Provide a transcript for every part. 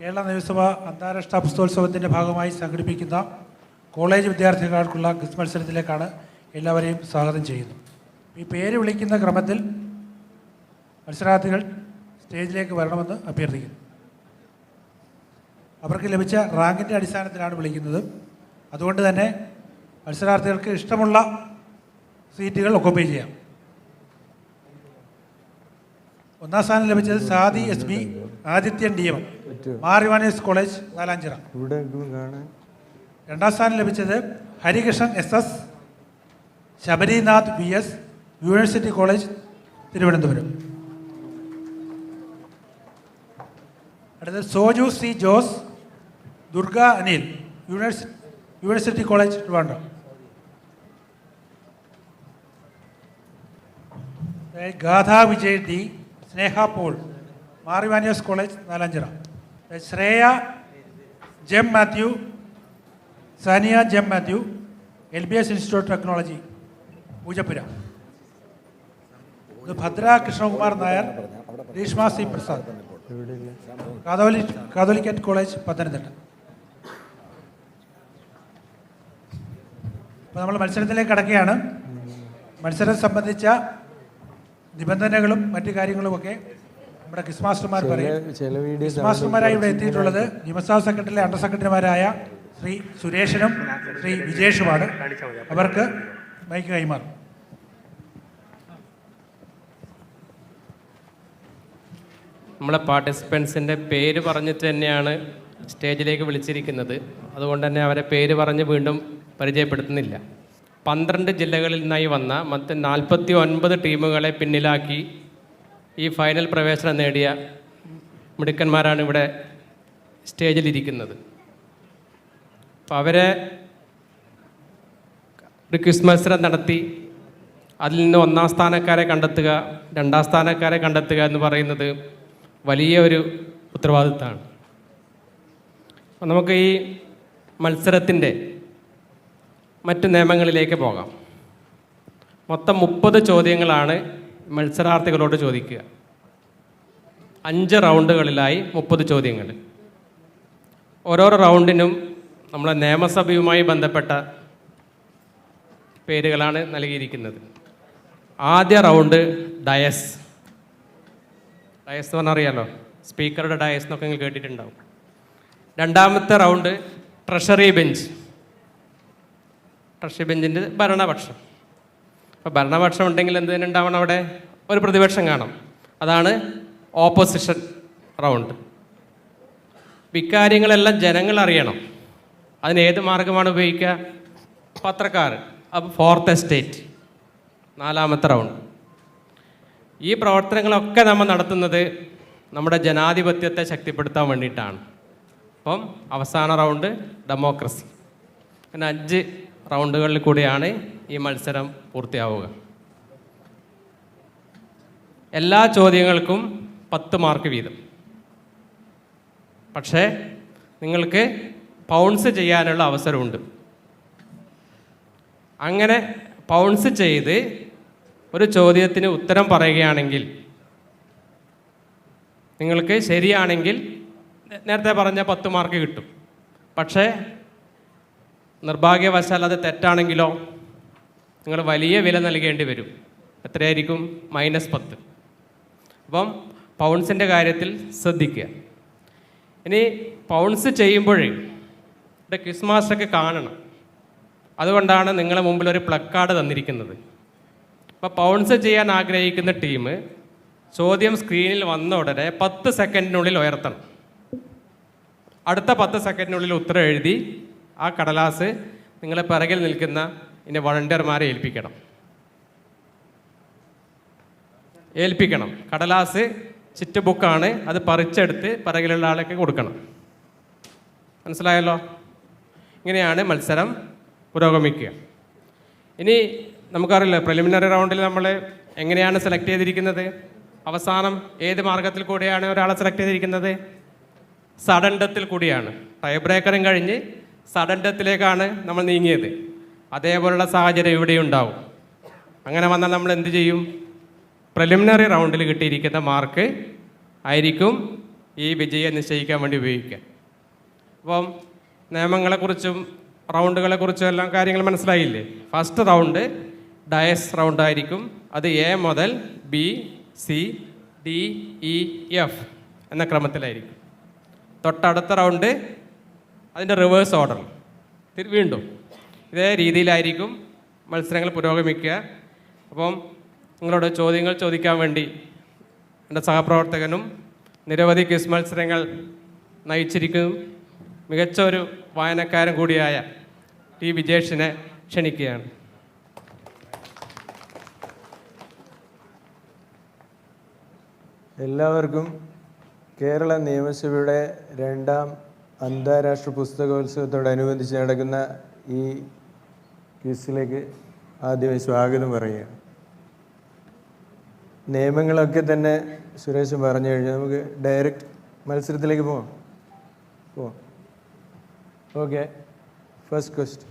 കേരള നിയമസഭ അന്താരാഷ്ട്ര പുസ്തകോത്സവത്തിൻ്റെ ഭാഗമായി സംഘടിപ്പിക്കുന്ന കോളേജ് വിദ്യാർത്ഥികൾക്കുള്ള ക്വിസ് മത്സരത്തിലേക്കാണ് എല്ലാവരെയും സ്വാഗതം ചെയ്യുന്നു. ഈ പേര് വിളിക്കുന്ന ക്രമത്തിൽ മത്സരാർത്ഥികൾ സ്റ്റേജിലേക്ക് വരണമെന്ന് അഭ്യർത്ഥിക്കുന്നു. അവർക്ക് ലഭിച്ച റാങ്കിൻ്റെ അടിസ്ഥാനത്തിലാണ് വിളിക്കുന്നത്. അതുകൊണ്ട് തന്നെ മത്സരാർത്ഥികൾക്ക് ഇഷ്ടമുള്ള സീറ്റുകൾ ഒക്കുപ്പൈ ചെയ്യാം. ഒന്നാം സ്ഥാനം ലഭിച്ചത് Sadi S B, Adithyan D M, Mar Ivanios college Nalanchira. രണ്ടാം സ്ഥാനം ലഭിച്ചത് Harikrishnan S S, Sabarinath V S, university college Thiruvananthapuram. അടുത്തത് Soju C Jose, Durga Anil, university college Trivandrum. Gatha Vijay D, Sneha Paul, Mar Ivanios college Nalanchira. Shreya Gem Mathew, Saniya Gem Mathew, LBS institute of technology Poojappura. Bhadra Krishnakumar Nair, Reeshma C Prasad, Catholicate college Pathanamthitta. അപ്പോൾ നമ്മൾ മത്സരത്തിലേക്ക് കടക്കുകയാണ്. മത്സരം സംബന്ധിച്ച നിബന്ധനകളും മറ്റു കാര്യങ്ങളുമൊക്കെ നമ്മുടെ ക്വിസ് മാസ്റ്റർമാർ പറയും. ക്വിസ് മാസ്റ്റർമാരായി ഇവിടെ എത്തിയിട്ടുള്ളത് നിയമസഭാ സെക്രട്ടറിയിലെ അണ്ടർ സെക്രട്ടറിമാരായ ശ്രീ സുരേഷനും ശ്രീ വിജേഷുമാണ്. അവർക്ക് മൈക്ക് കൈമാറും. നമ്മളെ പാർട്ടിസിപ്പൻസിൻ്റെ പേര് പറഞ്ഞിട്ട് തന്നെയാണ് സ്റ്റേജിലേക്ക് വിളിച്ചിരിക്കുന്നത്. അതുകൊണ്ട് തന്നെ അവരെ പേര് പറഞ്ഞ് വീണ്ടും പരിചയപ്പെടുത്തുന്നില്ല. 12 ജില്ലകളിൽ നിന്നായി വന്ന മറ്റ് 49 ടീമുകളെ പിന്നിലാക്കി ഈ ഫൈനൽ പ്രവേശനം നേടിയ മിടുക്കന്മാരാണ് ഇവിടെ സ്റ്റേജിലിരിക്കുന്നത്. അപ്പോൾ അവരെ ഒരു ക്വിസ് മത്സരം നടത്തി അതിൽ നിന്ന് 1ാം സ്ഥാനക്കാരെ കണ്ടെത്തുക, 2ാം സ്ഥാനക്കാരെ കണ്ടെത്തുക എന്ന് പറയുന്നത് വലിയ ഒരു ഉത്തരവാദിത്തമാണ്. അപ്പോൾ നമുക്ക് ഈ മത്സരത്തിൻ്റെ മറ്റ് നിയമങ്ങളിലേക്ക് പോകാം. മൊത്തം 30 ചോദ്യങ്ങളാണ് മത്സരാർത്ഥികളോട് ചോദിക്കുക. 5 റൗണ്ടുകളിലായി 30 ചോദ്യങ്ങൾ. ഓരോരോ റൗണ്ടിനും നമ്മളെ നിയമസഭയുമായി ബന്ധപ്പെട്ട പേരുകളാണ് നൽകിയിരിക്കുന്നത്. ആദ്യ റൗണ്ട് ഡയസ് എന്ന് പറഞ്ഞാൽ അറിയാലോ, സ്പീക്കറുടെ ഡയസ് എന്നൊക്കെ നിങ്ങൾ കേട്ടിട്ടുണ്ടാവും. 2ാമത്തെ റൗണ്ട് ട്രഷറി ബെഞ്ചിൻ്റെ ഭരണപക്ഷം. അപ്പോൾ ഭരണപക്ഷം ഉണ്ടെങ്കിൽ എന്ത് തന്നെ ഉണ്ടാവണം, അവിടെ ഒരു പ്രതിപക്ഷം കാണും. അതാണ് ഓപ്പോസിഷൻ റൗണ്ട്. ഇക്കാര്യങ്ങളെല്ലാം ജനങ്ങൾ അറിയണം. അതിന് ഏത് മാർഗമാണ് ഉപയോഗിക്കുക? പത്രക്കാർ. അപ്പോൾ 4th എസ്റ്റേറ്റ് 4ാമത്തെ റൗണ്ട്. ഈ പ്രവർത്തനങ്ങളൊക്കെ നമ്മൾ നടത്തുന്നത് നമ്മുടെ ജനാധിപത്യത്തെ ശക്തിപ്പെടുത്താൻ വേണ്ടിയിട്ടാണ്. അപ്പം അവസാന റൗണ്ട് ഡെമോക്രസി. പിന്നെ 5 റൗണ്ടുകളിൽ കൂടിയാണ് ഈ മത്സരം പൂർത്തിയാവുക. എല്ലാ ചോദ്യങ്ങൾക്കും 10 മാർക്ക് വീതം. പക്ഷേ നിങ്ങൾക്ക് പൗൺസ് ചെയ്യാനുള്ള അവസരമുണ്ട്. അങ്ങനെ പൗൺസ് ചെയ്ത് ഒരു ചോദ്യത്തിന് ഉത്തരം പറയുകയാണെങ്കിൽ, നിങ്ങൾക്ക് ശരിയാണെങ്കിൽ നേരത്തെ പറഞ്ഞ 10 മാർക്ക് കിട്ടും. പക്ഷേ നിർഭാഗ്യവശാൽ അത് തെറ്റാണെങ്കിലോ നിങ്ങൾ വലിയ വില നൽകേണ്ടി വരും. എത്രയായിരിക്കും? -10. അപ്പം പൗൺസിൻ്റെ കാര്യത്തിൽ ശ്രദ്ധിക്കുക. ഇനി പൗൺസ് ചെയ്യുമ്പോഴേ ക്വിസ് മാസ്റ്റർക്ക് കാണണം. അതുകൊണ്ടാണ് നിങ്ങളുടെ മുമ്പിൽ ഒരു പ്ലക്കാർഡ് തന്നിരിക്കുന്നത്. അപ്പോൾ പൗൺസ് ചെയ്യാൻ ആഗ്രഹിക്കുന്ന ടീം ചോദ്യം സ്ക്രീനിൽ വന്ന ഉടനെ 10 സെക്കൻഡിനുള്ളിൽ ഉയർത്തണം. അടുത്ത 10 സെക്കൻഡിനുള്ളിൽ ഉത്തരം എഴുതി ആ കടലാസ് നിങ്ങളെ പിറകിൽ നിൽക്കുന്ന ഇനി വളണ്ടിയർമാരെ ഏൽപ്പിക്കണം. കടലാസ് ചിറ്റ് ബുക്കാണ്, അത് പറിച്ചെടുത്ത് പിറകിലുള്ള ആളൊക്കെ കൊടുക്കണം. മനസ്സിലായല്ലോ? ഇങ്ങനെയാണ് മത്സരം പുരോഗമിക്കുക. ഇനി നമുക്കറിയില്ല, പ്രിലിമിനറി റൗണ്ടിൽ നമ്മൾ എങ്ങനെയാണ് സെലക്ട് ചെയ്തിരിക്കുന്നത്? അവസാനം ഏത് മാർഗത്തിൽ കൂടിയാണ് ഒരാളെ സെലക്ട് ചെയ്തിരിക്കുന്നത്? സഡൻ ഡെത്തിൽ കൂടിയാണ്. ടൈ ബ്രേക്കറും കഴിഞ്ഞ് സഡൻ ഡെത്തിലേക്കാണ് നമ്മൾ നീങ്ങിയത്. അതേപോലുള്ള സാഹചര്യം ഇവിടെയും ഉണ്ടാവും. അങ്ങനെ വന്നാൽ നമ്മൾ എന്ത് ചെയ്യും? പ്രിലിമിനറി റൗണ്ടിൽ കിട്ടിയിരിക്കുന്ന മാർക്ക് ആയിരിക്കും ഈ വിജയെ നിശ്ചയിക്കാൻ വേണ്ടി ഉപയോഗിക്കുക. അപ്പം നിയമങ്ങളെക്കുറിച്ചും റൗണ്ടുകളെക്കുറിച്ചും എല്ലാം കാര്യങ്ങൾ മനസ്സിലായില്ലേ? ഫസ്റ്റ് റൗണ്ട് ഡയസ് റൗണ്ടായിരിക്കും. അത് എ മുതൽ B, C, D, E, F എന്ന ക്രമത്തിലായിരിക്കും. തൊട്ടടുത്ത റൗണ്ട് അതിൻ്റെ റിവേഴ്സ് ഓർഡർ. വീണ്ടും ഇതേ രീതിയിലായിരിക്കും മത്സരങ്ങൾ പുരോഗമിക്കുക. അപ്പം നിങ്ങളോട് ചോദ്യങ്ങൾ ചോദിക്കാൻ വേണ്ടി എൻ്റെ സഹപ്രവർത്തകനും നിരവധി ക്വിസ് മത്സരങ്ങൾ നയിച്ചിരിക്കും മികച്ച ഒരു വായനക്കാരൻ കൂടിയായ ടി വിജേഷിനെ ക്ഷണിക്കുകയാണ്. എല്ലാവർക്കും കേരള നിയമസഭയുടെ 2ാം അന്താരാഷ്ട്ര പുസ്തകോത്സവത്തോടനുബന്ധിച്ച് നടക്കുന്ന ഈ ക്വിസിലേക്ക് ആദ്യമായി സ്വാഗതം പറയുകയാണ്. നിയമങ്ങളൊക്കെ തന്നെ സുരേഷ് പറഞ്ഞു കഴിഞ്ഞാൽ നമുക്ക് ഡയറക്റ്റ് മത്സരത്തിലേക്ക് പോവാം. Okay, first question.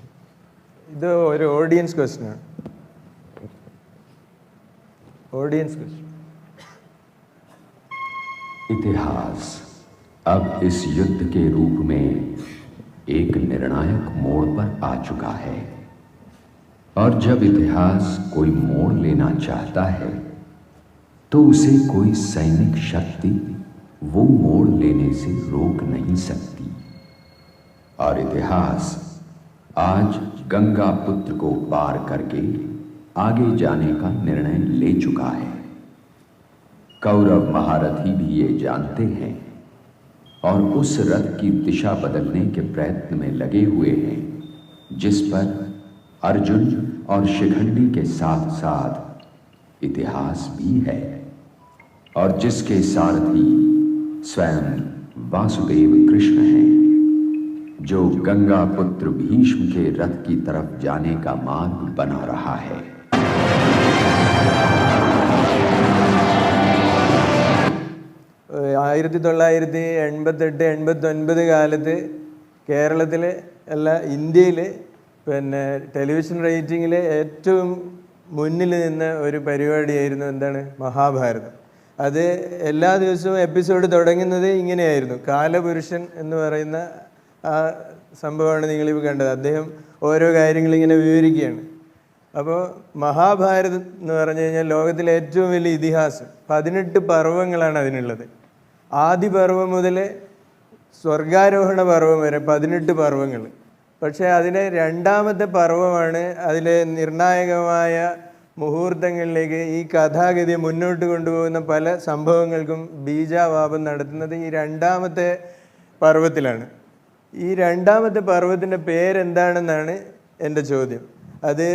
ഇത് ഒരു ഓഡിയൻസ് ക്വസ്റ്റ്യനാണ്. Audience question. इतिहास अब इस युद्ध के रूप में एक निर्णायक मोड़ पर आ चुका है और जब इतिहास कोई मोड़ लेना चाहता है तो उसे कोई सैनिक शक्ति वो मोड़ लेने से रोक नहीं सकती और इतिहास आज गंगा पुत्र को पार करके आगे जाने का निर्णय ले चुका है. कौरव महारथी भी ये जानते हैं और उस रथ की दिशा बदलने के प्रयत्न में लगे हुए हैं जिस पर अर्जुन और शिखंडी के साथ साथ इतिहास भी है और जिसके सारथी स्वयं वासुदेव कृष्ण हैं, जो गंगा पुत्र भीष्म के रथ की तरफ जाने का मार्ग बना रहा है. 1988-89 കാലത്ത് കേരളത്തിൽ അല്ല ഇന്ത്യയിൽ പിന്നെ ടെലിവിഷൻ റേറ്റിങ്ങിൽ ഏറ്റവും മുന്നിൽ നിന്ന ഒരു പരിപാടിയായിരുന്നു എന്താണ്, മഹാഭാരതം. അത് എല്ലാ ദിവസവും എപ്പിസോഡ് തുടങ്ങുന്നത് ഇങ്ങനെയായിരുന്നു. കാലപുരുഷൻ എന്ന് പറയുന്ന ആ സംഭവമാണ് നിങ്ങളിപ്പോൾ കണ്ടത്. അദ്ദേഹം ഓരോ കാര്യങ്ങളിങ്ങനെ വിവരിക്കുകയാണ്. അപ്പോൾ മഹാഭാരതം എന്ന് പറഞ്ഞു കഴിഞ്ഞാൽ ലോകത്തിലെ ഏറ്റവും വലിയ ഇതിഹാസം. 18 പർവ്വങ്ങളാണ് അതിനുള്ളത്. ആദ്യ പർവ്വം മുതൽ സ്വർഗാരോഹണ പർവ്വം വരെ 18 പർവ്വങ്ങൾ. പക്ഷേ അതിലെ 2ാമത്തെ പർവ്വമാണ് അതിലെ നിർണായകമായ മുഹൂർത്തങ്ങളിലേക്ക് ഈ കഥാഗതിയെ മുന്നോട്ട് കൊണ്ടുപോകുന്ന പല സംഭവങ്ങൾക്കും ബീജാവാപം നടത്തുന്നത് ഈ 2ാമത്തെ പർവ്വത്തിലാണ്. ഈ 2ാമത്തെ പർവ്വത്തിൻ്റെ പേരെന്താണെന്നാണ് എൻ്റെ ചോദ്യം. അത്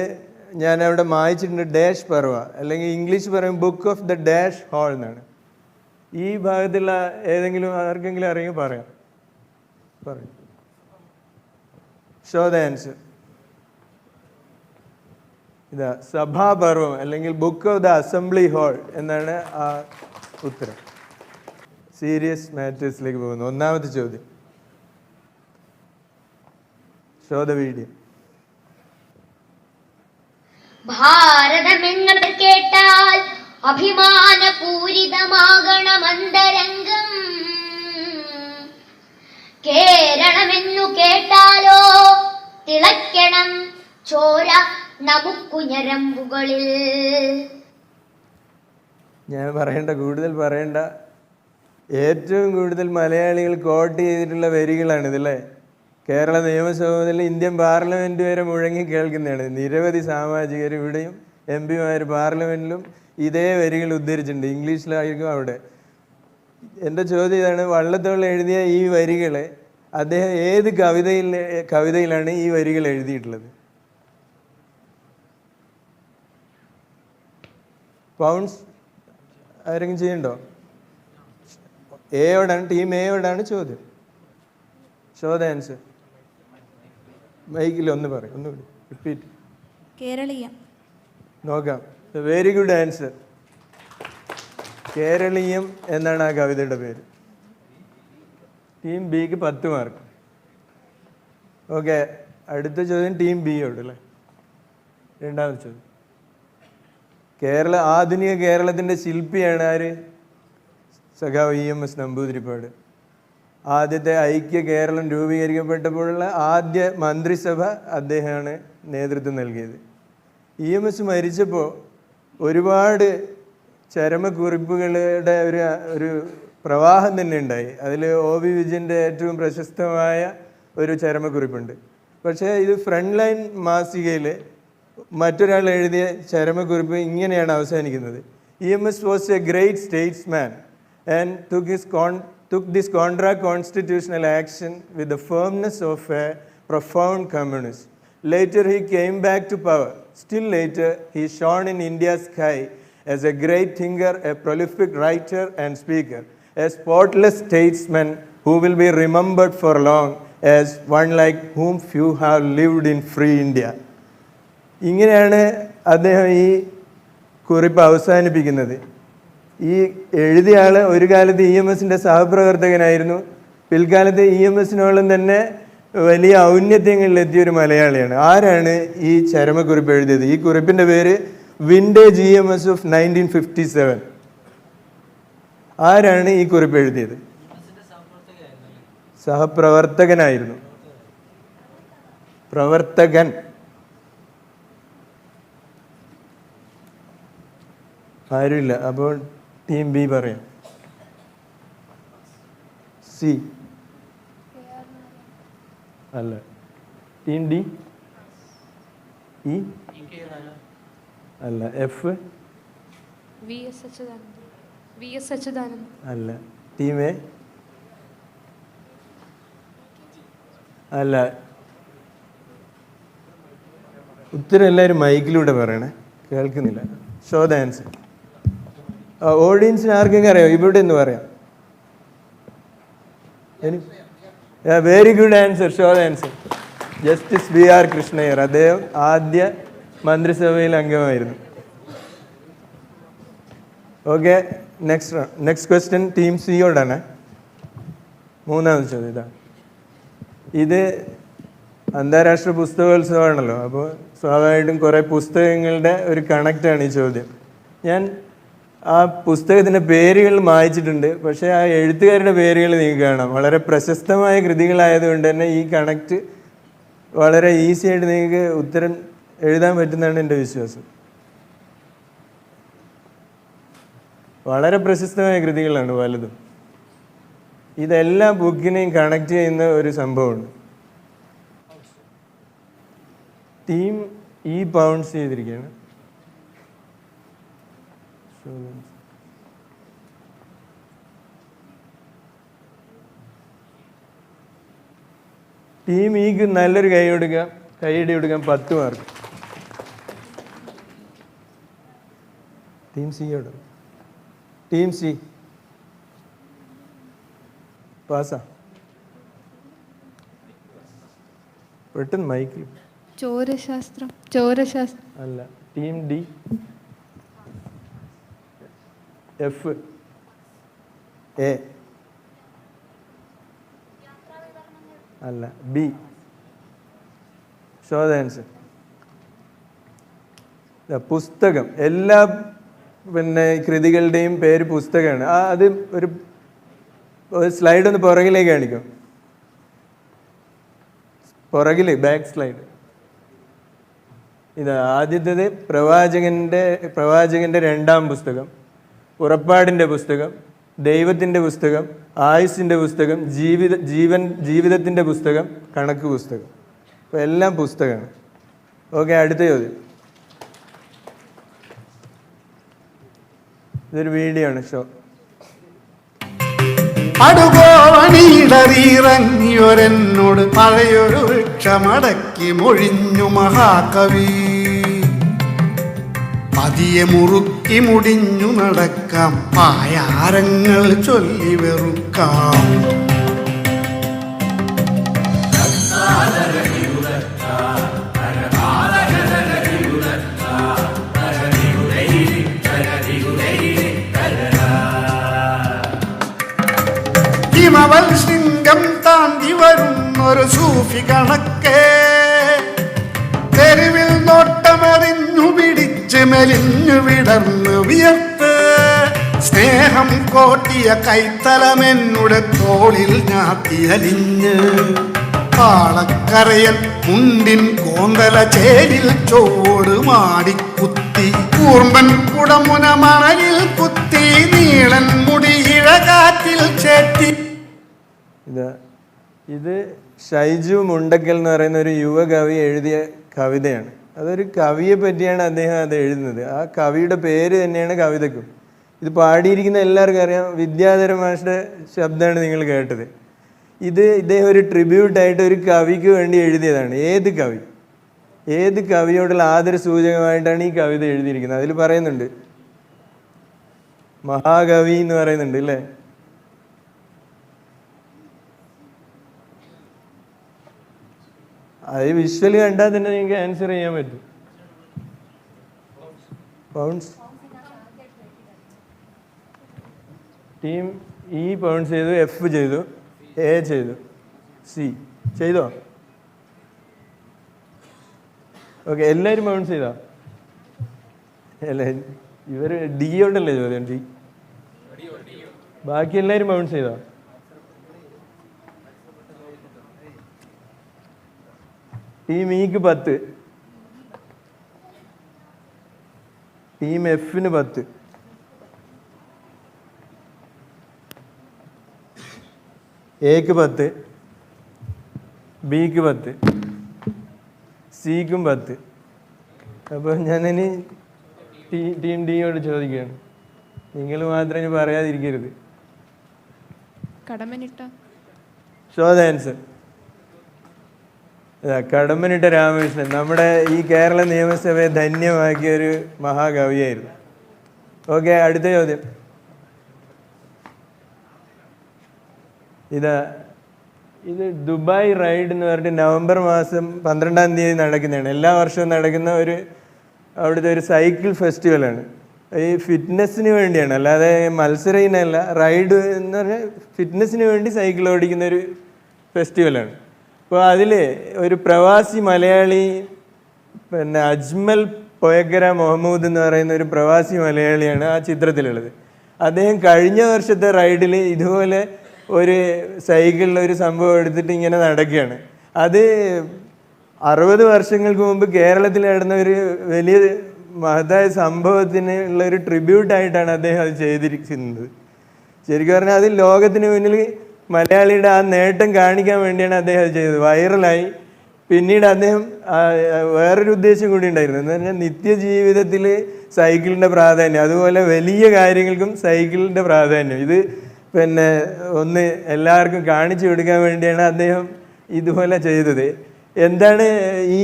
ഞാൻ അവിടെ മായ്ച്ചിട്ടുണ്ട്, ഡാഷ് പർവ്വ, അല്ലെങ്കിൽ ഇംഗ്ലീഷ് പറയും book of the dash hall എന്നാണ്. ഈ ഭാഗത്തുള്ള ഏതെങ്കിലും ആർക്കെങ്കിലും അറിയുമെങ്കിൽ പറയാം. Show the answer. ഇതാ സഭാപർവം അല്ലെങ്കിൽ book of the assembly hall എന്നാണ് ആ ഉത്തരം. സീരിയസ് മാറ്റേഴ്സിലേക്ക് പോകുന്നു. 1ാമത്തെ ചോദ്യം. Show the video. ഭാരതമെന്നത് കേട്ടാൽ അഭിമാനപൂരിതമാകണമന്തരംഗം. കേരളമെന്നു കേട്ടാലോ തിളയ്ക്കണം ചോര നമുക്കു ഞരമ്പുകളിൽ. ഞാൻ കൂടുതൽ പറയണ്ട. ഏറ്റവും കൂടുതൽ മലയാളികൾ കോട്ട് ചെയ്തിട്ടുള്ള വരികളാണ് ഇതല്ലേ. കേരള നിയമസഭ മുതൽ ഇന്ത്യൻ പാർലമെൻറ്റ് വരെ മുഴങ്ങി കേൾക്കുന്നതാണ്. നിരവധി സാമാജികർ ഇവിടെയും MP-മാർ പാർലമെൻറ്റിലും ഇതേ വരികൾ ഉദ്ധരിച്ചിട്ടുണ്ട്. ഇംഗ്ലീഷിലായിരിക്കും അവിടെ. എൻ്റെ ചോദ്യം ഇതാണ്, വള്ളത്തോൾ എഴുതിയ ഈ വരികൾ അദ്ദേഹം ഏത് കവിതയിലാണ് ഈ വരികൾ എഴുതിയിട്ടുള്ളത്? പൗണ്ട്സ് ആരെങ്കിലും ചെയ്യണ്ടോ? ടീം എയോടാണ് ചോദ്യം. Show the answer. മൈക്കിൽ ഒന്ന് പറയും, ഒന്നുകൂടി റിപ്പീറ്റ്. കേരളീയം. നോക്കാം. Very good answer. കേരളീയം എന്നാണ് ആ കവിതയുടെ പേര്. ടീം ബിക്ക് 10 മാർക്ക്. ഓക്കെ, അടുത്ത ചോദ്യം ടീം ബിയോട് അല്ലേ. 2ാമത്തെ ചോദ്യം. ആധുനിക കേരളത്തിൻ്റെ ശില്പിയാണ് ആര്? സഖാവ് EMS നമ്പൂതിരിപ്പാട്. ആദ്യത്തെ ഐക്യ കേരളം രൂപീകരിക്കപ്പെട്ടപ്പോഴുള്ള ആദ്യ മന്ത്രിസഭ അദ്ദേഹമാണ് നേതൃത്വം നൽകിയത്. EMS മരിച്ചപ്പോൾ ഒരുപാട് ചരമക്കുറിപ്പുകളുടെ ഒരു പ്രവാഹം തന്നെ ഉണ്ടായി. അതിൽ OV വിജയൻ്റെ ഏറ്റവും പ്രശസ്തമായ ഒരു ചരമക്കുറിപ്പുണ്ട്. പക്ഷേ ഇത് ഫ്രണ്ട് ലൈൻ മാസികയിൽ മറ്റൊരാൾ എഴുതിയ ചരമക്കുറിപ്പ് ഇങ്ങനെയാണ് അവസാനിക്കുന്നത്. EMS was a great statesman and took this constitutional action with the firmness of a profound communist. Later he came back to power. Still later he shone in India's sky as a great thinker, a prolific writer and speaker, a spotless statesman who will be remembered for long as one like whom few have lived in free India. ഇങ്ങനെയാണ് അദ്ദേഹം ഈ കുറിപ്പ് അവസാനിപ്പിക്കുന്നത്. ഈ എഴുതിയ ആൾ ഒരു കാലത്ത് EMSൻ്റെ സഹപ്രവർത്തകനായിരുന്നു. പിൽക്കാലത്ത് EMSനോളം തന്നെ വലിയ ഔന്നത്യങ്ങളിലെത്തിയൊരു മലയാളിയാണ്. ആരാണ് ഈ ചരമക്കുറിപ്പ് എഴുതിയത്? ഈ കുറിപ്പിൻ്റെ പേര് വിൻറ്റേജ് EMS ഓഫ് 1957. ആരാണ് ഈ കുറിപ്പ് എഴുതിയത്? സഹപ്രവർത്തകനായിരുന്നു. പ്രവർത്തകൻ. ആരുമില്ല. അപ്പോൾ ടീം B പറയാം. C അല്ല. ടീം D E അല്ല. F VS അച്യുതാനന്ദൻ അല്ല. ടീം A അല്ല. ഉത്തരം എല്ലാവരും മൈക്കിലൂടെ പറയണേ, കേൾക്കുന്നില്ല. Show the answer. ഓഡിയൻസിന് ആർക്കൊക്കെ അറിയാം? ഇവിടെ എന്ന് പറയാം. Very good answer. Show the answer. Justice BR Krishnaiyer. അദ്ദേഹം ആദ്യ മന്ത്രിസഭയിൽ അംഗമായിരുന്നു. ഓക്കെ, നെക്സ്റ്റ് ക്വസ്റ്റ്യൻ ടീം സിയോടാണ്. മൂന്നാമത് ചോദ്യം ഇതാണ്. ഇത് അന്താരാഷ്ട്ര പുസ്തകോത്സവമാണല്ലോ, അപ്പോൾ സ്വാഭാവികമായിട്ടും കുറേ പുസ്തകങ്ങളുടെ ഒരു കണക്റ്റാണ് ഈ ചോദ്യം. ഞാൻ ആ പുസ്തകത്തിൻ്റെ പേരുകൾ മായ്ച്ചിട്ടുണ്ട്, പക്ഷേ ആ എഴുത്തുകാരുടെ പേരുകൾ നിങ്ങൾക്ക് കാണാം. വളരെ പ്രശസ്തമായ കൃതികളായതുകൊണ്ട് തന്നെ ഈ കണക്റ്റ് വളരെ ഈസി ആയിട്ട് നിങ്ങൾക്ക് ഉത്തരം എഴുതാൻ പറ്റുന്നതാണ് എൻ്റെ വിശ്വാസം. വളരെ പ്രശസ്തമായ കൃതികളാണ് പലതും. ഇതെല്ലാ ബുക്കിനെയും കണക്ട് ചെയ്യുന്ന ഒരു സംഭവമുണ്ട്. ടീം E ബൗൺസ് ചെയ്തിരിക്കുകയാണ്. ടീം Eക്ക് നല്ലൊരു കൈയടി കൊടുക്കാം. 10 മാർക്ക്. ടീം സിയോട്. ടീം C പാസാ. പെട്ടെന്ന് മൈക്കിൽ. ചോരശാസ്ത്രം അല്ല. ടീം D F A അല്ല. B show the answer. പുസ്തകം. എല്ലാ കൃതികളുടെയും പേര് പുസ്തകമാണ്. അത് ഒരു സ്ലൈഡ് ഒന്ന് പുറകിലേക്ക് കാണിക്കും. പുറകിൽ ബാക്ക് സ്ലൈഡ്. ഇത് ആദ്യത്തേത് പ്രവാചകന്റെ 2-ാം പുസ്തകം, പുറപ്പാടിൻ്റെ പുസ്തകം, ദൈവത്തിൻ്റെ പുസ്തകം, ആയുസ്സിൻ്റെ പുസ്തകം, ജീവിതത്തിൻ്റെ പുസ്തകം, കണക്ക് പുസ്തകം. അപ്പോൾ എല്ലാം പുസ്തകമാണ്. ഓക്കെ, അടുത്ത ചോദ്യം. ഇതൊരു വീഡിയോ ആണ്. ഷോ. അടുകോണിയിടറിയിറങ്ങിയൊരെന്നോട് പഴയൊരു വൃക്ഷമടക്കി മൊഴിഞ്ഞു മഹാകവി. പതിയെ മുറുക്കി മുടിഞ്ഞു നടക്കാം, പായാരങ്ങൾ ചൊല്ലി വെറുക്കാം. ഹിമവൽ ശൃംഗം താണ്ടി വരുന്നൊരു സൂഫി കണക്കേ, തെരുവിൽ നോട്ടമറിഞ്ഞു പിടിച്ച് മെലിഞ്ഞു വിടർന്നു വിയർത്ത് സ്നേഹം കോട്ടിയ കൈത്തലമെന്നുടെ തോളിൽ ഞാത്തിയലിഞ്ഞ് പാളക്കരയൻ മുണ്ടിൻ കോന്തല ചേരിൽ ചോട് മാടിക്കുത്തി കൂർമ്പൻ കുടമുന മണലിൽ കുത്തി നീളൻ മുടി ഇഴകാറ്റിൽ ചേറ്റി. ഇത് ഷൈജു മുണ്ടക്കൽ എന്ന് പറയുന്ന ഒരു യുവകവി എഴുതിയ കവിതയാണ്. അതൊരു കവിയെ പറ്റിയാണ് അദ്ദേഹം അത് എഴുതുന്നത്. ആ കവിയുടെ പേര് തന്നെയാണ് കവിതയ്ക്കും. ഇത് പാടിയിരിക്കുന്ന എല്ലാവർക്കും അറിയാം, വിദ്യാധര മാഷിൻ്റെ ശബ്ദമാണ് നിങ്ങൾ കേട്ടത്. ഇദ്ദേഹം ഒരു ട്രിബ്യൂട്ടായിട്ട് ഒരു കവിക്ക് വേണ്ടി എഴുതിയതാണ്. ഏത് കവിയോടുള്ള ആദര സൂചകമായിട്ടാണ് ഈ കവിത എഴുതിയിരിക്കുന്നത്. അതിൽ പറയുന്നുണ്ട് മഹാകവി എന്ന് പറയുന്നുണ്ട് അല്ലേ. അത് വിഷ്വല് കണ്ടാൽ തന്നെ നിങ്ങൾക്ക് ആൻസർ ചെയ്യാൻ പറ്റും. പൗണ്ട്സ് ടീം ഇ പൗണ്ട്സ് ചെയ്തു, എഫ് ചെയ്തു, എ ചെയ്തു, സി ചെയ്തോ? ഓക്കെ, എല്ലാവരും പൗണ്ട്സ് ചെയ്തോ? അല്ല, ഇവർ ഡിയോടല്ലേ ചോദ്യം? ഡി. ബാക്കി എല്ലാവരും പൗണ്ട്സ് ചെയ്തോ? ടീം ഇക്ക് 10, ടീം എഫിന് 10, എക്ക് 10, ബിക്ക് 10, സിക്കും 10. അപ്പോൾ ഞാനിനി ടീം ഡിയോട് ചോദിക്കുകയാണ്, നിങ്ങൾ മാത്രം ഇനി പറയാതിരിക്കരുത്. Kadammanitta. Show the answer. Kadammanitta Ramakrishnan നമ്മുടെ ഈ കേരള നിയമസഭയെ ധന്യമാക്കിയ ഒരു മഹാകവിയായിരുന്നു. ഓക്കെ, അടുത്ത ചോദ്യം. ഇത് ദുബായ് റൈഡ് എന്ന് പറഞ്ഞിട്ട് നവംബർ മാസം 12-ാം തീയതി നടക്കുന്നതാണ്. എല്ലാ വർഷവും നടക്കുന്ന അവിടുത്തെ ഒരു സൈക്കിൾ ഫെസ്റ്റിവലാണ്. ഈ ഫിറ്റ്നസ്സിന് വേണ്ടിയാണ്, അല്ലാതെ മത്സര ഇനമല്ല. റൈഡ് എന്ന് പറഞ്ഞാൽ ഫിറ്റ്നസ്സിന് വേണ്ടി സൈക്കിൾ ഓടിക്കുന്ന ഒരു ഫെസ്റ്റിവലാണ്. അപ്പോൾ അതിൽ ഒരു പ്രവാസി മലയാളി, പിന്നെ അജ്മൽ പോയക്കര മുഹമ്മൂദ് എന്ന് പറയുന്ന ഒരു പ്രവാസി മലയാളിയാണ് ആ ചിത്രത്തിലുള്ളത്. അദ്ദേഹം കഴിഞ്ഞ വർഷത്തെ റൈഡിൽ ഇതുപോലെ ഒരു സൈക്കിളിൽ ഒരു സംഭവം എടുത്തിട്ട് ഇങ്ങനെ നടക്കുകയാണ്. അത് 60 വർഷങ്ങൾക്ക് മുമ്പ് കേരളത്തിൽ നടന്ന ഒരു വലിയ മഹത്തായ സംഭവത്തിന് ഉള്ള ഒരു ട്രിബ്യൂട്ടായിട്ടാണ് അദ്ദേഹം അത് ചെയ്തിരിക്കുന്നത്. ശരിക്കും പറഞ്ഞാൽ അത് ലോകത്തിന് മുന്നിൽ മലയാളിയുടെ ആ നേട്ടം കാണിക്കാൻ വേണ്ടിയാണ് അദ്ദേഹം അത് ചെയ്തത്. വൈറലായി. പിന്നീട് അദ്ദേഹം വേറൊരു ഉദ്ദേശം കൂടി ഉണ്ടായിരുന്നു, എന്ന് പറഞ്ഞാൽ നിത്യജീവിതത്തിൽ സൈക്കിളിൻ്റെ പ്രാധാന്യം, അതുപോലെ വലിയ കാര്യങ്ങൾക്കും സൈക്കിളിൻ്റെ പ്രാധാന്യം, ഇത് പിന്നെ ഒന്ന് എല്ലാവർക്കും കാണിച്ചു കൊടുക്കാൻ വേണ്ടിയാണ് അദ്ദേഹം ഇതുപോലെ ചെയ്തത്. എന്താണ് ഈ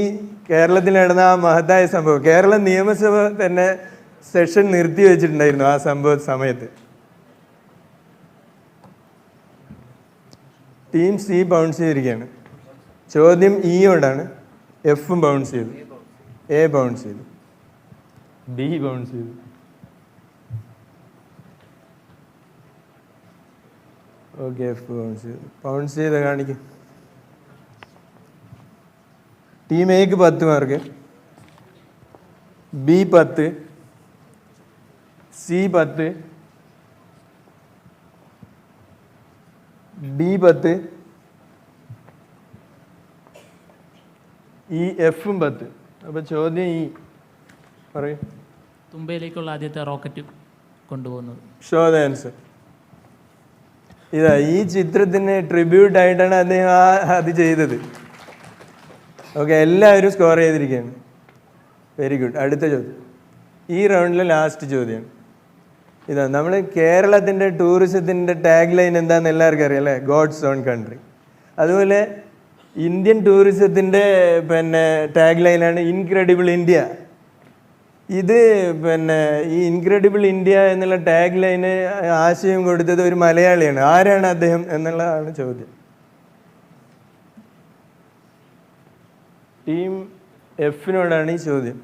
കേരളത്തിൽ നടന്ന ആ മഹത്തായ സംഭവം? കേരള നിയമസഭ തന്നെ സെഷൻ നിർത്തി വെച്ചിട്ടുണ്ടായിരുന്നു ആ സംഭവ സമയത്ത്. ടീം സി ബൗൺസ് ചെയ്തിരിക്കുകയാണ്. ചോദ്യം ഇയോടാണ്. എഫും ബൗൺസ് ചെയ്തു, എ ബൗൺസ് ചെയ്തു, ബി ബൗൺസ് ചെയ്തു. ഓക്കെ, എഫ് ബൗൺസ് ചെയ്തു. ബൗൺസ് ചെയ്ത് കാണിക്കും. ടീം എക്ക് 10 മാർക്ക്, ബി 10, സി 10, ഡി 10, ഈ എഫും 10. അപ്പോൾ ചോദ്യം ഈ പറയൂ. തുമ്പയിലേക്കുള്ള ആദ്യത്തെ റോക്കറ്റ് കൊണ്ടുപോകുന്നത്. Show the answer. ഈ ചിത്രത്തിന് ട്രിബ്യൂട്ടായിട്ടാണ് അദ്ദേഹം അത് ചെയ്തത്. ഓക്കെ, എല്ലാവരും സ്കോർ ചെയ്തിരിക്കുകയാണ്. Very good. അടുത്ത ചോദ്യം, ഈ റൗണ്ടിലെ ലാസ്റ്റ് ചോദ്യമാണ്. നമ്മൾ കേരളത്തിൻ്റെ ടൂറിസത്തിൻ്റെ ടാഗ് ലൈൻ എന്താണെന്ന് എല്ലാവർക്കും അറിയാം അല്ലേ? God's own country. അതുപോലെ ഇന്ത്യൻ ടൂറിസത്തിൻ്റെ പിന്നെ ടാഗ് ലൈനാണ് ഇൻക്രെഡിബിൾ ഇന്ത്യ. ഇത് പിന്നെ ഈ ഇൻക്രെഡിബിൾ ഇന്ത്യ എന്നുള്ള ടാഗ് ലൈന് ആശയം കൊടുത്തത് ഒരു മലയാളിയാണ്. ആരാണ് അദ്ദേഹം എന്നുള്ളതാണ് ചോദ്യം. ടീം എഫിനോടാണ് ഈ ചോദ്യം.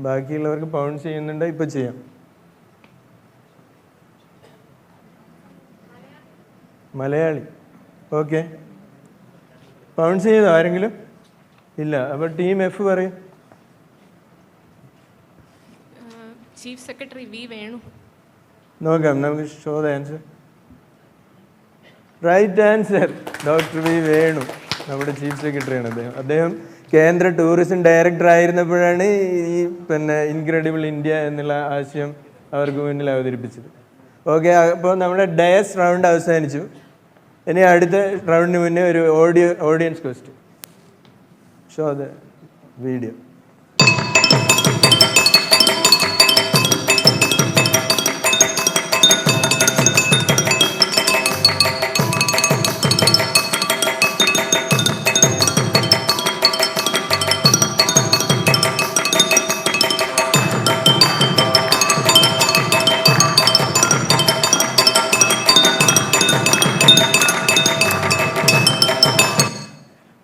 ബാക്കിയുള്ളവർക്ക് പൗൺസ് ചെയ്യുന്നുണ്ടോ? ഇപ്പോൾ ചെയ്യാം. മലയാളി. ഓക്കെ, പൗൺസ് ചെയ്തോ ആരെങ്കിലും? ഇല്ല. അപ്പോൾ ടീം എഫ് പറയും. Chief secretary V Venu. നോക്കാം, നമുക്ക് show the answer. Right answer doctor V Venu, നമ്മുടെ ചീഫ് സെക്രട്ടറിയാണ് അദ്ദേഹം കേന്ദ്ര ടൂറിസം ഡയറക്ടർ ആയിരുന്നപ്പോഴാണ് ഈ ഇൻക്രെഡിബിൾ ഇന്ത്യ എന്നുള്ള ആശയം അവർക്ക് മുന്നിൽ അവതരിപ്പിച്ചത്. ഓക്കെ, അപ്പോൾ നമ്മുടെ ഡയസ് റൗണ്ട് അവസാനിച്ചു. ഇനി അടുത്ത റൗണ്ടിന് മുന്നേ ഒരു audience question. Show the video.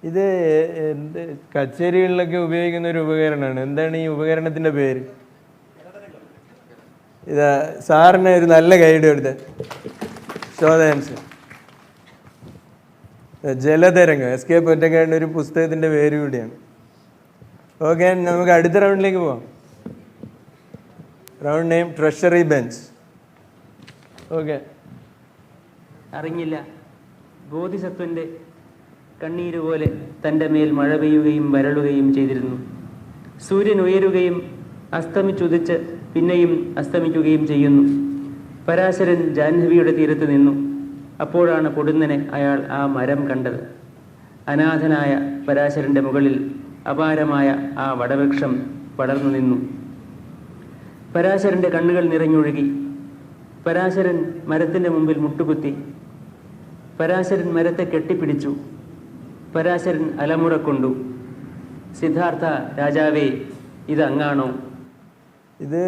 ഇത് കച്ചേരികളിലൊക്കെ ഉപയോഗിക്കുന്ന ഒരു ഉപകരണമാണ്. എന്താണ് ഈ ഉപകരണത്തിൻ്റെ പേര്? ഇതാ സാറിന് ഒരു നല്ല ഗൈഡ് കൊടുത്ത ഷോ ദ ആൻസർ. ജലതരംഗം, SK പൊറ്റക്കാടിൻ്റെ ഒരു പുസ്തകത്തിൻ്റെ പേര് കൂടിയാണ്. ഓക്കെ, നമുക്ക് അടുത്ത റൗണ്ടിലേക്ക് പോവാം. Round name treasury bench. Okay. അറിഞ്ഞില്ല ബോധിസത്വന്റെ കണ്ണീരുപോലെ തൻ്റെ മേൽ മഴ പെയ്യുകയും വരളുകയും ചെയ്തിരുന്നു. സൂര്യൻ ഉയരുകയും അസ്തമിച്ചുദിച്ച് പിന്നെയും അസ്തമിക്കുകയും ചെയ്യുന്നു. പരാശരൻ ജാഹ്നവിയുടെ തീരത്ത് നിന്നു. അപ്പോഴാണ് പൊടുന്നനെ അയാൾ ആ മരം കണ്ടത്. അനാഥനായ പരാശരൻ്റെ മുകളിൽ അപാരമായ ആ വടവൃക്ഷം പടർന്നു നിന്നു. പരാശരൻ്റെ കണ്ണുകൾ നിറഞ്ഞൊഴുകി. പരാശരൻ മരത്തിൻ്റെ മുമ്പിൽ മുട്ടുകുത്തി. പരാശരൻ മരത്തെ കെട്ടിപ്പിടിച്ചു. പരാശരൻ അലമുറക്കൊണ്ടു, സിദ്ധാർത്ഥ രാജാവേ, ഇത് അങ്ങാണോ? ഇത്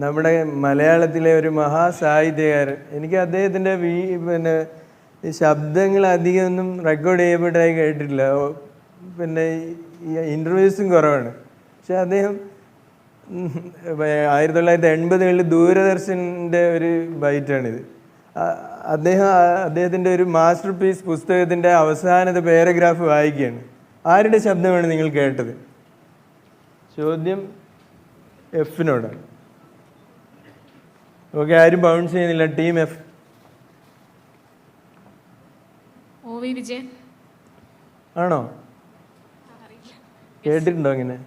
നമ്മുടെ മലയാളത്തിലെ ഒരു മഹാസാഹിത്യകാരൻ. എനിക്ക് അദ്ദേഹത്തിൻ്റെ ഈ ശബ്ദങ്ങൾ അധികമൊന്നും റെക്കോർഡ് ചെയ്യപ്പെട്ടതായി കേട്ടിട്ടില്ല. ഈ ഇൻ്റർവ്യൂസും കുറവാണ്. പക്ഷെ അദ്ദേഹം 1980-കളിൽ ദൂരദർശൻ്റെ ഒരു ബൈറ്റാണിത്. അദ്ദേഹത്തിൻ്റെ ഒരു മാസ്റ്റർ പീസ് പുസ്തകത്തിൻ്റെ അവസാനത്തെ പാരഗ്രാഫ് വായിക്കുകയാണ്. ആരുടെ ശബ്ദമാണ് നിങ്ങൾ കേട്ടത്? ചോദ്യം എഫിനോടാണ്. ഓക്കെ, ആരും ബൗൺസ് ചെയ്യുന്നില്ല. Team F. OV വിജയൻ. ആണോ? കേട്ടിട്ടുണ്ടോ അങ്ങനെ?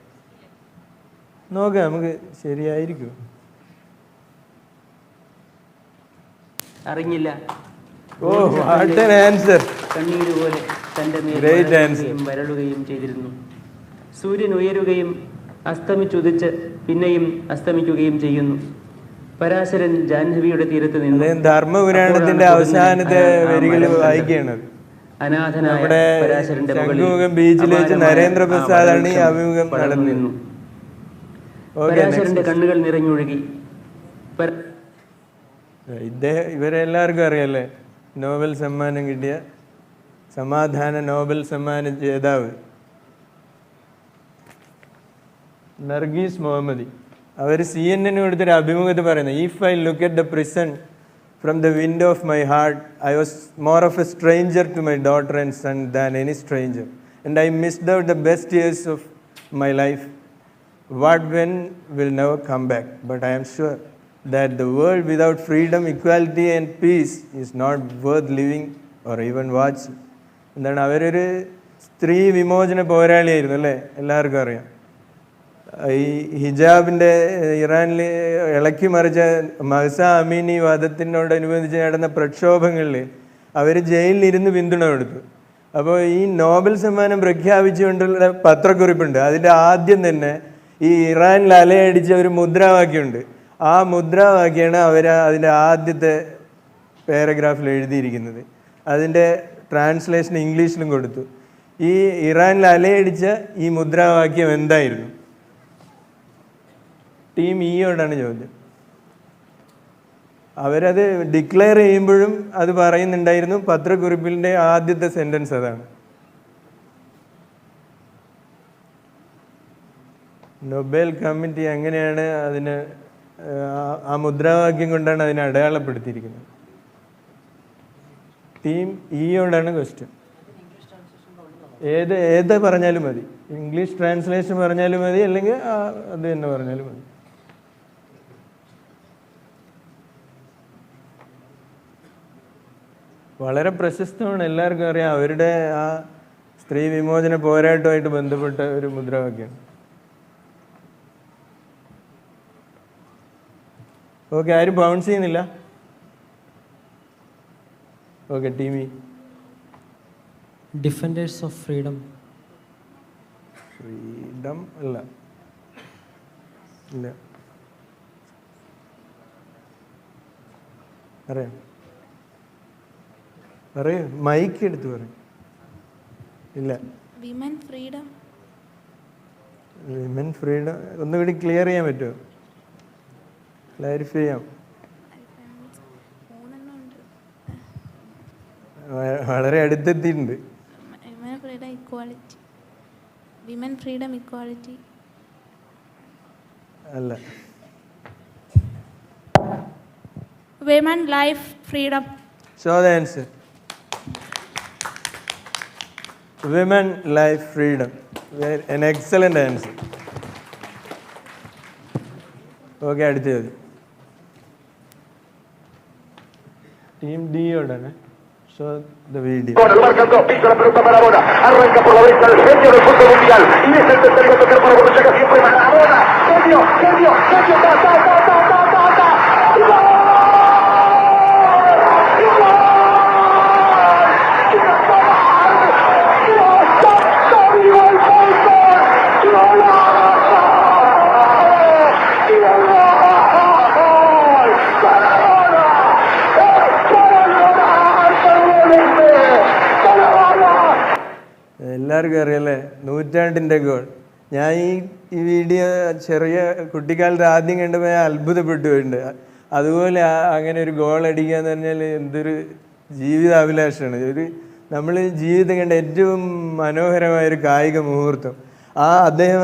നോക്കാം, നമുക്ക് ശരിയായിരിക്കും. അറിഞ്ഞില്ല. ഓ, വാട്ട് ആൻ ആൻസർ. കണ്ണീരുപോലെ തൻ്റെ മേൽ വരളുകയും ചെയ്തിരുന്നു. സൂര്യൻ ഉയരുകയും അസ്തമിച്ചുദിച്ച് പിന്നെയും അസ്തമിക്കുകയും ചെയ്യുന്നു. പരാശരൻ ജാഹ്നവിയുടെ തീരത്ത് നിന്ന് ധർമ്മപുരാണത്തിന്റെ അവസാനത്തെ വരികൾ വായിക്കുകയാണ്. അനാഥനായ പരാശരന്റെ ശംഖുമുഖം ബീച്ചിൽ വെച്ച് നരേന്ദ്രപ്രസാദാണ് ഈ അഭിമുഖം നടന്നിരുന്നു. പരാശരന്റെ കണ്ണുകൾ നിറഞ്ഞൊഴുകി. ഇവരെല്ലാവർക്കും അറിയാല്ലേ, നോബൽ സമ്മാനം കിട്ടിയ സമാധാന നോബൽ സമ്മാന ജേതാവ് നർഗീസ് മുഹമ്മദി. അവർ CNN കൊടുത്തൊരു അഭിമുഖത്തിൽ പറയുന്നത്, if I look at the prison from the window of my heart, I was more of a stranger to my daughter and son than any stranger, and I missed out the best years of my life. What when will never come back, but I am sure that the world without freedom, equality and peace is not worth living or even watching. എന്താണ്, അവരൊരു സ്ത്രീ വിമോചന പോരാളിയായിരുന്നു അല്ലേ, എല്ലാവർക്കും അറിയാം. ഈ ഹിജാബിൻ്റെ ഇറാനിൽ ഇളക്കി മറിച്ച മഹ്സ അമീനി വധത്തിനോടനുബന്ധിച്ച് നടന്ന പ്രക്ഷോഭങ്ങളിൽ അവർ ജയിലിലിരുന്ന് പിന്തുണ കൊടുത്തു. അപ്പോൾ ഈ നോബൽ സമ്മാനം പ്രഖ്യാപിച്ചുകൊണ്ടുള്ള പത്രക്കുറിപ്പുണ്ട്. അതിൻ്റെ ആദ്യം തന്നെ ഈ ഇറാനിൽ അലയടിച്ച ഒരു മുദ്രാവാക്യമുണ്ട്. ആ മുദ്രാവാക്യമാണ് അവർ അതിൻ്റെ ആദ്യത്തെ പാരഗ്രാഫിൽ എഴുതിയിരിക്കുന്നത്. അതിൻ്റെ ട്രാൻസ്ലേഷൻ ഇംഗ്ലീഷിലും കൊടുത്തു. ഈ ഇറാനിൽ അലയടിച്ച ഈ മുദ്രാവാക്യം എന്തായിരുന്നു? ടീം ഇയോടാണ് ചോദ്യം. അവരത് ഡിക്ലെയർ ചെയ്യുമ്പോഴും അത് പറയുന്നുണ്ടായിരുന്നു. പത്രക്കുറിപ്പിൻ്റെ ആദ്യത്തെ സെൻറ്റൻസ് അതാണ്. നൊബേൽ കമ്മിറ്റി അങ്ങനെയാണ് അതിന് ആ മുദ്രാവാക്യം കൊണ്ടാണ് അതിനെ അടയാളപ്പെടുത്തിയിരിക്കുന്നത്. Team ഇയോടാണ് question. ഏത് പറഞ്ഞാലും മതി, ഇംഗ്ലീഷ് ട്രാൻസ്ലേഷൻ പറഞ്ഞാലും മതി, അല്ലെങ്കിൽ അത് തന്നെ പറഞ്ഞാലും മതി. വളരെ പ്രശസ്തമാണ്, എല്ലാവർക്കും അറിയാം. അവരുടെ ആ സ്ത്രീ വിമോചന പോരാട്ടമായിട്ട് ബന്ധപ്പെട്ട ഒരു മുദ്രാവാക്യമാണ്. ഓക്കെ, ആരും ബൗൺസ് ചെയ്യുന്നില്ല. ഓക്കെ, ടീമി. Defenders of freedom. ഫ്രീഡം അല്ല, ഇല്ല. അറിയാം, പറയൂ, മൈക്ക് എടുത്ത് പറയും. ഇല്ല. Women freedom. വിമൻ ഫ്രീഡം ഒന്നുകൂടി ക്ലിയർ ചെയ്യാൻ പറ്റുമോ? ക്ലാരിഫൈ ചെയ്യാം. വളരെ അടുത്തെത്തിയിട്ടുണ്ട്. Women freedom equality. Women freedom equality അല്ല. Women life freedom. Show the answer. Women life freedom. an excellent answer. Okay, അടുത്ത ചോദ്യം ടീം ഡിയോടാണ്. Show the video. Marcando, pisa la pelota Maradona, arranca por la derecha el genio del fútbol mundial, y es el tercero que para Borussia que siempre Maradona, genio, ta, ta, ta, ta, ta, ta, ta, ¡gol! എല്ലാവർക്കും അറിയാലേ, നൂറ്റാണ്ടിൻ്റെ goal. ഞാൻ ഈ video ചെറിയ കുട്ടിക്കാലത്ത് ആദ്യം കണ്ടപ്പോൾ ഞാൻ അത്ഭുതപ്പെട്ടു പോയിട്ടുണ്ട്. അതുപോലെ അങ്ങനെ ഒരു ഗോൾ അടിക്കുക എന്ന് പറഞ്ഞാൽ എന്തൊരു ജീവിതാഭിലാഷമാണ്. നമ്മൾ ജീവിതം കണ്ട ഏറ്റവും മനോഹരമായൊരു കായിക മുഹൂർത്തം. അദ്ദേഹം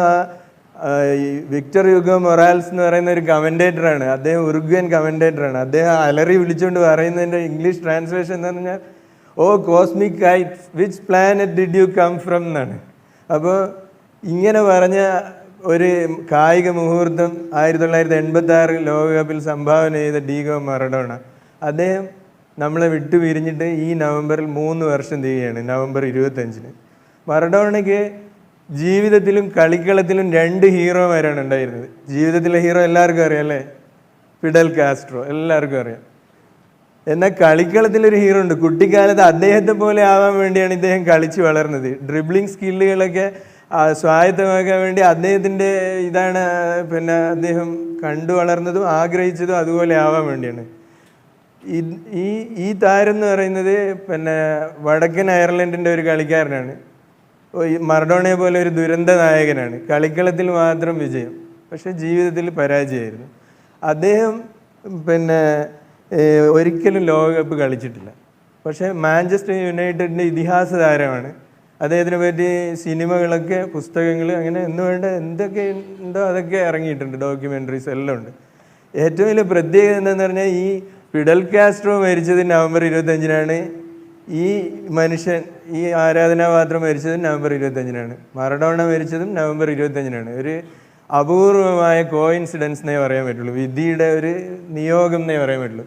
വിക്ടർ യുഗോ മൊറാൽസ് എന്ന് പറയുന്ന ഒരു കമൻറ്റേറ്ററാണ്. അദ്ദേഹം ഉറുഗ്വൻ കമൻറ്റേറ്ററാണ്. അദ്ദേഹം അലറി വിളിച്ചുകൊണ്ട് പറയുന്നതിൻ്റെ ഇംഗ്ലീഷ് ട്രാൻസ്ലേഷൻ എന്ന് പറഞ്ഞാൽ oh cosmic kites which planet did you come from എന്നാണ്. അപ്പോൾ ഇങ്ങനെ പറഞ്ഞ ഒരു കായിക മുഹൂർത്തം 1986 ലോകകപ്പിൽ സംഭാവന ചെയ്ത ഡീഗോ മറഡോണ. അദ്ദേഹം നമ്മളെ വിട്ടു പിരിഞ്ഞിട്ട് ഈ നവംബറിൽ 3 വർഷം തികയാണ്, നവംബർ 25-ന്. മറഡോണയ്ക്ക് ജീവിതത്തിലും കളിക്കളത്തിലും 2 ഹീറോമാരാണ് ഉണ്ടായിരുന്നത്. ജീവിതത്തിലെ ഹീറോ എല്ലാവർക്കും അറിയാം അല്ലേ, ഫിഡൽ കാസ്ട്രോ, എല്ലാവർക്കും അറിയാം. എന്നാൽ കളിക്കളത്തിലൊരു ഹീറോ ഉണ്ട്. കുട്ടിക്കാലത്ത് അദ്ദേഹത്തെ പോലെ ആവാൻ വേണ്ടിയാണ് ഇദ്ദേഹം കളിച്ച് വളർന്നത്. ഡ്രിബ്ലിംഗ് സ്കില്ലുകളൊക്കെ സ്വായത്തമാക്കാൻ വേണ്ടി അദ്ദേഹത്തിൻ്റെ ഇതാണ് അദ്ദേഹം കണ്ടു വളർന്നതും ആഗ്രഹിച്ചതും അതുപോലെ ആവാൻ വേണ്ടിയാണ്. ഈ താരം എന്ന് പറയുന്നത് വടക്കൻ അയർലൻഡിൻ്റെ ഒരു കളിക്കാരനാണ്. മറഡോണയെ പോലെ ഒരു ദുരന്ത നായകനാണ്. കളിക്കളത്തിൽ മാത്രം വിജയം, പക്ഷേ ജീവിതത്തിൽ പരാജയമായിരുന്നു. അദ്ദേഹം ഒരിക്കലും ലോകകപ്പ് കളിച്ചിട്ടില്ല. പക്ഷേ മാഞ്ചസ്റ്റർ യുണൈറ്റഡിൻ്റെ ഇതിഹാസ താരമാണ്. അദ്ദേഹത്തിനെ പറ്റി സിനിമകളൊക്കെ, പുസ്തകങ്ങൾ, അങ്ങനെ എന്തൊക്കെ ഉണ്ടോ അതൊക്കെ ഇറങ്ങിയിട്ടുണ്ട്, ഡോക്യുമെൻ്ററീസ് എല്ലാം ഉണ്ട്. ഏറ്റവും വലിയ പ്രത്യേകത എന്താണെന്ന് പറഞ്ഞാൽ ഈ ഫിഡൽ കാസ്ട്രോ മരിച്ചത് നവംബർ 25-നാണ്. ഈ മനുഷ്യൻ, ഈ ആരാധനാപാത്രം മരിച്ചത് നവംബർ 25-നാണ്. മറഡോണ മരിച്ചതും നവംബർ 25-നാണ്. ഒരു അപൂർവമായ കോയിൻസിഡൻസ് എന്നേ പറയാൻ പറ്റുള്ളൂ, വിധിയുടെ ഒരു നിയോഗം എന്നേ പറയാൻ പറ്റുള്ളൂ.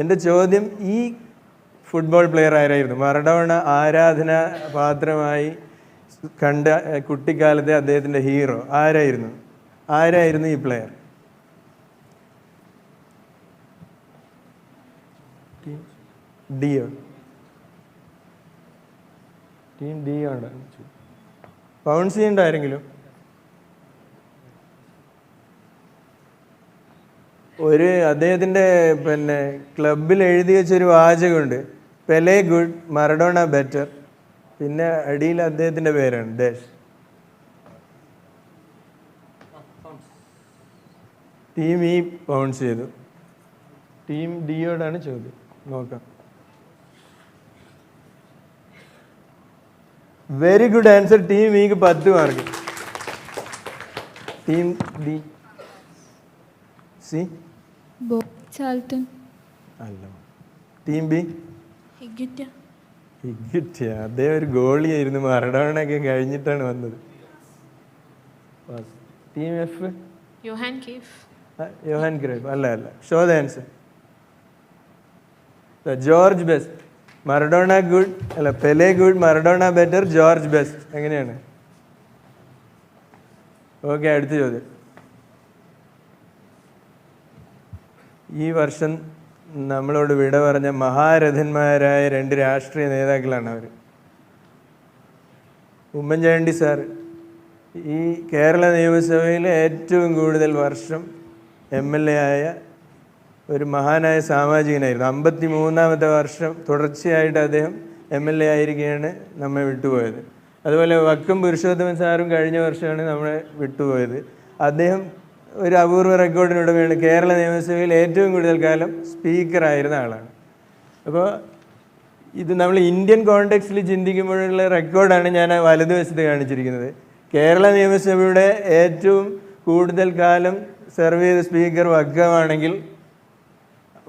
എൻ്റെ ചോദ്യം, ഈ ഫുട്ബോൾ പ്ലെയർ ആരായിരുന്നു? മറഡോണ ആരാധന പാത്രമായി കണ്ട കുട്ടിക്കാലത്തെ അദ്ദേഹത്തിൻ്റെ ഹീറോ ആരായിരുന്നു ഈ പ്ലെയർ? ഡിയോ. ടീം ഡിയോ ആണ്. ബൗൺസ് ചെയ്യണ്ട ആരെങ്കിലും? അദ്ദേഹത്തിൻ്റെ ക്ലബിൽ എഴുതി വെച്ചൊരു വാചകമുണ്ട്, പെലെ ഗുഡ്, മറഡോണ ബെറ്റർ. പിന്നെ അടിയിൽ അദ്ദേഹത്തിൻ്റെ പേരാണ് ഡാഷ്. ടീം ഇ ബൗൺസ് ചെയ്തു. ടീം ഡിയോടാണ് ചോദ്യം, നോക്കാം. Very good answer. ടീം ഇക്ക് 10 mark. Team D C Charlton അല്ല. Team B Higuita. അദ്ദേഹം ഒരു ഗോളിയായിരുന്നു, മറഡോണയൊക്കെ കഴിഞ്ഞിട്ടാണ് വന്നത്. Team F Johan Cruyff. അല്ല. Show the answer. George Best. Maradona good അല്ല, Pele good, Maradona better, George best. എങ്ങനെയാണ്? ഓക്കെ, അടുത്ത ചോദ്യം. ഈ വർഷം നമ്മളോട് വിട പറഞ്ഞ മഹാരഥന്മാരായ 2 രാഷ്ട്രീയ നേതാക്കളാണ് അവർ. ഉമ്മൻചാണ്ടി സാർ ഈ കേരള നിയമസഭയിൽ ഏറ്റവും കൂടുതൽ വർഷം MLA ആയ ഒരു മഹാനായ സാമാജികനായിരുന്നു. 53ാമത്തെ വർഷം തുടർച്ചയായിട്ട് അദ്ദേഹം MLA ആയിരിക്കുകയാണ് നമ്മെ വിട്ടുപോയത്. അതുപോലെ വക്കം പുരുഷോത്തമൻ സാറും കഴിഞ്ഞ വർഷമാണ് നമ്മളെ വിട്ടുപോയത്. അദ്ദേഹം ഒരു അപൂർവ റെക്കോർഡിനുടമയാണ്. കേരള നിയമസഭയിൽ ഏറ്റവും കൂടുതൽ കാലം സ്പീക്കറായിരുന്ന ആളാണ്. അപ്പോൾ ഇത് നമ്മൾ ഇന്ത്യൻ കോണ്ടെക്സ്റ്റിൽ ചിന്തിക്കുമ്പോഴുള്ള റെക്കോർഡാണ് ഞാൻ വലതുവശത്ത് കാണിച്ചിരിക്കുന്നത്. കേരള നിയമസഭയുടെ ഏറ്റവും കൂടുതൽ കാലം സെർവ് ചെയ്ത സ്പീക്കർ വക്കമാണെങ്കിൽ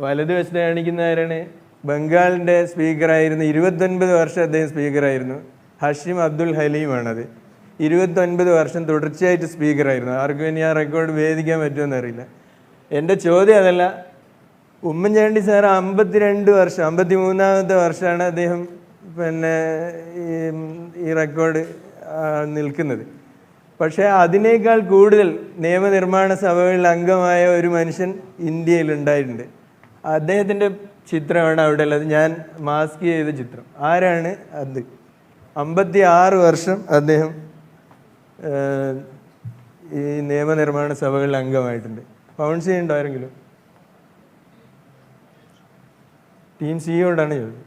വലതുവശത്ത് കാണിക്കുന്ന ആരാണ്? ബംഗാളിൻ്റെ സ്പീക്കറായിരുന്നു. 29 വർഷം അദ്ദേഹം സ്പീക്കറായിരുന്നു. ഹഷീം അബ്ദുൽ ഹലീമാണത്. 29 വർഷം തുടർച്ചയായിട്ട് സ്പീക്കറായിരുന്നു. ആർക്കും ഇനി ആ റെക്കോർഡ് ഭേദിക്കാൻ പറ്റുമെന്ന് അറിയില്ല. എൻ്റെ ചോദ്യം അതല്ല. ഉമ്മൻചാണ്ടി സാർ 52 വർഷം, 53ാമത്തെ വർഷമാണ് അദ്ദേഹം ഈ റെക്കോർഡ് നിൽക്കുന്നത്. പക്ഷേ അതിനേക്കാൾ കൂടുതൽ നിയമനിർമ്മാണ സഭകളിൽ അംഗമായ ഒരു മനുഷ്യൻ ഇന്ത്യയിൽ ഉണ്ടായിട്ടുണ്ട്. അദ്ദേഹത്തിൻ്റെ ചിത്രമാണ് അവിടെ ഉള്ളത്. ഞാൻ മാസ്ക് ചെയ്ത ചിത്രം. ആരാണ് അത്? 56 വർഷം അദ്ദേഹം ഈ നിയമനിർമ്മാണ സഭകളിൽ അംഗമായിട്ടുണ്ട്. പൗൺസ് ചെയ്യുന്നുണ്ടോ ആരെങ്കിലും? ടീം സിയോടാണ് ചോദിച്ചത്.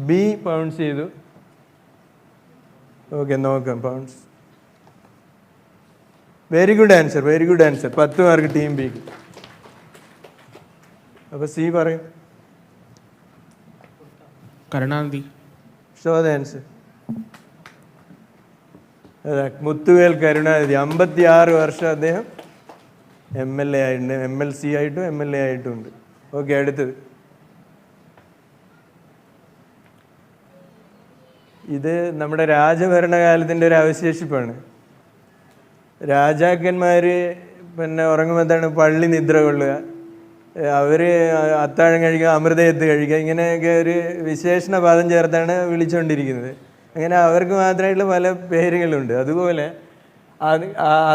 ബി പൗൺസ് ചെയ്തു. ഓക്കെ, നോക്കാം. Pounce. Very good answer, very good answer. 10 mark team ബിക്ക്. അപ്പോൾ സി പറയും. Karunanidhi. Show the answer. Muthuvel Karunanidhi. 56 വർഷം അദ്ദേഹം MLA ആയിട്ടുണ്ട്. MLC ആയിട്ടും MLA ആയിട്ടും ഉണ്ട്. ഓക്കെ, അടുത്തത്. ഇത് നമ്മുടെ രാജഭരണകാലത്തിൻ്റെ ഒരു അവശേഷിപ്പാണ്. രാജാക്കന്മാർ ഉറങ്ങുമ്പോൾ എന്താണ്? പള്ളി നിദ്ര കൊള്ളുക, അവർ അത്താഴം കഴിക്കുക, അമൃതയത്ത് കഴിക്കുക, ഇങ്ങനെയൊക്കെ ഒരു വിശേഷണ പദം ചേർത്താണ് വിളിച്ചുകൊണ്ടിരിക്കുന്നത്. അങ്ങനെ അവർക്ക് മാത്രമായിട്ടുള്ള പല പേരുകളുണ്ട്.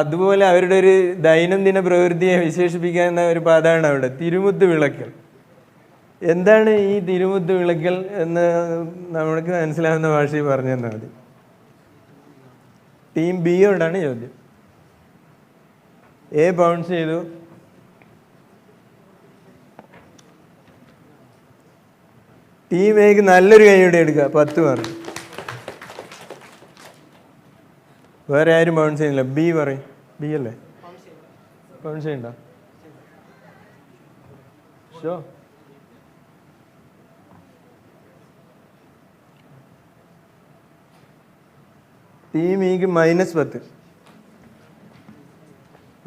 അതുപോലെ അവരുടെ ഒരു ദൈനംദിന പ്രവൃത്തിയെ വിശേഷിപ്പിക്കാവുന്ന ഒരു പദമാണ് അവിടെ തിരുമുത്ത് വിളക്കൽ. എന്താണ് ഈ തിരുമുത്ത് വിളക്കൽ എന്ന് നമ്മൾക്ക് മനസ്സിലാവുന്ന ഭാഷയിൽ പറഞ്ഞു തന്നാൽ മതി. ടീം ബിയോടാണ് ചോദ്യം. എ ബൗൺസ് ചെയ്തു. ടീം എക്ക് നല്ലൊരു കൈയോടെ എടുക്കുക. 10 മാർക്ക്. വേറെ ആരും ബൗൺസ് ചെയ്യുന്നില്ല. ബി പറയും. ബി അല്ലേ ബൗൺസ് ചെയ്യണ്ട? ഷോ. ടീം ഇക്ക് -10.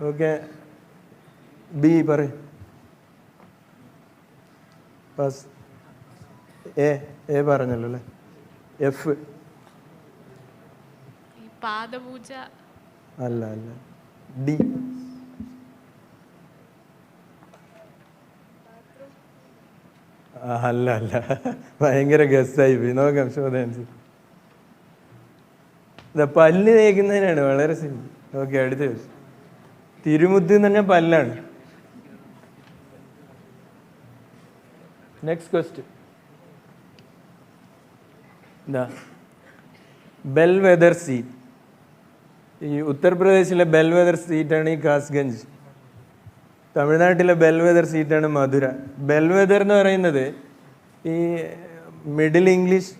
ഓക്കെ, ബി പറയും. പാസ്. എ പറഞ്ഞല്ലോ അല്ലേ? എഫ്. പാദപൂജ. അല്ല, ഡി. അല്ല, ഭയങ്കര ഗസ്സായി പോയി. നോക്കാം. Show the answer. പല്ല് തേക്കുന്നതിനാണ്. വളരെ സിമ്പിൾ. ഓക്കെ, അടുത്ത ദിവസം. തിരുമുത്ത് എന്ന് പറഞ്ഞാൽ പല്ലാണ്. Next question. Bellwether seat. ഈ ഉത്തർപ്രദേശിലെ ബെൽവെദർ സീറ്റാണ് ഈ കാസ്ഗഞ്ച്. തമിഴ്നാട്ടിലെ ബെൽവെദർ സീറ്റാണ് മധുര. ബെൽവെദർ എന്ന് പറയുന്നത് ഈ മിഡിൽ ഇംഗ്ലീഷ്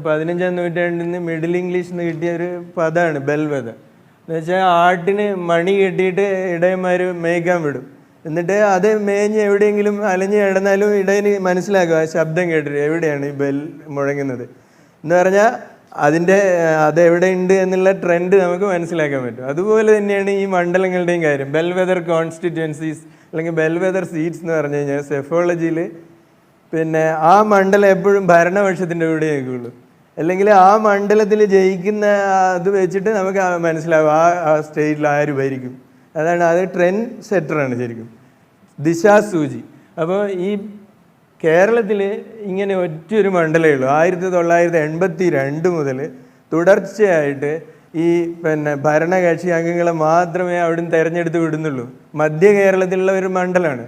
15ാം നൂറ്റാണ്ടിൽ മിഡിൽ ഇംഗ്ലീഷിൽ നിന്ന് കിട്ടിയ ഒരു പദമാണ് ബെൽവെദർ. എന്ന് വെച്ചാൽ ആട്ടിന് മണി കെട്ടിയിട്ട് ഇടയന്മാർ മേയ്ക്കാൻ വിടും. എന്നിട്ട് അത് മേഞ്ഞ് എവിടെയെങ്കിലും അലഞ്ഞ് കിടന്നാലും ഇടയന് മനസ്സിലാക്കുക ശബ്ദം കേട്ടിട്ട് എവിടെയാണ് ഈ ബെൽ മുഴങ്ങുന്നത് എന്ന് പറഞ്ഞാൽ അതെവിടെയുണ്ട് എന്നുള്ള ട്രെൻഡ് നമുക്ക് മനസ്സിലാക്കാൻ പറ്റും. അതുപോലെ തന്നെയാണ് ഈ മണ്ഡലങ്ങളുടെയും കാര്യം. ബെൽവെദർ കോൺസ്റ്റിറ്റ്യുവൻസീസ് അല്ലെങ്കിൽ ബെൽവെദർ സീറ്റ്സ് എന്ന് പറഞ്ഞു കഴിഞ്ഞാൽ സെഫോളജിയിൽ ആ മണ്ഡലം എപ്പോഴും ഭരണപക്ഷത്തിൻ്റെ കൂടെ നിൽക്കുകയുള്ളൂ. അല്ലെങ്കിൽ ആ മണ്ഡലത്തിൽ ജയിക്കുന്ന അത് വെച്ചിട്ട് നമുക്ക് മനസ്സിലാവും ആ സ്റ്റേറ്റിൽ ആര് ഭരിക്കും. അത് ട്രെൻഡ് സെറ്ററാണ് ശരിക്കും. ദിശാസൂചി. അപ്പോൾ ഈ കേരളത്തിൽ ഇങ്ങനെ ഒറ്റൊരു മണ്ഡലമേ ഉള്ളൂ. 1982 മുതൽ തുടർച്ചയായിട്ട് ഈ ഭരണകക്ഷി അംഗങ്ങളെ മാത്രമേ അവിടുന്ന് തിരഞ്ഞെടുത്ത് വിടുന്നുള്ളൂ. മധ്യ കേരളത്തിലുള്ള ഒരു മണ്ഡലമാണ്.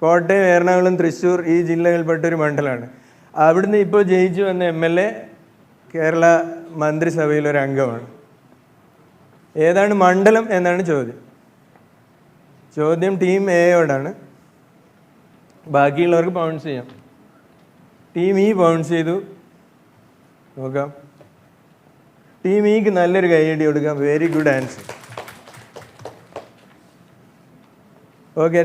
കോട്ടയം, എറണാകുളം, തൃശ്ശൂർ ഈ ജില്ലകളിൽപ്പെട്ട ഒരു മണ്ഡലമാണ്. അവിടുന്ന് ഇപ്പോൾ ജയിച്ചു വന്ന MLA കേരള മന്ത്രിസഭയിലൊരു അംഗമാണ്. ഏതാണ് മണ്ഡലം എന്നാണ് ചോദ്യം. ചോദ്യം ടീം എയോടാണ്. ബാക്കിയുള്ളവർക്ക് ബൗൺസ് ചെയ്യാം. ടീം ഇ ബൗൺസ് ചെയ്തു. നോക്കാം. ടീം ഇക്ക് നല്ലൊരു കൈയടി കൊടുക്കാം. Very good answer. Okay,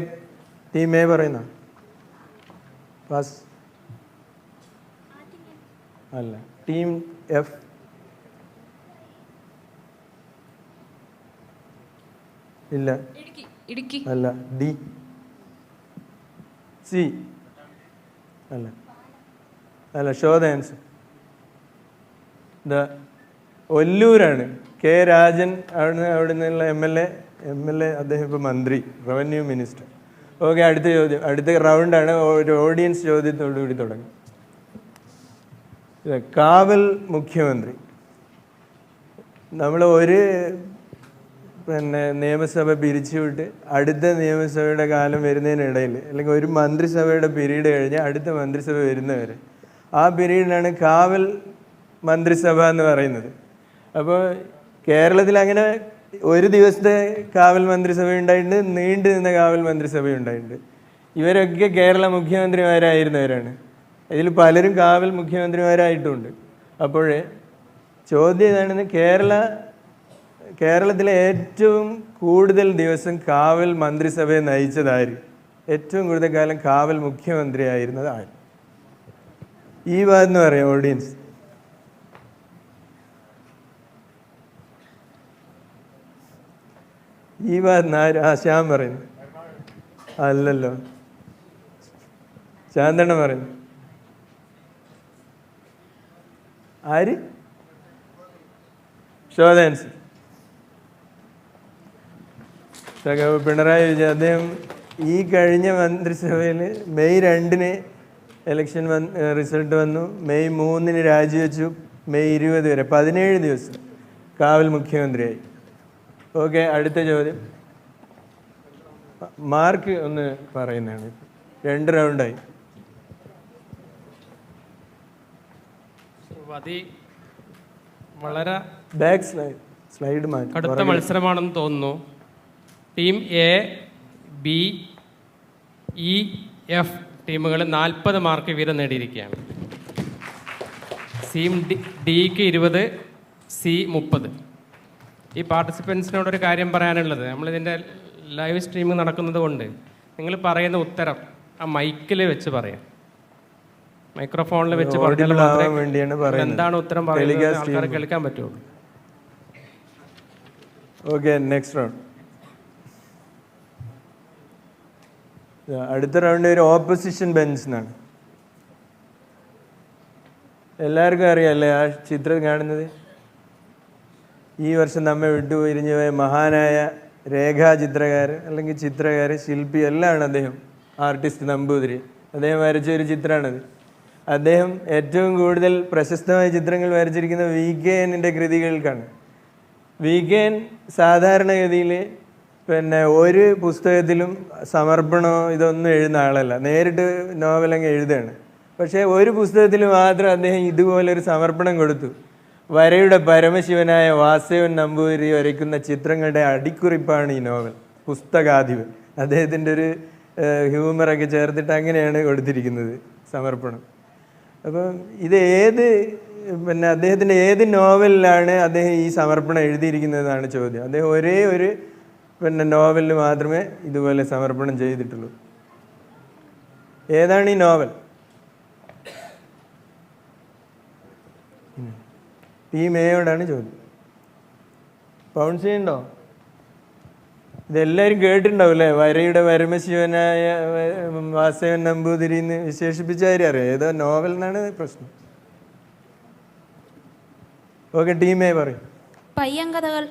team A പറയുന്ന പാസ് അല്ല. ടീം എഫ് ഇല്ല, അല്ല. ഡി, സി അല്ല, അല്ല. Show the answer. ഒല്ലൂരാണ്. കെ രാജൻ അവിടെ നിന്നുള്ള MLA. അദ്ദേഹം ഇപ്പോൾ മന്ത്രി, റവന്യൂ മിനിസ്റ്റർ. ഓക്കെ, അടുത്ത ചോദ്യം. അടുത്ത റൗണ്ടാണ്. ഒരു ഓഡിയൻസ് ചോദ്യത്തോടുകൂടി തുടങ്ങും. കാവൽ മുഖ്യമന്ത്രി. നമ്മൾ ഒരു നിയമസഭ പിരിച്ചുവിട്ട് അടുത്ത നിയമസഭയുടെ കാലം വരുന്നതിനിടയിൽ, അല്ലെങ്കിൽ ഒരു മന്ത്രിസഭയുടെ പീരീഡ് കഴിഞ്ഞ് അടുത്ത മന്ത്രിസഭ വരുന്നവരെ, ആ പീരീഡിനാണ് കാവൽ മന്ത്രിസഭ എന്ന് പറയുന്നത്. അപ്പോൾ കേരളത്തിൽ അങ്ങനെ ഒരു ദിവസത്തെ കാവൽ മന്ത്രിസഭ ഉണ്ടായിട്ടുണ്ട്, നീണ്ടു നിന്ന കാവൽ മന്ത്രിസഭ ഉണ്ടായിട്ടുണ്ട്. ഇവരൊക്കെ കേരള മുഖ്യമന്ത്രിമാരായിരുന്നവരാണ്. ഇതിൽ പലരും കാവൽ മുഖ്യമന്ത്രിമാരായിട്ടുമുണ്ട്. അപ്പോൾ ചോദ്യം ഇതാണെന്ന്, കേരളത്തിലെ ഏറ്റവും കൂടുതൽ ദിവസം കാവൽ മന്ത്രിസഭയെ നയിച്ചതാര്? ഏറ്റവും കൂടുതൽ കാലം കാവൽ മുഖ്യമന്ത്രി ആയിരുന്നത് ആര്? ഈ ഭാഗത്ത് പറയാം ഓഡിയൻസ്. ഈ ഭാഗത്ത് ആര്? ശ്യാം പറയുന്നു. അല്ലല്ലോ, ശാന്തണ്ണ പറയുന്നു. ആര്? Show the answer. Pinarayi Vijayan. അദ്ദേഹം ഈ കഴിഞ്ഞ മന്ത്രിസഭയിൽ മെയ് 2 ഇലക്ഷൻ റിസൾട്ട് വന്നു. മെയ് 3 രാജിവെച്ചു. മെയ് 20 വരെ 17 ദിവസം കാവൽ മുഖ്യമന്ത്രിയായി. ഓക്കെ, അടുത്ത ചോദ്യം. മാർക്ക് ഒന്ന് പറയുന്നതാണ്. 2 റൗണ്ടായി. വളരെ ബാക്ക് സ്ലൈഡ് കടുത്ത മത്സരമാണെന്ന് തോന്നുന്നു. Team A, B, E, F ടീമുകൾ 40 മാർക്ക് വീതം നേടിയിരിക്കുകയാണ്. ഡിക്ക് 20, സി 30. ഈ പാർട്ടിസിപ്പൻസിനോടൊരു കാര്യം പറയാനുള്ളത്, നമ്മളിതിൻ്റെ ലൈവ് സ്ട്രീമിംഗ് നടക്കുന്നത് കൊണ്ട് നിങ്ങൾ പറയുന്ന ഉത്തരം ആ മൈക്കിൽ വെച്ച് പറയാം. മൈക്രോഫോണിൽ വെച്ച് പറഞ്ഞാൽ മാത്രമേ എന്താണ് ഉത്തരം പറയുന്നത് ആൾക്കാരെ കേൾക്കാൻ പറ്റുള്ളൂ. Okay, next round. അടുത്ത റൗണ്ട് ഒരു ഓപ്പോസിഷൻ ബെഞ്ചിനാണ്. എല്ലാവർക്കും അറിയാമല്ലേ ആ ചിത്രം കാണുന്നത്? ഈ വർഷം നമ്മെ വിട്ടുപിരിഞ്ഞു പോയ മഹാനായ രേഖാചിത്രകാരൻ, അല്ലെങ്കിൽ ചിത്രകാരൻ, ശില്പി എല്ലാമാണ് അദ്ദേഹം. ആർട്ടിസ്റ്റ് നമ്പൂതിരി. അദ്ദേഹം വരച്ച ഒരു ചിത്രമാണത്. അദ്ദേഹം ഏറ്റവും കൂടുതൽ പ്രശസ്തമായ ചിത്രങ്ങൾ വരച്ചിരിക്കുന്ന VKNൻ്റെ കൃതികൾക്കാണ്. VKN സാധാരണഗതിയിൽ ഒരു പുസ്തകത്തിലും സമർപ്പണമോ ഇതൊന്നും എഴുതുന്ന ആളല്ല. നേരിട്ട് നോവലങ്ങ് എഴുതുകയാണ്. പക്ഷേ ഒരു പുസ്തകത്തിൽ മാത്രം അദ്ദേഹം ഇതുപോലൊരു സമർപ്പണം കൊടുത്തു. വരയുടെ പരമശിവനായ വാസവൻ നമ്പൂതിരി വരയ്ക്കുന്ന ചിത്രങ്ങളുടെ അടിക്കുറിപ്പാണ് ഈ നോവൽ, പുസ്തകാധിപൻ. അദ്ദേഹത്തിൻ്റെ ഒരു ഹ്യൂമറൊക്കെ ചേർത്തിട്ട് അങ്ങനെയാണ് കൊടുത്തിരിക്കുന്നത് സമർപ്പണം. അപ്പം ഇത് അദ്ദേഹത്തിൻ്റെ ഏത് നോവലിലാണ് അദ്ദേഹം ഈ സമർപ്പണം എഴുതിയിരിക്കുന്നതെന്നാണ് ചോദ്യം. അദ്ദേഹം ഒരേ ഒരു നോവലിൽ മാത്രമേ ഇതുപോലെ സമർപ്പണം ചെയ്തിട്ടുള്ളൂ. ഏതാണ് ഈ നോവൽ? ടീം എയോടാണ് ചോദ്യം. ബൗൺസ് ചെയ്യണ്ടോ? ഇതെല്ലാവരും കേട്ടിട്ടുണ്ടാവില്ലേ? വരയുടെ പരമശിവനായ വാസവൻ നമ്പൂതിരി എന്ന് വിശേഷിപ്പിച്ച കാര്യം അറിയാം. ഏതോ നോവൽ എന്നാണ് പ്രശ്നം. ഓക്കെ, ടീം എ പറയും. പയ്യങ്കഥകൾ.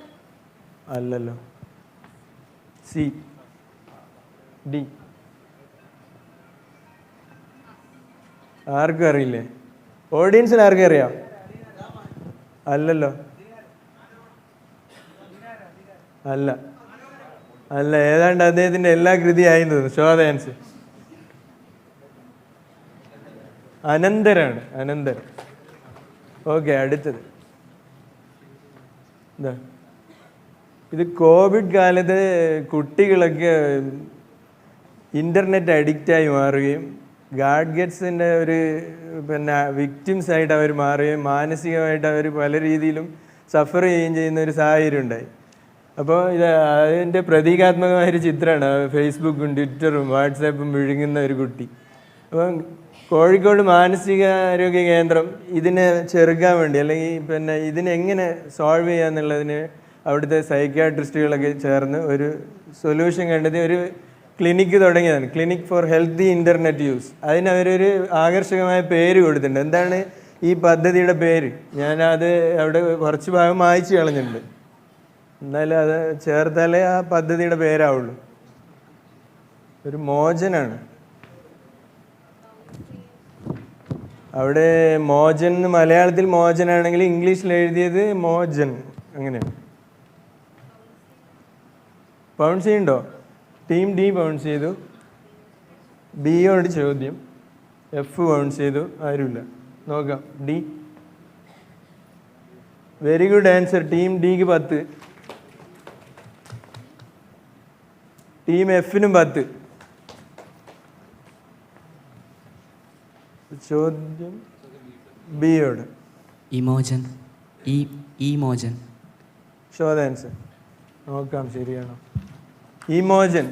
അല്ലല്ലോ. C, D. ആർക്കും അറിയില്ലേ? ഓഡിയൻസിൽ ആർക്കും അറിയാം? അല്ലല്ലോ, അല്ല അല്ല, ഏതാണ്ട് അദ്ദേഹത്തിൻ്റെ എല്ലാ കൃതിയായി തോന്നുന്നു. Show the answer. അനന്തരാണ്, അനന്തരം. ഓക്കെ, അടുത്തത് എന്താ? ഇത് കോവിഡ് കാലത്ത് കുട്ടികളൊക്കെ ഇൻ്റർനെറ്റ് അഡിക്റ്റായി മാറുകയും ഗാഡ്ഗറ്റ്സിൻ്റെ ഒരു വിക്ടിംസായിട്ട് അവർ മാറുകയും മാനസികമായിട്ട് അവർ പല രീതിയിലും സഫർ ചെയ്യുകയും ചെയ്യുന്ന ഒരു സാഹചര്യം ഉണ്ടായി. അപ്പോൾ ഇത് അതിൻ്റെ പ്രതീകാത്മകമായൊരു ചിത്രമാണ്. ഫേസ്ബുക്കും ട്വിറ്ററും വാട്സാപ്പും വിഴുങ്ങുന്ന ഒരു കുട്ടി. അപ്പം കോഴിക്കോട് മാനസികാരോഗ്യ കേന്ദ്രം ഇതിനെ ചെറുക്കാൻ വേണ്ടി, അല്ലെങ്കിൽ ഇതിനെങ്ങനെ സോൾവ് ചെയ്യാന്നുള്ളതിന് അവിടുത്തെ സൈക്യാട്രിസ്റ്റുകളൊക്കെ ചേർന്ന് ഒരു സൊല്യൂഷൻ കണ്ടെത്തി ഒരു ക്ലിനിക്ക് തുടങ്ങിയതാണ്. Clinic for healthy internet use. അതിനവരൊരു ആകർഷകമായ പേര് കൊടുത്തിട്ടുണ്ട്. എന്താണ് ഈ പദ്ധതിയുടെ പേര്? ഞാനത് അവിടെ കുറച്ച് ഭാഗം വായിച്ചു കളഞ്ഞിട്ടുണ്ട്. എന്നാലും അത് ചേർത്താലേ ആ പദ്ധതിയുടെ പേരാവുള്ളൂ. ഒരു മോചനാണ്. അവിടെ മോചൻ എന്ന് മലയാളത്തിൽ മോചനാണെങ്കിൽ ഇംഗ്ലീഷിൽ എഴുതിയത് മോചൻ, അങ്ങനെയാണ്. ബൗൺസ് ചെയ്യുന്നുണ്ടോ? ടീം ഡി ബൗൺസ് ചെയ്തു. ബിയോട് ചോദ്യം. എഫ് ബൗൺസ് ചെയ്തു. ആരുമില്ല. നോക്കാം. D. Very good answer. Team ഡിക്ക് 10, ടീം എഫിനും 10. ചോദ്യം ബിയോട്. Imogen. Imogen. Show the answer. നോക്കാം ശരിയാണോ. ഇമോജൻ.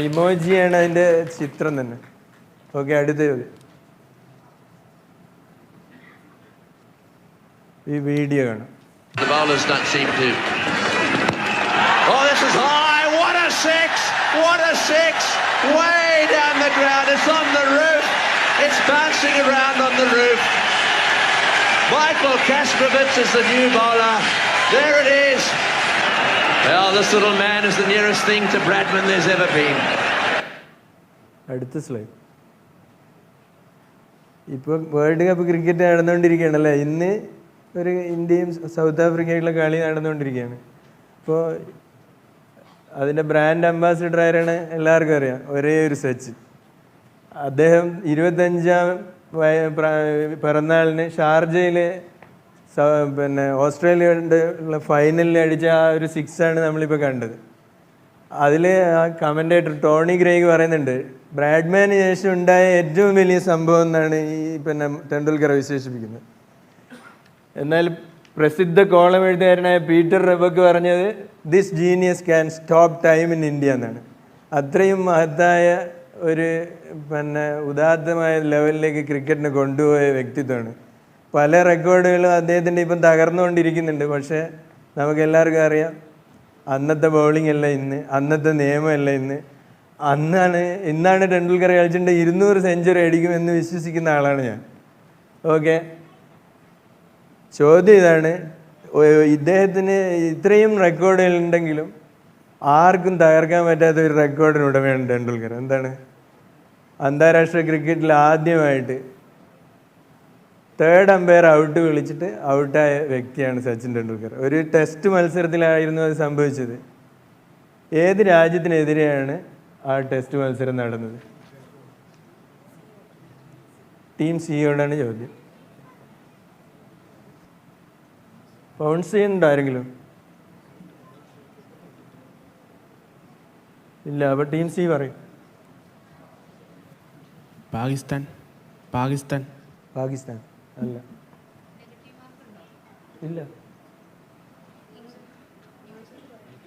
ഇമോജിയാണ് അതിൻ്റെ ചിത്രം തന്നെ. ഓക്കെ, അടുത്ത ചോദ്യം. ഈ വീഡിയോ കാണാം. The bowlers don't seem to. Oh, this is high. What a six! What a six! Way down the ground. It's on the roof. It's bouncing around on the roof. Michael Kasprowicz is the new bowler. There it is. Well, this little man is the nearest thing to Bradman there's ever been. അടുത്ത slide. ഇപ്പോൾ world cup cricket നടന്നുകൊണ്ടിരിക്കുകയാണല്ലേ. ഇന്ന് ഒരു ഇന്ത്യയും south ആഫ്രിക്കയുള്ള കളി നടന്നുകൊണ്ടിരിക്കുകയാണ്. ഇപ്പോൾ അതിൻ്റെ brand ambassador ആരാണ് എല്ലാവർക്കും അറിയാം. ഒരേ ഒരു സച്ചിൻ. അദ്ദേഹം 25ാം പിറന്നാളിന് ഷാർജയിൽ ഓസ്ട്രേലിയയുടെ ഉള്ള ഫൈനലിൽ അടിച്ച ആ ഒരു 6 നമ്മളിപ്പോൾ കണ്ടത്. അതിൽ ആ കമൻറ്റേറ്റർ ടോണി ഗ്രേഗ് പറയുന്നുണ്ട്, ബ്രാഡ്മാന് ശേഷം ഉണ്ടായ ഏറ്റവും വലിയ സംഭവം എന്നാണ് ഈ ടെണ്ടുൽക്കർ വിശേഷിപ്പിക്കുന്നത്. എന്നാൽ പ്രസിദ്ധ കോളം എഴുത്തുകാരനായ പീറ്റർ റെബക്ക് പറഞ്ഞത് this genius can stop time in India എന്നാണ്. അത്രയും മഹത്തായ ഒരു ഉദാത്തമായ ലെവലിലേക്ക് ക്രിക്കറ്റിനെ കൊണ്ടുപോയ വ്യക്തിത്വമാണ്. പല റെക്കോർഡുകളും അദ്ദേഹത്തിൻ്റെ ഇപ്പം തകർന്നുകൊണ്ടിരിക്കുന്നുണ്ട്. പക്ഷേ നമുക്കെല്ലാവർക്കും അറിയാം, അന്നത്തെ ബൗളിംഗ് അല്ല ഇന്ന്, അന്നത്തെ നിയമമല്ല ഇന്ന്. ഇന്നാണ് ടെണ്ടുൽക്കർ കളിച്ചിട്ട് 200 സെഞ്ചുറി അടിക്കുമെന്ന് വിശ്വസിക്കുന്ന ആളാണ് ഞാൻ. ഓക്കെ, ചോദ്യം ഇതാണ്. ഇദ്ദേഹത്തിന് ഇത്രയും റെക്കോർഡുകൾ ഉണ്ടെങ്കിലും ആർക്കും തകർക്കാൻ പറ്റാത്ത ഒരു റെക്കോർഡിന് ഉടമയാണ് ടെണ്ടുൽക്കർ. എന്താണ്? അന്താരാഷ്ട്ര ക്രിക്കറ്റിൽ ആദ്യമായിട്ട് 3rd അമ്പയർ ഔട്ട് വിളിച്ചിട്ട് ഔട്ടായ വ്യക്തിയാണ് സച്ചിൻ ടെണ്ടുൽക്കർ. ഒരു ടെസ്റ്റ് മത്സരത്തിലായിരുന്നു അത് സംഭവിച്ചത്. ഏത് രാജ്യത്തിനെതിരെയാണ് ആ ടെസ്റ്റ് മത്സരം നടന്നത്? ടീം സിയോടാണ് ചോദ്യം. ബൗൺസ് ചെയ്യുന്നുണ്ടോ ആരെങ്കിലും? ഇല്ല. അപ്പോൾ ടീം സി പറയും. പാകിസ്ഥാൻ. പാകിസ്ഥാൻ. പാകിസ്ഥാൻ അല്ല. ഇല്ല,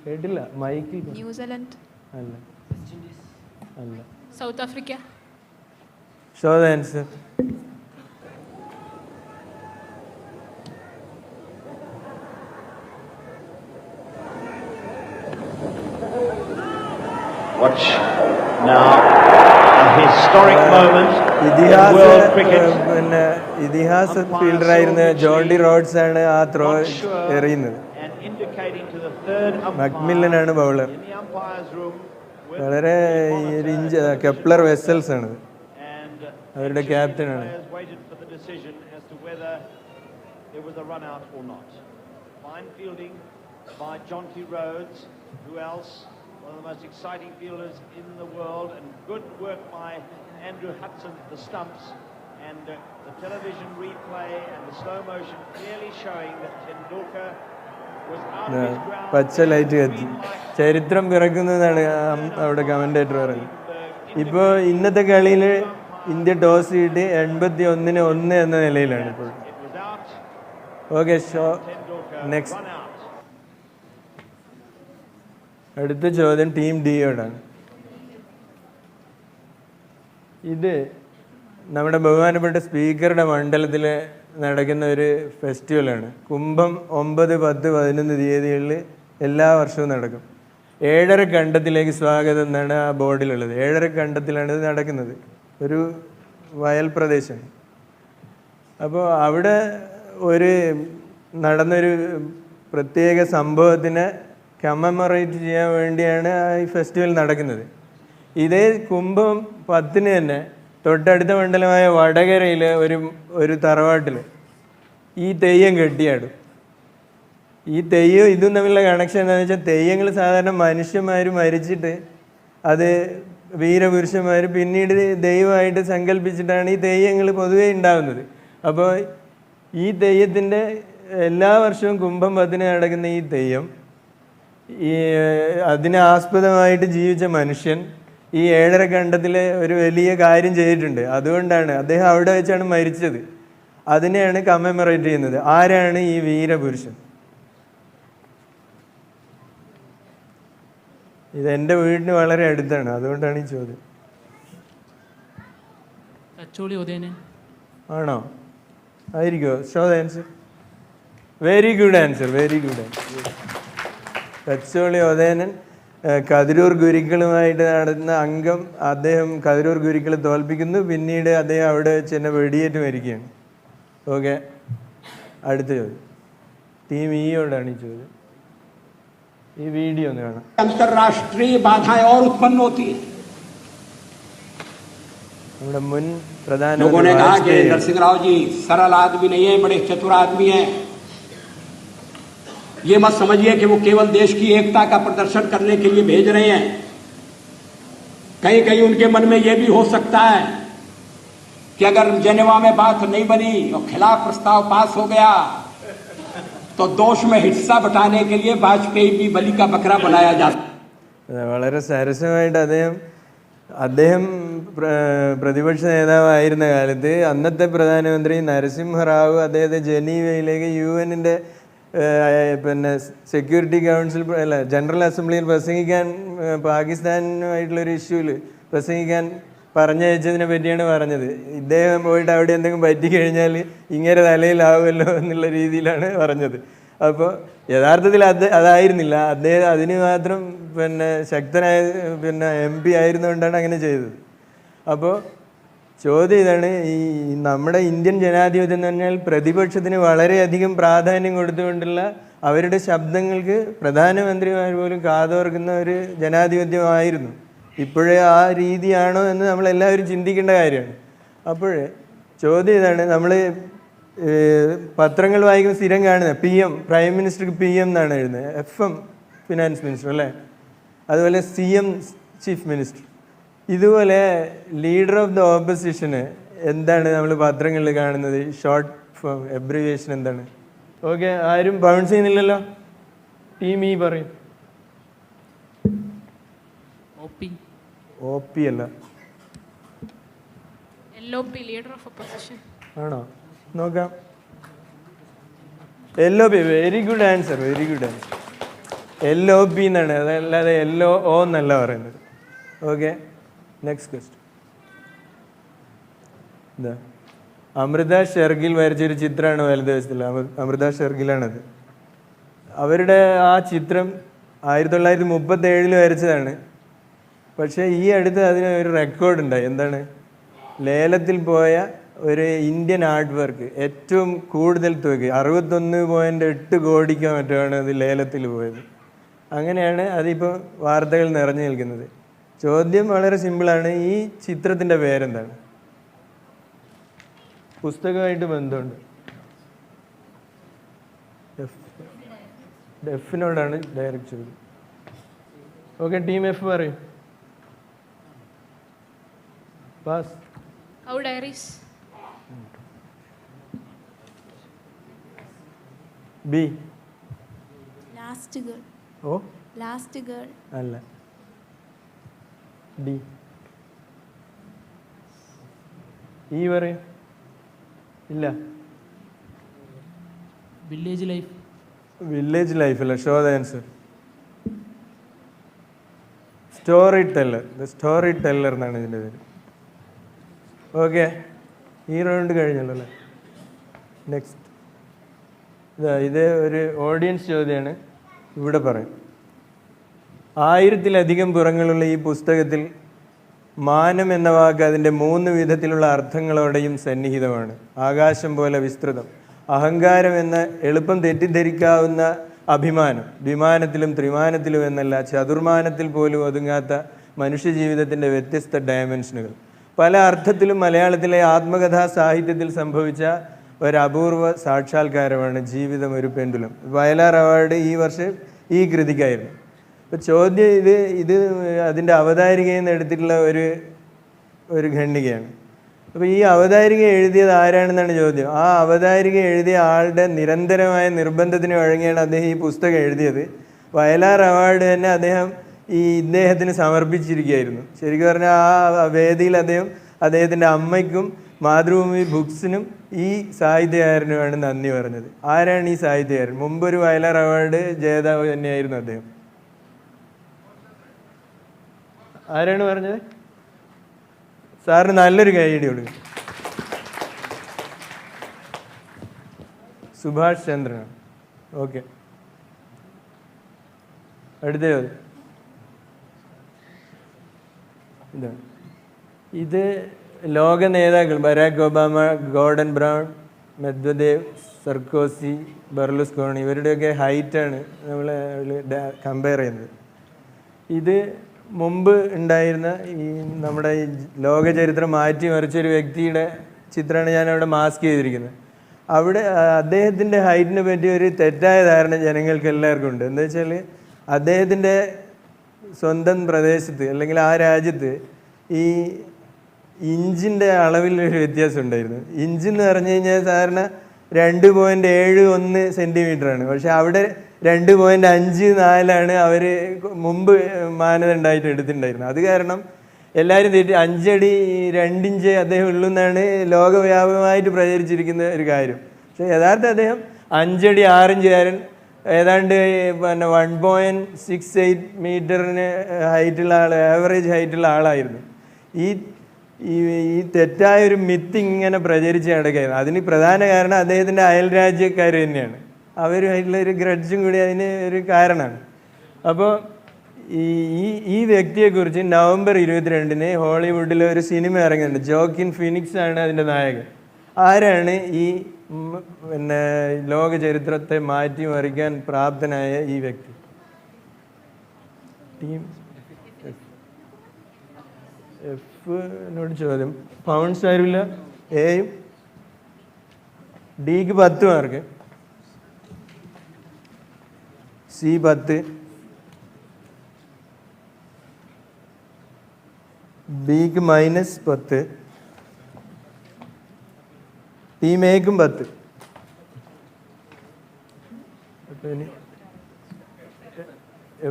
കേട്ടില്ല. മൈക്കിൽ. ന്യൂസിലൻഡ്. അല്ല. അല്ല. South Africa. Show the answer. Watch now a historic moment in world cricket. ഇതിഹാസ ഫീൽഡറായിരുന്ന ജോൺ ഡി റോഡ്സ് ആണ് ആ ത്രോ എറിയുന്നത്. മക്മില്ലനാണ് ബൗളർ. വളരെ കെപ്ലർ വെസൽസ് ആണ്. അവരുടെ ക്യാപ്റ്റനാണ്. waited for the decision as to whether it was a run out or not. Fine fielding by Jonty Rhodes. Who else? One of the most exciting fielders in the world, and good work by Andrew Hudson at the stumps. And the television replay and the slow motion clearly showing that Tendulkar was out of his ground. പച്ച light കത്തി ചരിത്രം പിറക്കുന്നതാണ് അവിടെ commentator പറഞ്ഞത്. ഇപ്പോൾ ഇന്നത്തെ കളിയിൽ India toss ചെയ്തിട്ട് 81-1 എന്ന നിലയിലാണ് ഇപ്പോൾ. Okay, show next. അടുത്ത ചോദ്യം ടീം ഡിയോടാണ്. ഇത് നമ്മുടെ ബഹുമാനപ്പെട്ട സ്പീക്കറുടെ മണ്ഡലത്തിൽ നടക്കുന്ന ഒരു ഫെസ്റ്റിവലാണ്. കുംഭം 9, 10, 11 തീയതികളിൽ എല്ലാ വർഷവും നടക്കും. 7:30 കണ്ടത്തിലേക്ക് സ്വാഗതം എന്നാണ് ആ ബോർഡിലുള്ളത്. 7:30 കണ്ടത്തിലാണ് ഇത് നടക്കുന്നത്. ഒരു വയൽ പ്രദേശമാണ്. അപ്പോൾ അവിടെ നടന്നൊരു പ്രത്യേക സംഭവത്തിനെ കമ്മമറേറ്റ് ചെയ്യാൻ വേണ്ടിയാണ് ഈ ഫെസ്റ്റിവൽ നടക്കുന്നത്. ഇതേ കുംഭം 10 തന്നെ തൊട്ടടുത്ത മണ്ഡലമായ വടകരയിൽ ഒരു തറവാട്ടിൽ ഈ തെയ്യം കെട്ടിയാടും. ഈ തെയ്യം ഇതും തമ്മിലുള്ള കണക്ഷൻ എന്താണെന്ന് വെച്ചാൽ, തെയ്യങ്ങൾ സാധാരണ മനുഷ്യന്മാർ മരിച്ചിട്ട് അത് വീരപുരുഷന്മാർ പിന്നീട് ദൈവമായിട്ട് സങ്കല്പിച്ചിട്ടാണ് ഈ തെയ്യങ്ങൾ പൊതുവേ ഉണ്ടാകുന്നത്. അപ്പോൾ ഈ തെയ്യത്തിൻ്റെ എല്ലാ വർഷവും കുംഭം 10 നടക്കുന്ന ഈ തെയ്യം, ഈ അതിനെ ആസ്പദമായിട്ട് ജീവിച്ച മനുഷ്യൻ ഈ 7:30 കണ്ടത്തിൽ ഒരു വലിയ കാര്യം ചെയ്തിട്ടുണ്ട്. അതുകൊണ്ടാണ് അദ്ദേഹം അവിടെ വെച്ചാണ് മരിച്ചത്. അതിനെയാണ് കമ്മമറേറ്റ് ചെയ്യുന്നത്. ആരാണ് ഈ വീരപുരുഷൻ? ഇത് എൻ്റെ വീടിന് വളരെ അടുത്താണ്, അതുകൊണ്ടാണ് ഈ ചോദ്യം. ആണോ? ആയിരിക്കോ? Show the answer. Very good answer, very good answer. Thacholi Udayanan Kathiroor ഗുരുക്കളുമായിട്ട് നടന്ന അംഗം. അദ്ദേഹം കതിരൂർ ഗുരുക്കളെ തോൽപ്പിക്കുന്നു. പിന്നീട് അദ്ദേഹം അവിടെ വെച്ച് തന്നെ വെടിയേറ്റ് മരിക്കുകയാണ്. ഓക്കെ, അടുത്ത ചോദ്യം ടീം ഇയോടാണ് ഈ ചോദ്യം. ഈ വീഡിയോ ഒന്ന് കാണാം. अंतरराष्ट्रीय बाधाएं और उत्पन्न होती है. നമ്മുടെ മുൻ പ്രധാനമന്ത്രി लोगों ने कहा कि नरसिंह राव जी सरल आदमी नहीं है, बड़े चतुर आदमी हैं. ये मत समझिए कि वो केवल देश की एकता का प्रदर्शन करने के लिए भेज रहे हैं. कहीं कहीं उनके मन में ये भी हो सकता है कि अगर जेनेवा में बात नहीं बनी और खिलाफ प्रस्ताव पास हो गया तो दोष में हिस्सा बटाने के लिए वाजपेयी भी बलि का बकरा बनाया जाता. വളരെ സരസമായിട്ട് അദ്ദേഹം പ്രതിപക്ഷ നേതാവായിരുന്ന കാലത്ത് അന്നത്തെ പ്രധാനമന്ത്രി നരസിംഹറാവു അദ്ദേഹത്തെ ജനീവയിലേക്ക് UN-ന്റെ സെക്യൂരിറ്റി കൗൺസിൽ ജനറൽ അസംബ്ലിയിൽ പ്രസംഗിക്കാൻ, പാകിസ്ഥാനുമായിട്ടുള്ളൊരു ഇഷ്യൂവിൽ പ്രസംഗിക്കാൻ പറഞ്ഞയച്ചതിനെ പറ്റിയാണ് പറഞ്ഞത്. ഇദ്ദേഹം പോയിട്ട് അവിടെ എന്തെങ്കിലും പറ്റിക്കഴിഞ്ഞാൽ ഇങ്ങനെ തലയിലാവുമല്ലോ എന്നുള്ള രീതിയിലാണ് പറഞ്ഞത്. അപ്പോൾ യഥാർത്ഥത്തിൽ അതായിരുന്നില്ല. അദ്ദേഹം അതിന് മാത്രം ശക്തനായ MP ആയിരുന്നുകൊണ്ടാണ് അങ്ങനെ ചെയ്തത്. അപ്പോൾ ചോദ്യം ഇതാണ്, ഈ നമ്മുടെ ഇന്ത്യൻ ജനാധിപത്യം എന്ന് പറഞ്ഞാൽ പ്രതിപക്ഷത്തിന് വളരെയധികം പ്രാധാന്യം കൊടുത്തുകൊണ്ടുള്ള അവരുടെ ശബ്ദങ്ങൾക്ക് പ്രധാനമന്ത്രിമാർ പോലും കാതോർക്കുന്ന ഒരു ജനാധിപത്യമായിരുന്നു. ഇപ്പോഴേ ആ രീതിയാണോ എന്ന് നമ്മളെല്ലാവരും ചിന്തിക്കേണ്ട കാര്യമാണ്. അപ്പോൾ ചോദ്യം ഇതാണ്, നമ്മൾ പത്രങ്ങൾ വായിക്കുന്ന സ്ഥിരം കാണുന്നത് PM, പ്രൈം മിനിസ്റ്റർക്ക് PM എന്നാണ് എഴുതുന്നത്. FM ഫിനാൻസ് മിനിസ്റ്റർ അല്ലേ, അതുപോലെ CM ചീഫ് മിനിസ്റ്റർ. ഇതുപോലെ ലീഡർ ഓഫ് ദ ഓപ്പോസിഷന് എന്താണ് നമ്മൾ പത്രങ്ങളിൽ കാണുന്നത്? ഷോർട്ട് ഫോം എബ്രിവിയേഷൻ എന്താണ്? ഓക്കെ, ആരും ബൗൺസ് ചെയ്യുന്നില്ലല്ലോ. ടീം ഇ പറയും. OP അല്ല, LOP, ലീഡർ ഓഫ് ഓപ്പോസിഷൻ ആണോ? നോക്കാം. LOP, very good answer, very good answer. LOP എന്നാണ്, അതല്ലാതെ LOO എന്നല്ല പറയുന്നത്. Okay, next question. എന്താ, അമൃത ഷെർഗിൽ വരച്ചൊരു ചിത്രമാണ് വലതുവശത്തിൽ. അമൃത ഷെർഗിലാണത്. അവരുടെ ആ ചിത്രം 1937 വരച്ചതാണ്. പക്ഷേ ഈ അടുത്ത് അതിന് ഒരു റെക്കോർഡ് ഉണ്ടായി. എന്താണ്? ലേലത്തിൽ പോയ ഒരു ഇന്ത്യൻ ആർട്ട് വർക്ക് ഏറ്റവും കൂടുതൽ തുക 61.8 കോടിക്കോ മറ്റാണ് അത് ലേലത്തിൽ പോയത്. അങ്ങനെയാണ് അതിപ്പോൾ വാർത്തകൾ നിറഞ്ഞു നിൽക്കുന്നത്. ചോദ്യം വളരെ സിമ്പിളാണ്, ഈ ചിത്രത്തിൻ്റെ പേരെന്താണ്? പുസ്തകമായിട്ട് ബന്ധമുണ്ട്. എഫിനോടാണ് ഡയറക്റ്റ് ചോദ്യം. ഓക്കെ, ടീം എഫ് പറയും. Pass. Our diaries. B. Last girl. Oh Last girl. അല്ല. ഡി. ഈ പറയും. ഇല്ല. Village life. വില്ലേജ് ലൈഫല്ല. Show the answer. Storyteller. The storyteller എന്നാണ് ഇതിൻ്റെ പേര്. ഓക്കെ, ഈ റൗണ്ട് കഴിഞ്ഞല്ലോ അല്ലേ? നെക്സ്റ്റ്. ഇത് ഒരു ഓഡിയൻസ് ചോദ്യമാണ്. ഇവിടെ പറയും. 1000-ലധികം പുറങ്ങളുള്ള ഈ പുസ്തകത്തിൽ മാനം എന്ന വാക്ക് അതിൻ്റെ 3 വിധത്തിലുള്ള അർത്ഥങ്ങളോടെയും സന്നിഹിതമാണ്. ആകാശം പോലെ വിസ്തൃതം. അഹങ്കാരം എന്ന എളുപ്പം തെറ്റിദ്ധരിക്കാവുന്ന അഭിമാനം. വിമാനത്തിലും ത്രിമാനത്തിലും എന്നല്ല, ചതുർമാനത്തിൽ പോലും ഒതുങ്ങാത്ത മനുഷ്യജീവിതത്തിൻ്റെ വ്യത്യസ്ത ഡയമെൻഷനുകൾ. പല അർത്ഥത്തിലും മലയാളത്തിലെ ആത്മകഥാ സാഹിത്യത്തിൽ സംഭവിച്ച ഒരു അപൂർവ സാക്ഷാത്കാരമാണ് ജീവിതം ഒരു പെൻഡുലം. വയലാർ അവാർഡ് ഈ വർഷം ഈ കൃതിക്കായിരുന്നു. അപ്പോൾ ചോദ്യം ഇത് അതിൻ്റെ അവതാരികയിൽ നിന്ന് എടുത്തിട്ടുള്ള ഒരു ഖണ്ഡികയാണ്. അപ്പോൾ ഈ അവതാരിക എഴുതിയത് ആരാണെന്നാണ് ചോദ്യം. ആ അവതാരിക എഴുതിയ ആളുടെ നിരന്തരമായ നിർബന്ധത്തിന് വഴങ്ങിയാണ് അദ്ദേഹം ഈ പുസ്തകം എഴുതിയത്. വയലാർ അവാർഡ് തന്നെ ഇദ്ദേഹത്തിന് സമർപ്പിച്ചിരിക്കുകയായിരുന്നു. ശരിക്കും പറഞ്ഞാൽ ആ വേദിയിൽ അദ്ദേഹത്തിൻ്റെ അമ്മയ്ക്കും മാതൃഭൂമി ബുക്സിനും ഈ സാഹിത്യകാരനുമാണ് നന്ദി പറഞ്ഞത്. ആരാണ് ഈ സാഹിത്യകാരൻ? മുമ്പൊരു വയലാർ അവാർഡ് ജേതാവ് തന്നെയായിരുന്നു അദ്ദേഹം. ആരാണ് പറഞ്ഞത്? സാറിന് നല്ലൊരു കൈയടി കൊടുക്കും. സുഭാഷ് ചന്ദ്രനാണ്. ഓക്കെ, അടുത്ത ചോദ്യം ഇതാണ്. ഇത് ലോക നേതാക്കൾ Barack Obama, Gordon Brown, Medvedev, Sarkozy, Berlusconi ഇവരുടെയൊക്കെ ഹൈറ്റാണ് നമ്മൾ കമ്പയർ ചെയ്യുന്നത്. ഇത് മുമ്പ് ഉണ്ടായിരുന്ന നമ്മുടെ ഈ ലോക ചരിത്രം മാറ്റിമറിച്ചൊരു വ്യക്തിയുടെ ചിത്രമാണ് ഞാനവിടെ മാസ്ക് ചെയ്തിരിക്കുന്നത്. അവിടെ അദ്ദേഹത്തിൻ്റെ ഹൈറ്റിനെ പറ്റി ഒരു തെറ്റായ ധാരണ ജനങ്ങൾക്ക് എല്ലാവർക്കും ഉണ്ട്. എന്താ വെച്ചാൽ അദ്ദേഹത്തിൻ്റെ സ്വന്തം പ്രദേശത്ത് അല്ലെങ്കിൽ ആ രാജ്യത്ത് ഈ ഇഞ്ചിൻ്റെ അളവിലൊരു വ്യത്യാസം ഉണ്ടായിരുന്നു. ഇഞ്ചെന്ന് പറഞ്ഞു കഴിഞ്ഞാൽ സാധാരണ 2.71 സെൻറ്റിമീറ്ററാണ്. പക്ഷെ അവിടെ 2.54 അവർ മുമ്പ് മാനദണ്ഡമായിട്ട് എടുത്തിട്ടുണ്ടായിരുന്നത്. അത് കാരണം എല്ലാവരും തെറ്റി 5 അടി 2 ഇഞ്ച് അദ്ദേഹം ഉള്ളൂ എന്നാണ് ലോകവ്യാപകമായിട്ട് പ്രചരിച്ചിരിക്കുന്ന ഒരു കാര്യം. പക്ഷേ യഥാർത്ഥ അദ്ദേഹം 5 അടി 6 ഇഞ്ചുകാരൻ, ഏതാണ്ട് 1.68 മീറ്ററിന് ഹൈറ്റുള്ള ആവറേജ് ഹൈറ്റുള്ള ആളായിരുന്നു. ഈ തെറ്റായ ഒരു മിത്ത് ഇങ്ങനെ പ്രചരിച്ച് നടക്കുകയായിരുന്നു. അതിന് പ്രധാന കാരണം അദ്ദേഹത്തിൻ്റെ അയൽ രാജ്യക്കാർ തന്നെയാണ്. അവരുമായിട്ടുള്ള ഒരു ഗ്രഡ്ജും കൂടി അതിന് ഒരു കാരണമാണ്. അപ്പോൾ ഈ വ്യക്തിയെക്കുറിച്ച് നവംബർ 22-ന് ഹോളിവുഡിൽ ഒരു സിനിമ ഇറങ്ങുന്നുണ്ട്. ജോക്കിൻ ഫിനിക്സ് ആണ് അതിൻ്റെ നായകൻ. ആരാണ് ഈ ലോക ചരിത്രത്തെ മാറ്റിമറിക്കാൻ പ്രാപ്തനായ ഈ വ്യക്തി? ടീം എഫിനോട് ചോദ്യം. പൗണ്ട്സ് ആരുമില്ല. എയും ഡിക്ക് 10 മാർക്ക്, സി 10, ബിക്ക് -10, ടീം എക്കും 10. അപ്പോൾ ഇനി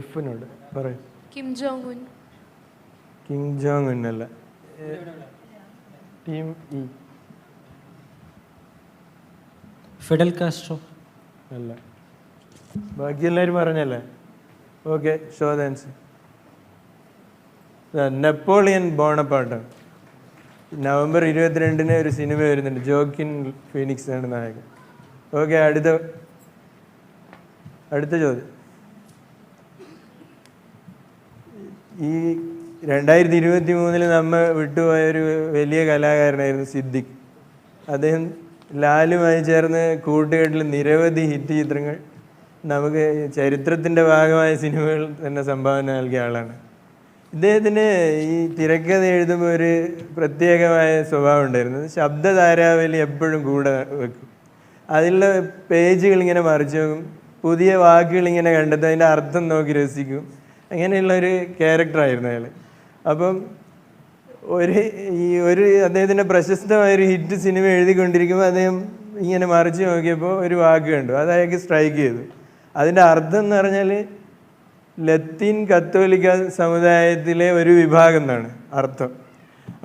എഫിനോട് പറയും. Kim Jong Un. King Jong Un അല്ല. Team E. ഫിഡൽ കാസ്ട്രോ അല്ല. ബാക്കി എല്ലാവരും പറഞ്ഞല്ലേ? Okay, show the answer. Napoleon ബോണപ്പാർട്ടാണ്. നവംബർ 22-ന് ഒരു സിനിമ വരുന്നുണ്ട്. ജോക്കിൻ ഫിനിക്സ് ആണ് നായകൻ. ഓക്കെ, അടുത്ത ചോദ്യം. ഈ 2023 നമ്മൾ വിട്ടുപോയൊരു വലിയ കലാകാരനായിരുന്നു സിദ്ദിഖ്. അദ്ദേഹം ലാലുമായി ചേർന്ന് കൂട്ടുകെട്ടിൽ നിരവധി ഹിറ്റ് ചിത്രങ്ങൾ, നമുക്ക് ചരിത്രത്തിൻ്റെ ഭാഗമായ സിനിമകൾ തന്നെ സംഭാവന നൽകിയ ആളാണ്. ഇദ്ദേഹത്തിന് ഈ തിരക്കഥ എഴുതുമ്പോൾ ഒരു പ്രത്യേകമായ സ്വഭാവം ഉണ്ടായിരുന്നു. ശബ്ദധാരാവലി എപ്പോഴും കൂടെ വെക്കും. അതിലുള്ള പേജുകൾ ഇങ്ങനെ മറിച്ച് നോക്കും, പുതിയ വാക്കുകൾ ഇങ്ങനെ കണ്ടെത്തും, അതിൻ്റെ അർത്ഥം നോക്കി രസിക്കും. അങ്ങനെയുള്ള ഒരു ക്യാരക്ടറായിരുന്നു അയാൾ. അപ്പം ഒരു അദ്ദേഹത്തിൻ്റെ പ്രശസ്തമായൊരു ഹിറ്റ് സിനിമ എഴുതിക്കൊണ്ടിരിക്കുമ്പോൾ അദ്ദേഹം ഇങ്ങനെ മറിച്ച് നോക്കിയപ്പോൾ ഒരു വാക്ക് കണ്ടു, അത് അയാൾക്ക് സ്ട്രൈക്ക് ചെയ്തു. അതിൻ്റെ അർത്ഥം എന്ന് പറഞ്ഞാൽ ലത്തീൻ കത്തോലിക്ക സമുദായത്തിലെ ഒരു വിഭാഗം എന്നാണ് അർത്ഥം.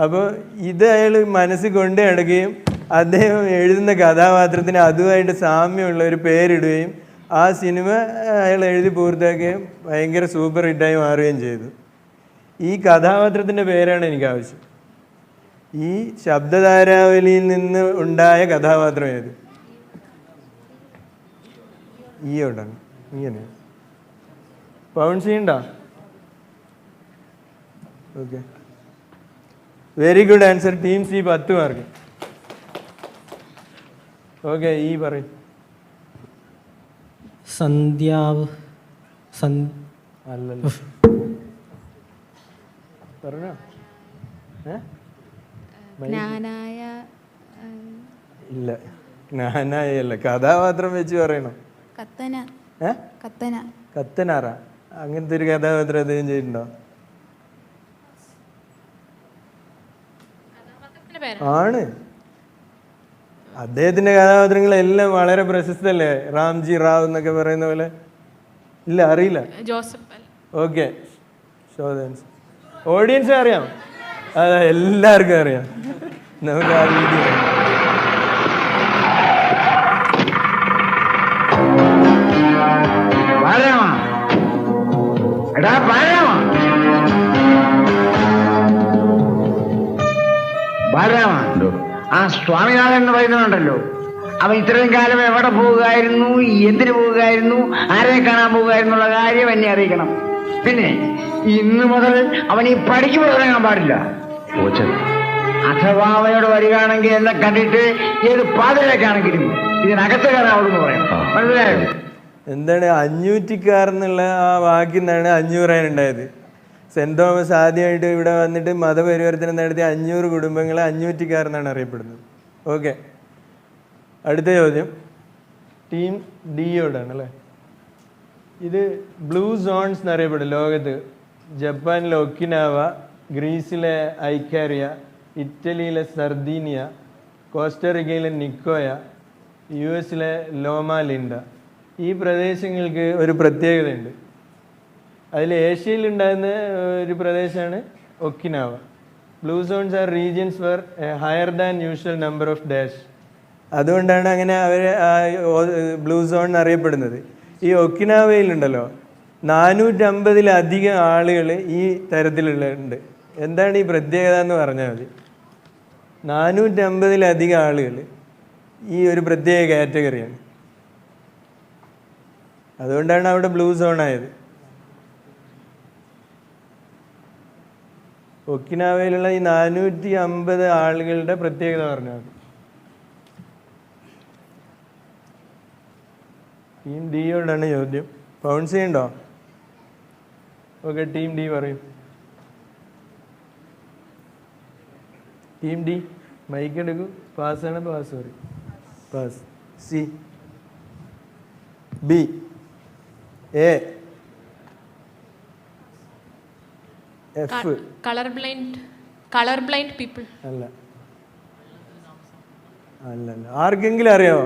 അപ്പോൾ ഇത് അയാൾ മനസ്സിൽ കൊണ്ട് നടക്കുകയും അദ്ദേഹം എഴുതുന്ന കഥാപാത്രത്തിന് അതുമായിട്ട് സാമ്യമുള്ള ഒരു പേരിടുകയും ആ സിനിമ അയാൾ എഴുതി പൂർത്തിയാക്കുകയും ഭയങ്കര സൂപ്പർ ഹിറ്റായി മാറുകയും ചെയ്തു. ഈ കഥാപാത്രത്തിൻ്റെ പേരാണ് എനിക്ക് ആവശ്യം. ഈ ശബ്ദധാരാവലിയിൽ നിന്ന് ഉണ്ടായ കഥാപാത്രം ഏത്? ഈയോട്ടാണ്. ഇങ്ങനെ പൗൺസ് ചെയ്യണ്ട. Okay, very good answer. Team C 10 mark. Okay, ഈ പറയും. സന്ധ്യാവ് അല്ലല്ലോ, പറഞ്ഞോ. ഇല്ല, ജ്ഞാനായല്ല, കഥാപാത്രം വെച്ച് പറയണം. കത്തനാറാ? അങ്ങനത്തെ ഒരു കഥാപാത്രം അദ്ദേഹം ചെയ്തിട്ടുണ്ടോ? ആണ്. അദ്ദേഹത്തിന്റെ കഥാപാത്രങ്ങളെല്ലാം വളരെ പ്രശസ്തല്ലേ? റാംജി റാവ് എന്നൊക്കെ പറയുന്ന പോലെ. ഇല്ല, അറിയില്ല. ഓക്കെ, ഓഡിയൻസ് അറിയാം. അതെ, എല്ലാവർക്കും അറിയാം. നമുക്ക് ആ വീഡിയോ ആ സ്വാമിനാഥൻ എന്ന് പറയുന്നുണ്ടല്ലോ, അവൻ ഇത്രയും കാലം എവിടെ പോവുകയായിരുന്നു, എന്തിനു പോവുകയായിരുന്നു, ആരെ കാണാൻ പോവുകയായിരുന്നു എന്നുള്ള കാര്യം എന്നെ അറിയിക്കണം. പിന്നെ ഇന്ന് മുതൽ അവൻ ഈ പടിക്ക് തുടങ്ങാൻ പാടില്ല. അഥവാ അവനോട് വരികയാണെങ്കിൽ എന്നെ കണ്ടിട്ട് ഏത് പാതയിലേക്കാണെങ്കിലും ഇതിനകത്ത് കയറാവുള്ളൂ പറയണം. മനസ്സിലായോ? എന്താണ് 500 എന്നുള്ള ആ വാക്കിൽ നിന്നാണ് 500 ഉണ്ടായത്. സെൻറ് തോമസ് ആദ്യമായിട്ട് ഇവിടെ വന്നിട്ട് മതപരിവർത്തനം നടത്തിയ 500 കുടുംബങ്ങളെ 500 എന്നാണ് അറിയപ്പെടുന്നത്. ഓക്കെ, അടുത്ത ചോദ്യം ടീം ഡിയോടാണ് അല്ലേ. ഇത് ബ്ലൂ സോൺസ് എന്നറിയപ്പെടും ലോകത്ത്. ജപ്പാനിലെ ഒക്കിനാവ, ഗ്രീസിലെ ഐക്കാരിയ, ഇറ്റലിയിലെ സർദീനിയ, കോസ്റ്ററിക്കയിലെ നിക്കോയ, US ലോമാ ലിൻഡ. ഈ പ്രദേശങ്ങൾക്ക് ഒരു പ്രത്യേകതയുണ്ട്. അതിൽ ഏഷ്യയിൽ ഉണ്ടാകുന്ന ഒരു പ്രദേശമാണ് Okinawa. Blue zones are regions for higher than usual number of dash. അതുകൊണ്ടാണ് അങ്ങനെ അവർ ബ്ലൂ സോൺ എന്നറിയപ്പെടുന്നത്. ഈ ഒക്കിനാവയിലുണ്ടല്ലോ 450-ലധികം ആളുകൾ ഈ തരത്തിലുണ്ട്. എന്താണ് ഈ പ്രത്യേകത എന്ന് പറഞ്ഞാൽ മതി. 450-ലധികം ആളുകൾ ഈ ഒരു പ്രത്യേക കാറ്റഗറിയാണ്. അതുകൊണ്ടാണ് അവിടെ ബ്ലൂ സോൺ ആയത്. ഒക്കിനാവയിലുള്ള ഈ 450 ആളുകളുടെ പ്രത്യേകത പറഞ്ഞാൽ മതി. ടീം ഡിയോടാണ് ചോദ്യം. പൗൺസ് ചെയ്യണ്ടോ? ഓക്കെ, ടീം ഡി പറയും. ടീം ഡി മൈക്ക് എടുക്കൂ. പാസ്സാണ്, പാസ് പറയും. Pass. C, B, A, F. Colour blind people. അല്ല, അല്ലല്ല. ആർക്കെങ്കിലും അറിയാമോ?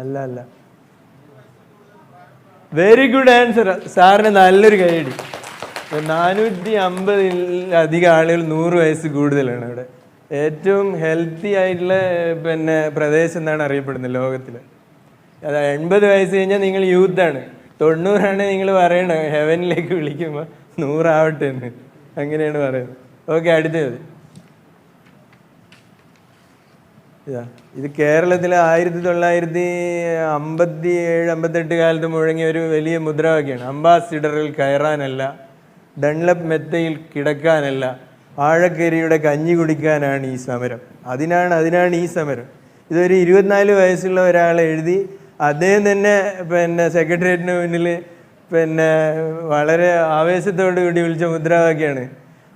അല്ല അല്ല. Very good answer. സാറിന് നല്ലൊരു കൈയടി. 450-ലധികം ആളുകൾ 100 വയസ്സ് കൂടുതലാണ് ഇവിടെ. ഏറ്റവും ഹെൽത്തി ആയിട്ടുള്ള പ്രദേശം എന്നാണ് അറിയപ്പെടുന്നത് ലോകത്തിൽ. അത് 80 വയസ്സ് കഴിഞ്ഞാൽ നിങ്ങൾ യൂത്താണ്, 90 നിങ്ങൾ പറയണം ഹെവനിലേക്ക് വിളിക്കുമ്പോൾ 100 ആവട്ടെ എന്ന്, അങ്ങനെയാണ് പറയുന്നത്. ഓക്കെ, അടുത്തത് ഇതാ. ഇത് കേരളത്തിൽ 1957-58 കാലത്ത് മുഴങ്ങിയ ഒരു വലിയ മുദ്രാവാക്യമാണ്. അംബാസിഡറിൽ കയറാനല്ല, ഡൺലപ്പ് മെത്തയിൽ കിടക്കാനല്ല, ആഴക്കരിയുടെ കഞ്ഞി കുടിക്കാനാണ് ഈ സമരം. അതിനാണ് ഈ സമരം. ഇതൊരു 24 വയസ്സുള്ള ഒരാളെ എഴുതി അദ്ദേഹം തന്നെ സെക്രട്ടേറിയറ്റിന് മുന്നിൽ പിന്നെ വളരെ ആവേശത്തോടു കൂടി വിളിച്ച മുദ്രാവാക്യമാണ്.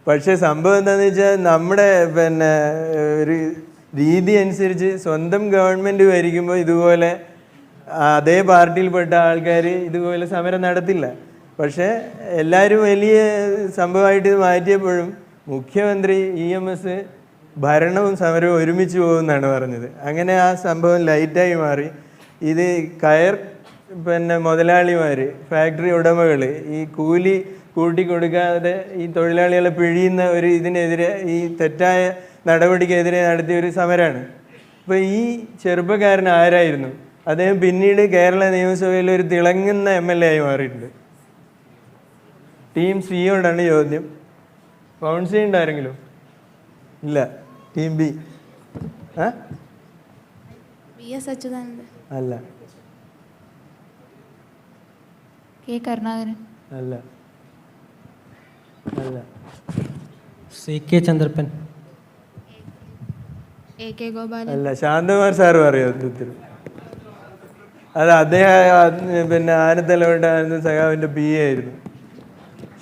പക്ഷേ സംഭവം എന്താണെന്ന് വെച്ചാൽ നമ്മുടെ പിന്നെ ഒരു രീതി അനുസരിച്ച് സ്വന്തം ഗവൺമെൻറ് ഭരിക്കുമ്പോൾ ഇതുപോലെ അതേ പാർട്ടിയിൽപ്പെട്ട ആൾക്കാർ ഇതുപോലെ സമരം നടത്തില്ല. പക്ഷേ എല്ലാവരും വലിയ സംഭവമായിട്ട് ഇത് മാറ്റിയപ്പോഴും മുഖ്യമന്ത്രി EMS ഭരണവും സമരവും ഒരുമിച്ച് പോകുമെന്നാണ് പറഞ്ഞത്. അങ്ങനെ ആ സംഭവം ലൈറ്റായി മാറി. ഇത് പിന്നെ മുതലാളിമാർ, ഫാക്ടറി ഉടമകൾ ഈ കൂലി കൂട്ടിക്കൊടുക്കാതെ ഈ തൊഴിലാളികളെ പിഴിയുന്ന ഒരു ഇതിനെതിരെ, ഈ തെറ്റായ നടപടിക്കെതിരെ നടത്തിയ ഒരു സമരമാണ്. അപ്പോൾ ഈ ചെറുപ്പക്കാരൻ ആരായിരുന്നു? അദ്ദേഹം പിന്നീട് കേരള നിയമസഭയിൽ ഒരു തിളങ്ങുന്ന MLA ആയി മാറിയിട്ടുണ്ട്. ടീം സിയോടാണ് ചോദ്യം. കൗൺസിൽ ഉണ്ടാരെങ്കിലും? ഇല്ല. ടീം ബി അല്ല. കരുണാകരൻ അല്ല. അല്ല. CK ചന്ദ്രപ്പൻ അല്ല. ശാന്തകുമാർ സാറ് പറയോ ഉത്തരം? അത് അദ്ദേഹം പിന്നെ ആനത്തലവട്ടം സഖാവിൻ്റെ PA ആയിരുന്നു.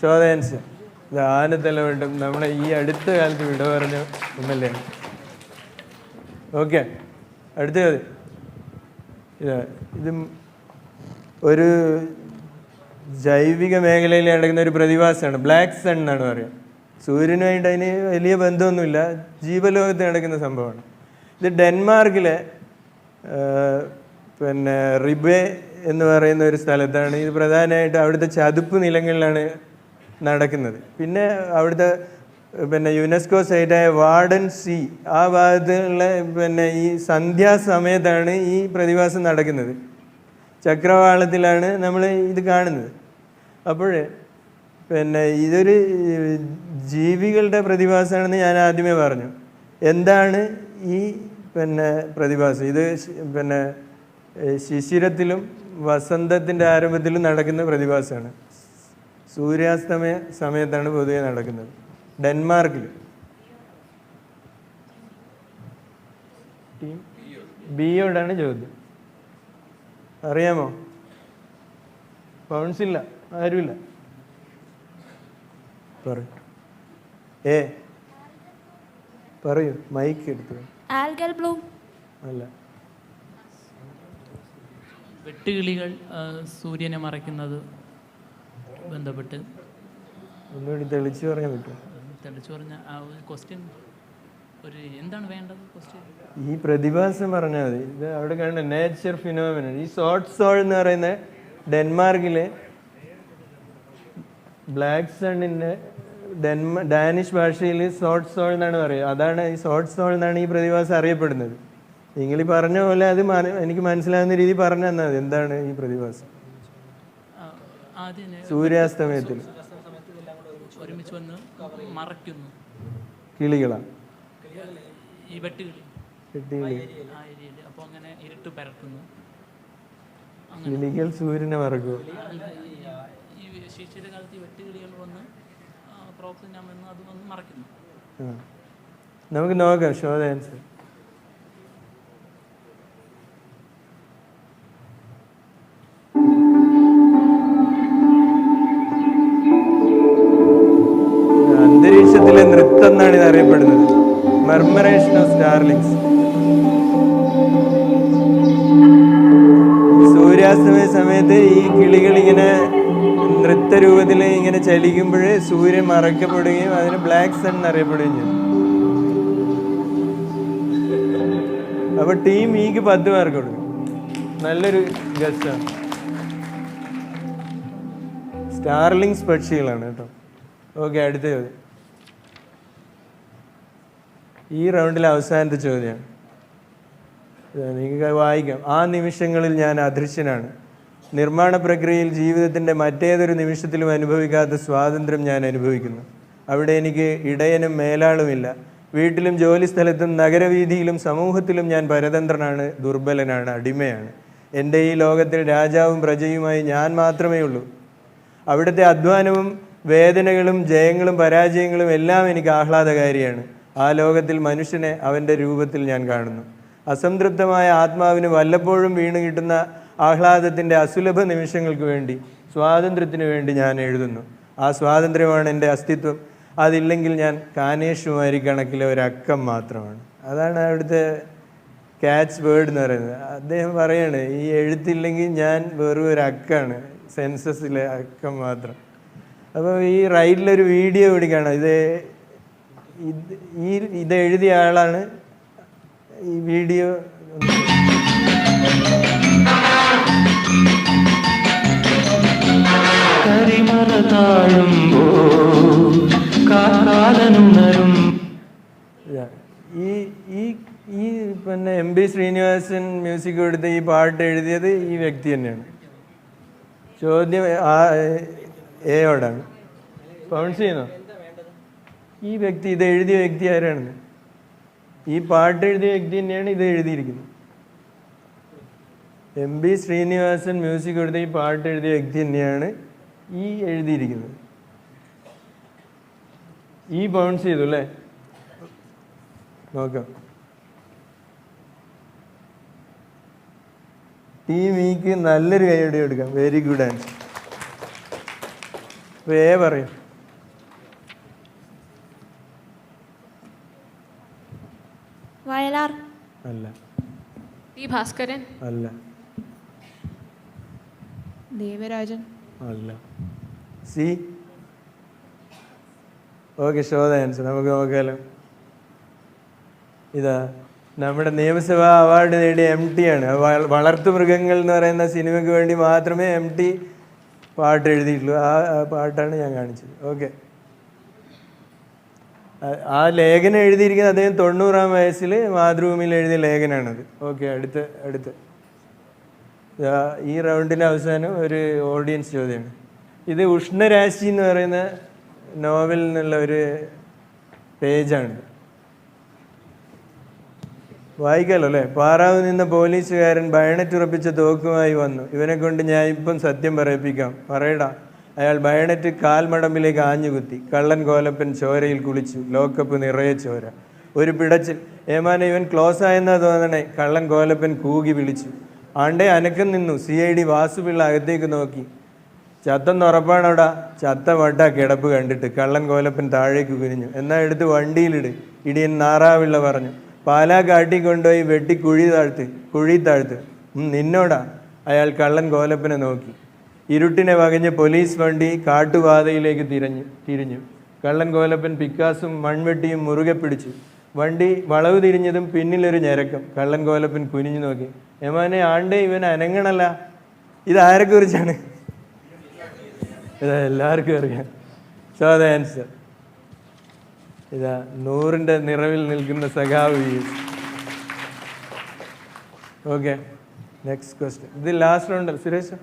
ഷോദാൻസ്. ഇത് ആനത്തലവട്ടം നമ്മളെ ഈ അടുത്ത കാലത്ത് വിട പറഞ്ഞ MLA. ഓക്കെ, അടുത്ത ഇത് ഒരു ജൈവിക മേഖലയിൽ നടക്കുന്ന ഒരു പ്രതിഭാസമാണ്. ബ്ലാക്ക് സൺ എന്നാണ് പറയുക. സൂര്യനുമായിട്ട് അതിന് വലിയ ബന്ധമൊന്നുമില്ല, ജീവലോകത്ത് നടക്കുന്ന സംഭവമാണ്. ഇത് ഡെൻമാർക്കിലെ പിന്നെ റിബേ എന്ന് പറയുന്ന ഒരു സ്ഥലത്താണ് ഇത് പ്രധാനമായിട്ട്. അവിടുത്തെ ചതുപ്പ് നിലങ്ങളിലാണ് നടക്കുന്നത്. പിന്നെ അവിടുത്തെ പിന്നെ യുനെസ്കോ സൈറ്റായ വാർഡൻ സീ ആ ഭാഗത്തുള്ള പിന്നെ ഈ സന്ധ്യാസമയത്താണ് ഈ പ്രതിഭാസം നടക്കുന്നത്. ചക്രവാളത്തിലാണ് നമ്മൾ ഇത് കാണുന്നത്. അപ്പോൾ പിന്നെ ഇതൊരു ജീവികളുടെ പ്രതിഭാസമാണെന്ന് ഞാൻ ആദ്യമേ പറഞ്ഞു. എന്താണ് ഈ പിന്നെ പ്രതിഭാസം? ഇത് പിന്നെ ശിശിരത്തിലും വസന്തത്തിൻ്റെ ആരംഭത്തിലും നടക്കുന്ന പ്രതിഭാസമാണ്. സൂര്യാസ്തമയ സമയത്താണ് പൊതുവെ നടക്കുന്നത് ഡെൻമാർക്കിൽ. ടീം ബിയോടാണ് ചോദ്യം. അറിയാമോ? കൗൺസില്ല, ആരുമില്ല. പറയൂ. പറയൂ, മൈക്ക് എടുത്തു. അല്ല. വെട്ടുകിളികൾ സൂര്യനെ മറയ്ക്കുന്നത് ബന്ധപ്പെട്ട് ഒന്നുകൂടി തെളിച്ചു പറയാൻ പറ്റുമോ? തെളിച്ചു പറഞ്ഞ ആ ഒരു ക്വസ്റ്റ്യൻ ഒരു എന്താണ് വേണ്ടത് ക്വസ്റ്റ്യൻ? ഈ പ്രതിഭാസം പറഞ്ഞാൽ മതി. ഇത് അവിടെ കാണുന്ന നേച്ചർ ഫിനോമിനൻ. ഈ ഷോർട്ട് സോൾ എന്ന് പറയുന്ന ഡെൻമാർക്കിലെ ബ്ലാക്ക് സണ്ണിൻ്റെ ഡാനിഷ് ഭാഷയിൽ ഷോർട്ട് സോൾ എന്നാണ് പറയുക. അതാണ് ഈ ഷോർട്ട് സോൾ എന്നാണ് ഈ പ്രതിഭാസം അറിയപ്പെടുന്നത്. നിങ്ങൾ ഈ പറഞ്ഞ പോലെ അത് എനിക്ക് മനസ്സിലാകുന്ന രീതി പറഞ്ഞു തന്നാൽ മതി. എന്താണ് ഈ പ്രതിഭാസം? സൂര്യാസ്തമയത്തിൽ ഒരുമിച്ച് വന്ന് മറയ്ക്കുന്നു. കിളികളാണ് ഈ വെട്ടുകിളി. അപ്പോൾ അങ്ങനെ ഇരുട്ട് പരത്തുന്നു. കിളികൾ സൂര്യനെ മറക്കുമോ? ഈ ശിശിരകാലത്ത് ഈ വെട്ടുകിളികൾ വന്ന് ക്രോപ്സ് ഞാൻ വന്ന് അത് വന്ന് മറയ്ക്കുന്നു. നമുക്ക് നോക്കാം. Show the answer. അന്തരീക്ഷത്തിലെ നൃത്തം എന്നാണ് ഇത് അറിയപ്പെടുന്നത്. മെർമറേഷൻ ഓഫ് സ്റ്റാർലിങ്സ്. സൂര്യാസ്തമയ സമയത്ത് ഈ കിളികൾ ഇങ്ങനെ നൃത്തരൂപത്തിൽ ഇങ്ങനെ ചലിക്കുമ്പോൾ സൂര്യൻ മറക്കപ്പെടുകയും അതിന് ബ്ലാക്ക് സൺ എന്നറിയപ്പെടുകയും ചെയ്യും. അപ്പൊ ടീം ഇക്ക് 10 മാർക്ക് കൊടുക്കും. നല്ലൊരു ഗസ്റ്റാണ്. സ്റ്റാർലിങ്സ് പക്ഷികളാണ് കേട്ടോ. ഓക്കെ, അടുത്ത ചോദ്യം. ഈ റൗണ്ടിലെ അവസാനത്തെ ചോദ്യമാണ്. നിങ്ങൾക്ക് വായിക്കാം. ആ നിമിഷങ്ങളിൽ ഞാൻ അദൃശ്യനാണ്. നിർമ്മാണ പ്രക്രിയയിൽ ജീവിതത്തിൻ്റെ മറ്റേതൊരു നിമിഷത്തിലും അനുഭവിക്കാത്ത സ്വാതന്ത്ര്യം ഞാൻ അനുഭവിക്കുന്നു. അവിടെ എനിക്ക് ഇടയനും മേലാളുമില്ല. വീട്ടിലും ജോലിസ്ഥലത്തും നഗരവീഥിയിലും സമൂഹത്തിലും ഞാൻ പരതന്ത്രനാണ്, ദുർബലനാണ്, അടിമയാണ്. എൻ്റെ ഈ ലോകത്തിൽ രാജാവും പ്രജയുമായി ഞാൻ മാത്രമേ ഉള്ളൂ. അവിടുത്തെ അധ്വാനവും വേദനകളും ജയങ്ങളും പരാജയങ്ങളും എല്ലാം എനിക്ക് ആഹ്ലാദകാരിയാണ്. ആ ലോകത്തിൽ മനുഷ്യനെ അവൻ്റെ രൂപത്തിൽ ഞാൻ കാണുന്നു. അസംതൃപ്തമായ ആത്മാവിന് വല്ലപ്പോഴും വീണ് കിട്ടുന്ന ആഹ്ലാദത്തിൻ്റെ അസുലഭ നിമിഷങ്ങൾക്ക് വേണ്ടി സ്വാതന്ത്ര്യത്തിന് വേണ്ടി ഞാൻ എഴുതുന്നു. ആ സ്വാതന്ത്ര്യമാണ് എൻ്റെ അസ്തിത്വം. അതില്ലെങ്കിൽ ഞാൻ കാനേഷ് കുമാരി കണക്കിലെ ഒരു അക്കം മാത്രമാണ്. അതാണ് അവിടുത്തെ ക്യാച്ച് വേർഡ് എന്ന് പറയുന്നത്. അദ്ദേഹം പറയാണ്, ഈ എഴുത്തില്ലെങ്കിൽ ഞാൻ വെറും ഒരു അക്കാണ്, സെൻസസിലെ അക്കം മാത്രം. അപ്പോൾ ഈ റൈറ്റിലൊരു വീഡിയോ കൂടി കാണാം. ഇത് എഴുതിയ ആളാണ്. ഈ വീഡിയോ ഈ പിന്നെ MB ശ്രീനിവാസൻ മ്യൂസിക് കൊടുത്ത് ഈ പാട്ട് എഴുതിയത് ഈ വ്യക്തി തന്നെയാണ്. ചോദ്യം എയോടാണ്. ബൗൺസ് ചെയ്യുന്നോ? ഈ വ്യക്തി, ഇത് എഴുതിയ വ്യക്തി ആരാണെന്ന്? ഈ പാട്ട് എഴുതിയ വ്യക്തി തന്നെയാണ് ഇത് എഴുതിയിരിക്കുന്നത്. MB ശ്രീനിവാസൻ മ്യൂസിക് കൊടുത്ത ഈ പാട്ട് എഴുതിയ വ്യക്തി തന്നെയാണ് ഈ എഴുതിയിരിക്കുന്നത്. ഈ ബൗൺസ് ചെയ്തു അല്ലേ? നോക്കാം. ടീം ഇക്ക് നല്ലൊരു കൈയടി കൊടുക്കാം. Very good answer. പറയും. വയലാർ അല്ല. ടി ഭാസ്കരൻ അല്ല. ദേവരാജൻ അല്ല. C. Okay, show the answer. നമുക്ക് നോക്കാലോ. ഇതാ നമ്മുടെ നിയമസഭാ അവാർഡ് നേടിയ MT ആണ്. വളർത്തു മൃഗങ്ങൾ എന്ന് പറയുന്ന സിനിമയ്ക്ക് വേണ്ടി മാത്രമേ MT പാട്ട് എഴുതിയിട്ടുള്ളൂ. ആ പാട്ടാണ് ഞാൻ കാണിച്ചത്. ഓക്കെ, ആ ലേഖനം എഴുതിയിരിക്കുന്നത് അദ്ദേഹം 90-ാം വയസ്സിൽ മാതൃഭൂമിയിൽ എഴുതിയ ലേഖനമാണത്. ഓക്കെ, അടുത്ത് ഈ റൗണ്ടിൻ്റെ അവസാനം ഒരു ഓഡിയൻസ് ചോദ്യമാണ്. ഇത് ഉഷ്ണരാശി എന്ന് പറയുന്ന നോവലിൽ നിന്നുള്ള ഒരു പേജാണ്. വായിക്കാമല്ലോ അല്ലേ? പാറാവ് നിന്ന പോലീസുകാരൻ ബയണറ്റ് ഉറപ്പിച്ച തോക്കുമായി വന്നു. ഇവനെ കൊണ്ട് ഞാൻ ഇപ്പം സത്യം പറയിപ്പിക്കാം. പറയടാ. അയാൾ ബയണറ്റ് കാൽമടമ്പിലേക്ക് ആഞ്ഞുകുത്തി. കള്ളൻ കോലപ്പൻ ചോരയിൽ കുളിച്ചു. ലോക്കപ്പ് നിറയെ ചോര. ഒരു പിടച്ചിൽ. ഏമാനെ ഇവൻ ക്ലോസ് ആയെന്നാ തോന്നണേ. കള്ളൻ കോലപ്പൻ കൂകി വിളിച്ചു. ആണ്ടേ അനക്കം നിന്നു. CID വാസുപിള്ള അകത്തേക്ക് നോക്കി. ചത്തെന്ന് ഉറപ്പാണോടാ? ചത്ത വട്ട കിടപ്പ് കണ്ടിട്ട്. കള്ളൻ കോലപ്പൻ താഴേക്ക് കുനിഞ്ഞു. എന്നാ എടുത്ത് വണ്ടിയിലിട്, ഇടിയൻ നാറാവിള്ള പറഞ്ഞു. പാലാ കാട്ടിക്കൊണ്ടുപോയി വെട്ടി കുഴി താഴ്ത്ത്. നിന്നോടാ? അയാൾ കള്ളൻ കോലപ്പനെ നോക്കി. ഇരുട്ടിനെ വകഞ്ഞ് പോലീസ് വണ്ടി കാട്ടുപാതയിലേക്ക് തിരിഞ്ഞു. കള്ളൻ കോലപ്പൻ പിക്കാസും മൺവെട്ടിയും മുറുകെ പിടിച്ചു. വണ്ടി വളവ് തിരിഞ്ഞതും പിന്നിലൊരു ഞരക്കം. കള്ളൻ കോലപ്പൻ കുനിഞ്ഞു നോക്കി. ഏമാനെ ആണ്ടേ ഇവൻ അനങ്ങണല്ല. ഇതാരെക്കുറിച്ചാണ്? ഇതാ എല്ലാവർക്കും അറിയാം. സോ ദ ആൻസർ ഇതാ 100-ന്റെ നിറവിൽ നിൽക്കുന്ന സഖാവ്. Okay, next question. ഇത് ലാസ്റ്റ് റൗണ്ട്. സുരേഷ്,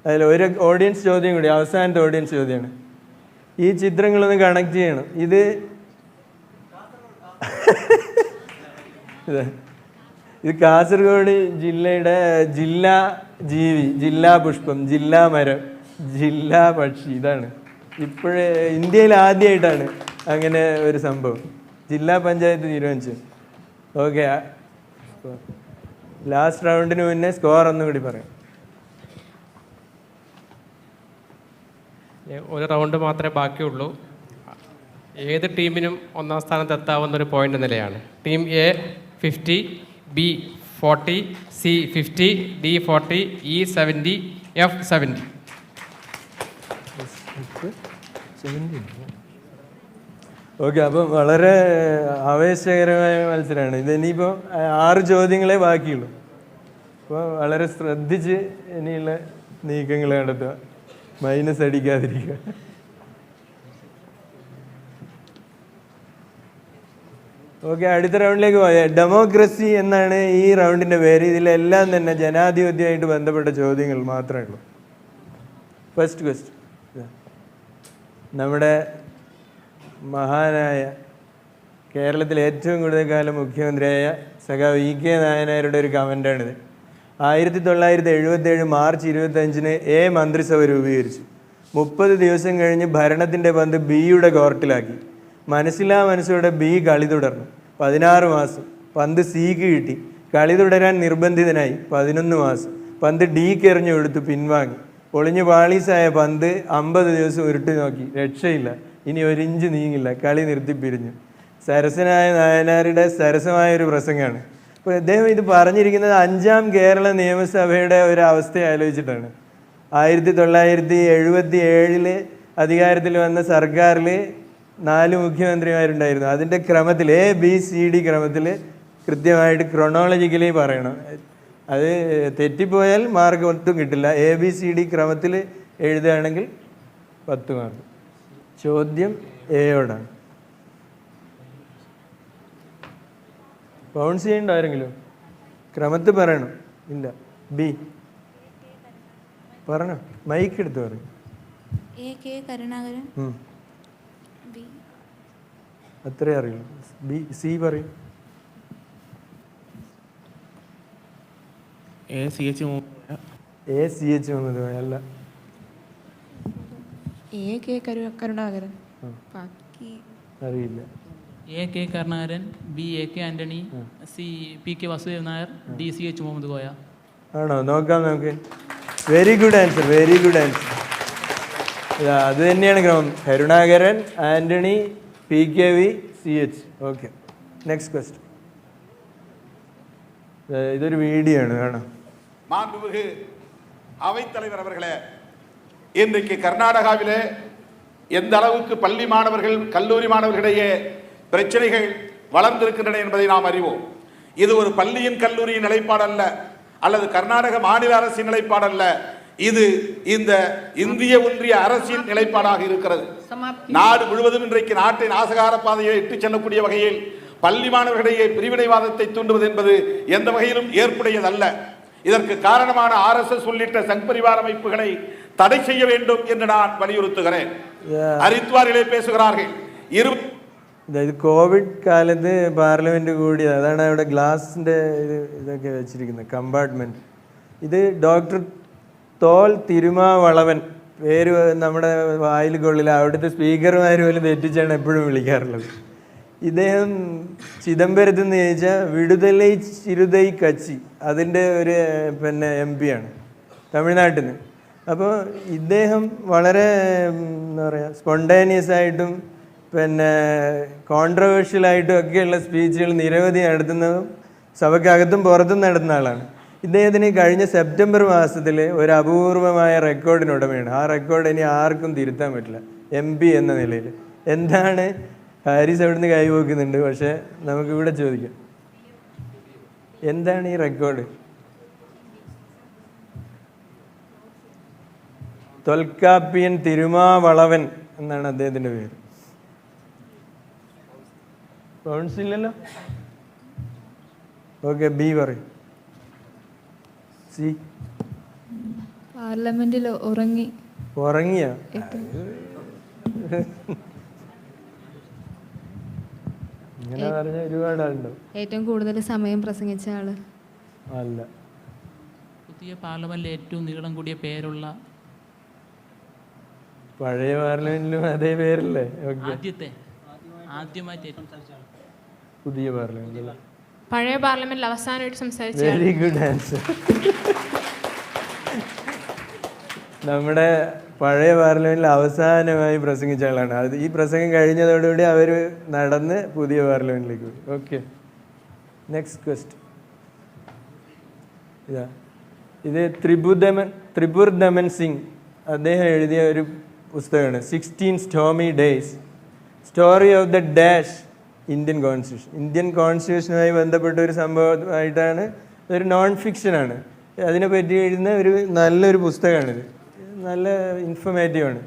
അതിൽ ഒരു ഓഡിയൻസ് ചോദ്യം കൂടി, അവസാനത്തെ ഓഡിയൻസ് ചോദ്യമാണ്. ഈ ചിത്രങ്ങളൊന്ന് കണക്ട് ചെയ്യണം. ഇത് കാസർഗോഡ് ജില്ലയുടെ ജില്ലാ ജീവി, ജില്ലാ പുഷ്പം, ജില്ലാ മരം, ജില്ലാ പക്ഷി. ഇതാണ് ഇപ്പോഴേ ഇന്ത്യയിൽ ആദ്യമായിട്ടാണ് അങ്ങനെ ഒരു സംഭവം ജില്ലാ പഞ്ചായത്ത് തീരുമാനിച്ചു. ഓക്കെ, ലാസ്റ്റ് റൗണ്ടിന് മുന്നേ സ്കോർ ഒന്നുകൂടി പറയാം. ഒരു റൗണ്ട് മാത്രമേ ബാക്കിയുള്ളൂ. ഏത് ടീമിനും ഒന്നാം സ്ഥാനത്ത് എത്താവുന്നൊരു പോയിന്റ് നിലയാണ്. Team A 50, B 40, C 50, D 40, E 70, F 70. Okay, അപ്പം വളരെ ആവേശകരമായ മത്സരമാണ് ഇത്. ഇനിയിപ്പോൾ 6 ചോദ്യങ്ങളെ ബാക്കിയുള്ളൂ. അപ്പോൾ വളരെ ശ്രദ്ധിച്ച് ഇനിയുള്ള നീക്കങ്ങൾ നടത്തുക, മൈനസ് അടിക്കാതിരിക്കുക. ഓക്കെ, അടുത്ത റൗണ്ടിലേക്ക് പോയാൽ ഡെമോക്രസി എന്നാണ് ഈ റൗണ്ടിൻ്റെ പേര്. ഇതിലെല്ലാം തന്നെ ജനാധിപത്യമായിട്ട് ബന്ധപ്പെട്ട ചോദ്യങ്ങൾ മാത്രമേ ഉള്ളൂ. ഫസ്റ്റ് ക്വസ്റ്റ്യൻ, നമ്മുടെ മഹാനായ കേരളത്തിലെ ഏറ്റവും കൂടുതൽ കാലം മുഖ്യമന്ത്രിയായ സഖാവ് EK നായനാരുടെ ഒരു കമൻ്റാണിത്. 1977 മാർച്ച് 25-ന് A മന്ത്രിസഭ രൂപീകരിച്ചു. 30 ദിവസം കഴിഞ്ഞ് ഭരണത്തിൻ്റെ പന്ത് Bയുടെ കോർട്ടിലാക്കി. മനസ്സോടെ B കളി തുടർന്നു. 16 മാസം. പന്ത് Cക്ക് കിട്ടി. കളി തുടരാൻ നിർബന്ധിതനായി. 11 മാസം. പന്ത് Dക്ക് എറിഞ്ഞു കൊടുത്തു പിൻവാങ്ങി. പൊളിഞ്ഞ് പാളീസായ പന്ത് 50 ദിവസം ഉരുട്ടി നോക്കി, രക്ഷയില്ല, ഇനി 1 ഇഞ്ച് നീങ്ങില്ല, കളി നിർത്തിപ്പിരിഞ്ഞു. സരസനായ നായനാരുടെ സരസമായൊരു പ്രസംഗമാണ്. അപ്പോൾ അദ്ദേഹം ഇത് പറഞ്ഞിരിക്കുന്നത് 5ാം കേരള നിയമസഭയുടെ ഒരു അവസ്ഥ ആലോചിച്ചിട്ടാണ്. 1977 അധികാരത്തിൽ വന്ന സർക്കാരിൽ 4 മുഖ്യമന്ത്രിമാരുണ്ടായിരുന്നു. അതിൻ്റെ ക്രമത്തിൽ ABCD ക്രമത്തിൽ കൃത്യമായിട്ട് ക്രൊണോളജിക്കലി പറയണം. അത് തെറ്റിപ്പോയാൽ മാർക്ക് ഒട്ടും കിട്ടില്ല. ABCD ക്രമത്തിൽ എഴുതുകയാണെങ്കിൽ 10 മാർക്ക്. ചോദ്യം എയോടാണ്. ബൗൺസ് ചെയ്യണ്ട ആരെങ്കിലും? ക്രമത്തിൽ പറയണം. ഇല്ല. ബി പറഞ്ഞോ, മൈക്ക് എടുത്ത് പറയും. A.K. കരുണാകരൻ. അത്രേ അറിയുള്ളൂ. ബി. സി പറയും. ACH മുഹമ്മദ് കോയ അല്ല. A.K. കരുണാകരൻ. അറിയില്ല. A.K. Karunakaran, B. A.K. Antony, C. P.K. Vasudevan Nair, D. C.H. Muhammad Koya. ആണോ? നോക്കാം നമുക്ക്. Very good answer, very good answer. അത് തന്നെയാണ് ക്രമം. Karunakaran, Antony, PKV, CH. Okay, next question. ഇതൊരു വീഡിയോ ആണ്, കാണാം. மாண்புமிகு அவைத்தலைவர் அவர்களே, இன்றைக்கு கர்நாடகாவிலே எந்த அளவுக்கு பள்ளி மாணவர்கள் கல்லூரி மாணவர்களிடையே பிரச்சனைகள் வளர்ந்திருக்கின்றன என்பதை நாம் அறிவோம். இது ஒரு பள்ளியின் கல்லூரியின் நிலைப்பாடு அல்ல, அல்லது கர்நாடக மாநில அரசின் நிலைப்பாடு அல்ல, இது இந்த இந்திய ஒன்றிய அரசின் நிலைப்பாடாக இருக்கிறது. நாடு முழுவதும் இன்றைக்கு நாட்டை நாசகார பாதையை இட்டுச் செல்லக்கூடிய வகையில் பள்ளி மாணவர்களிடையே பிரிவினைவாதத்தை தூண்டுவது என்பது எந்த வகையிலும் ஏற்புடையதல்ல. இதற்கு காரணமான RSS உள்ளிட்ட சங் பரிவார அமைப்புகளை தடை செய்ய வேண்டும் என்று நான் வலியுறுத்துகிறேன். ഹരിദ്വാറിലെ പേസുകാர்கள் ഇത് കോവിഡ് കാലത്ത് പാർലമെന്റ് കൂടിയത്, അതാണ് അവിടെ ഗ്ലാസിന്റെ ഇതൊക്കെ വെച്ചിരിക്കുന്നത്, കമ്പാർട്ട്മെന്റ്. ഇത് ഡോക്ടർ തോൽ തിരുമാവളവൻ, പേര് നമ്മുടെ വായിൽ കൊള്ളില്ല, അവിടുത്തെ സ്പീക്കർമാർ പോലും തെറ്റിച്ചാണ് എപ്പോഴും വിളിക്കാറുള്ളത്. ഇദ്ദേഹം ചിദംബരത്ത് നിന്ന് ചോദിച്ചാൽ വിടുതലൈ ചിരുതൈ കച്ചി, അതിൻ്റെ ഒരു MP ആണ്, തമിഴ്നാട്ടിൽ നിന്ന്. അപ്പോൾ ഇദ്ദേഹം വളരെ എന്താ പറയുക, സ്പോണ്ടേനിയസ് ആയിട്ടും കോൺട്രവേഴ്ഷ്യലായിട്ടും ഒക്കെയുള്ള സ്പീച്ചുകൾ നിരവധി നടത്തുന്നതും സഭയ്ക്കകത്തും പുറത്തും നടത്തുന്ന ആളാണ്. ഇദ്ദേഹത്തിന് കഴിഞ്ഞ സെപ്റ്റംബർ മാസത്തിൽ ഒരു അപൂർവമായ റെക്കോർഡിന് ഉടമയാണ്. ആ റെക്കോർഡ് ഇനി ആർക്കും തിരുത്താൻ പറ്റില്ല, MP എന്ന നിലയിൽ. എന്താണ്? ഹാരിസ് അവിടുന്ന് കൈവക്കുന്നുണ്ട്, പക്ഷെ നമുക്കിവിടെ ചോദിക്കാം, എന്താണ് ഈ റെക്കോർഡ്? തൊൽക്കാപ്പിയൻ തിരുമാവളവൻ എന്നാണ് അദ്ദേഹത്തിൻ്റെ പേര്. ബൗൺസ് ഇല്ലല്ലോ. ഓക്കെ, ബി പറയും. സി. പാർലമെന്റിൽ ഉറങ്ങിയ ഇങ്ങനെ പറഞ്ഞ ഒരുപാട് ആളുണ്ടോ? ഏറ്റവും കൂടുതൽ സമയം പ്രസംഗിച്ച ആള് അല്ല. പുതിയ പാർലമെന്റിൽ ഏറ്റവും നീളം കൂടിയ പേരുള്ള, പഴയ പാർലമെന്റിലും അതേ പേരല്ലേ? ആദ്യമായിട്ട് പുതിയ പാർലമെന്റ്, പഴയ പാർലമെന്റിൽ അവസാനമായിട്ട് സംസാരിച്ച. Very good answer. നമ്മുടെ പഴയ പാർലമെന്റിൽ അവസാനമായി പ്രസംഗിച്ച ആളാണ്. അത് ഈ പ്രസംഗം കഴിഞ്ഞതോടുകൂടി അവർ നടന്ന് പുതിയ പാർലമെന്റിലേക്ക് പോയി. Okay, next question. ഇത് ത്രിപുർ ദമൻ സിംഗ് അദ്ദേഹം എഴുതിയ ഒരു പുസ്തകമാണ് 16 Stormy Days, story of the dash Indian constitution. Indian കോൺസ്റ്റിറ്റ്യൂഷനുമായി ബന്ധപ്പെട്ട ഒരു സംഭവമായിട്ടാണ്, ഒരു നോൺ ഫിക്ഷനാണ്. അതിനെ പറ്റി എഴുതുന്ന ഒരു നല്ലൊരു പുസ്തകമാണിത്, നല്ല ഇൻഫോർമേറ്റീവാണ്.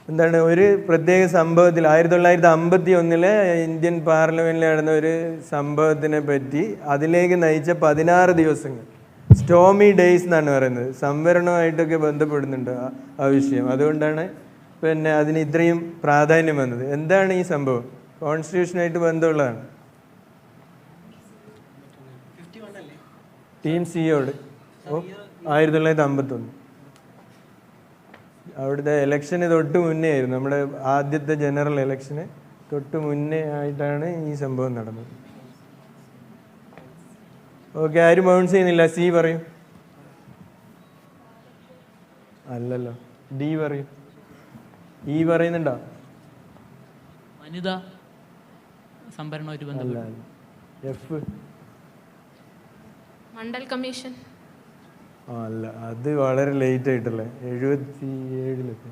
എന്താണ്, ഒരു പ്രത്യേക സംഭവത്തിൽ 1951 ഇന്ത്യൻ പാർലമെന്റിൽ നടന്ന ഒരു സംഭവത്തിനെ പറ്റി അതിലേക്ക് നയിച്ച 16 ദിവസങ്ങൾ, സ്റ്റോമി ഡേയ്സ് എന്നാണ് പറയുന്നത്. സംവരണമായിട്ടൊക്കെ ബന്ധപ്പെടുന്നുണ്ട് ആ വിഷയം. അതുകൊണ്ടാണ് അതിന് ഇത്രയും പ്രാധാന്യം വന്നത്. എന്താണ് ഈ സംഭവം? കോൺസ്റ്റിറ്റ്യൂഷനായിട്ട് ബന്ധമുള്ളതാണ്. ടീം സിയോട് 1951 അവിടുത്തെ ഇലക്ഷന് തൊട്ട് മുന്നേ ആയിരുന്നു, നമ്മുടെ ആദ്യത്തെ ജനറൽ ഇലക്ഷന് തൊട്ട് മുന്നേ ആയിട്ടാണ് ഈ സംഭവം നടന്നത്. ഓക്കെ, ആരും ബൗൺസ് ചെയ്യുന്നില്ല. സി പറയും. അല്ലല്ലോ. ഡി പറയും. ഇ പറയുന്നുണ്ടോ? വനിതാ സംഭരണമായിട്ട് ബന്ധപ്പെട്ട്. എഫ്. മണ്ഡൽ കമ്മീഷൻ. അല്ല, അത് വളരെ ലേറ്റ് ആയിട്ടല്ലേ, 77-ലൊക്കെ.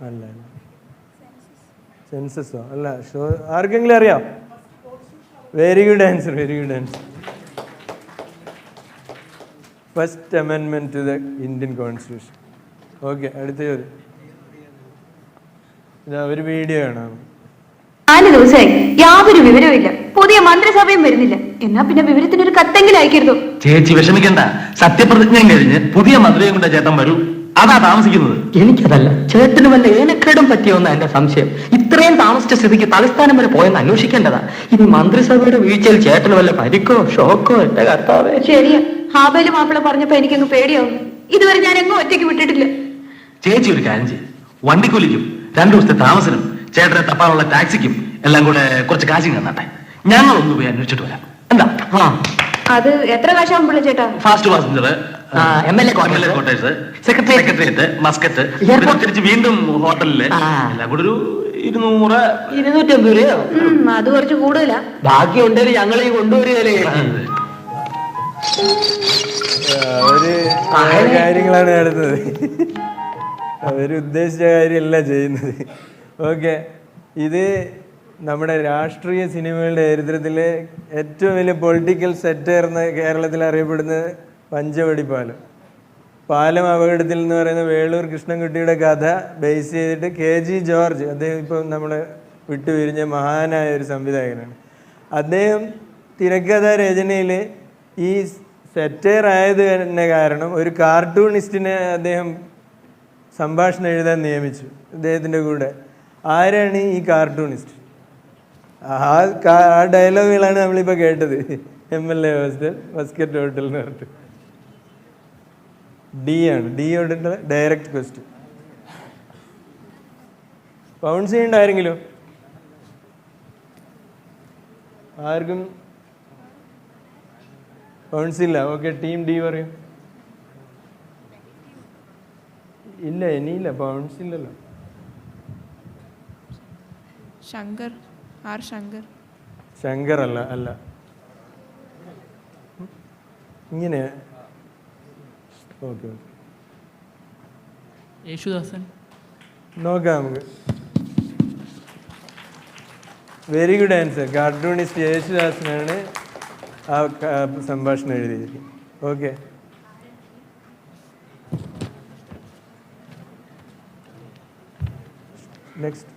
അല്ല, സെൻസസോ? അല്ല, ആർക്കെങ്കിലും അറിയാം? Very good answer, very good answer. First അമെൻമെന്റ് to the Indian constitution. Okay, അടുത്ത ചോദ്യം. ഇതാ ഒരു വീഡിയോ കാണാം. 4 ദിവസമായി യാതൊരു വിവരവും ഇല്ല. പുതിയ മന്ത്രിസഭയും വരുന്നില്ല. എന്നാ പിന്നെ വിവരത്തിനൊരു കത്തെങ്കിലും അയക്കരുതോ? ചേച്ചി വിഷമിക്കണ്ട, സത്യപ്രതിജ്ഞ കഴിഞ്ഞ് പുതിയ മന്ത്രിയെ കൊണ്ട് ചേട്ടൻ വരൂ, അതാ താമസിക്കുന്നത്. എനിക്കതല്ല, ചേട്ടന് വല്ല ഏനക്കേടും പറ്റിയോന്ന എന്റെ സംശയം. ഇത്രയും താമസിച്ച സ്ഥിതിക്ക് തലസ്ഥാനം വരെ പോയെന്ന് അന്വേഷിക്കേണ്ടതാ. ഇനി മന്ത്രിസഭയുടെ വീഴ്ചയിൽ ചേട്ടന് വല്ല പരിക്കോ ഷോക്കോ എന്റെ കർത്താവേ. ശരിയാ, ഹാബേല് മാപ്പിള പറഞ്ഞപ്പോ എനിക്കങ്ങ് പേടിയാവുന്നു. ഇതുവരെ ഞാൻ എങ്ങും ഒറ്റയ്ക്ക് വിട്ടിട്ടില്ല. ചേച്ചി ഒരു കാര്യം ചെയ്യും, വണ്ടിക്കൂലിക്കും 2 ദിവസത്തെ താമസനും ചേട്ടനെ തപ്പാനുള്ള ടാക്സിക്കും എല്ലാം കൂടെ കുറച്ച് കാശിങ് തന്നാട്ടെ. ഞങ്ങളൊന്ന് പോയി അന്വേഷിച്ചിട്ട് വരാം. എന്താ? അത് എത്ര കാശാകുമ്പോഴേ ചേട്ടാ? Fast passenger, MLA quarters, secretariat, Muscat, തിരിച്ച് വീണ്ടും ഹോട്ടലില്, എല്ലാം കൂടെ ഒരു 200-250 രൂപയോ? അത് കുറച്ച് കൂടുതലാ. ബാക്കി ഉണ്ടെങ്കിൽ ഞങ്ങൾ ഈ കൊണ്ടുവരികയല്ലേ. അവര് കാര്യങ്ങളാണ് നടത്തുന്നത്, അവര് ഉദ്ദേശിച്ച കാര്യമല്ല ചെയ്യുന്നത്. ഓക്കെ, ഇത് നമ്മുടെ രാഷ്ട്രീയ സിനിമകളുടെ ചരിത്രത്തിലെ ഏറ്റവും വലിയ പൊളിറ്റിക്കൽ സെറ്റർ എന്ന് കേരളത്തിൽ അറിയപ്പെടുന്നത് പഞ്ചവടി പാലം. പാലം അപകടത്തിൽ എന്ന് പറയുന്ന വേളൂർ കൃഷ്ണൻകുട്ടിയുടെ കഥ ബേസ് ചെയ്തിട്ട് KG ജോർജ്, അദ്ദേഹം ഇപ്പം നമ്മളെ വിട്ടുപിരിഞ്ഞ മഹാനായ ഒരു സംവിധായകനാണ്. അദ്ദേഹം തിരക്കഥ രചനയിൽ ഈ സെറ്റർ ആയത് തന്നെ കാരണം ഒരു കാർട്ടൂണിസ്റ്റിനെ അദ്ദേഹം സംഭാഷണം എഴുതാൻ നിയമിച്ചു അദ്ദേഹത്തിൻ്റെ കൂടെ. ആരാണ് ഈ കാർട്ടൂണിസ്റ്റ്? ആ ഡയലോഗുകളാണ് നമ്മളിപ്പോൾ കേട്ടത്. MLA ഹോസ്റ്റൽ, മസ്കറ്റ് ഹോട്ടൽ എന്ന് പറഞ്ഞിട്ട്. ഡി ആണ്, ഡിയോടുള്ള ഡയറക്റ്റ് ക്വസ്റ്റ്യൻ. ബൗൺസ് ചെയ്യണ്ട ആരെങ്കിലും? ആർക്കും ബൗൺസ് ഇല്ല. ഓക്കെ, ടീം ഡി പറയും. ഇല്ല, ഇനിയില്ല, ബൗൺസ് ഇല്ലല്ലോ. ശങ്കർ, ആർ ശങ്കർ. ശങ്കർ അല്ല, അല്ല, ഇങ്ങനെ. ഓക്കെ, യേശുദാസൻ. നോക്കാം നമുക്ക്. Very good answer. കാർട്ടൂണിസ്റ്റ് യേശുദാസനാണ് ആ സംഭാഷണം എഴുതിയിരിക്കുന്നത്. Okay, next.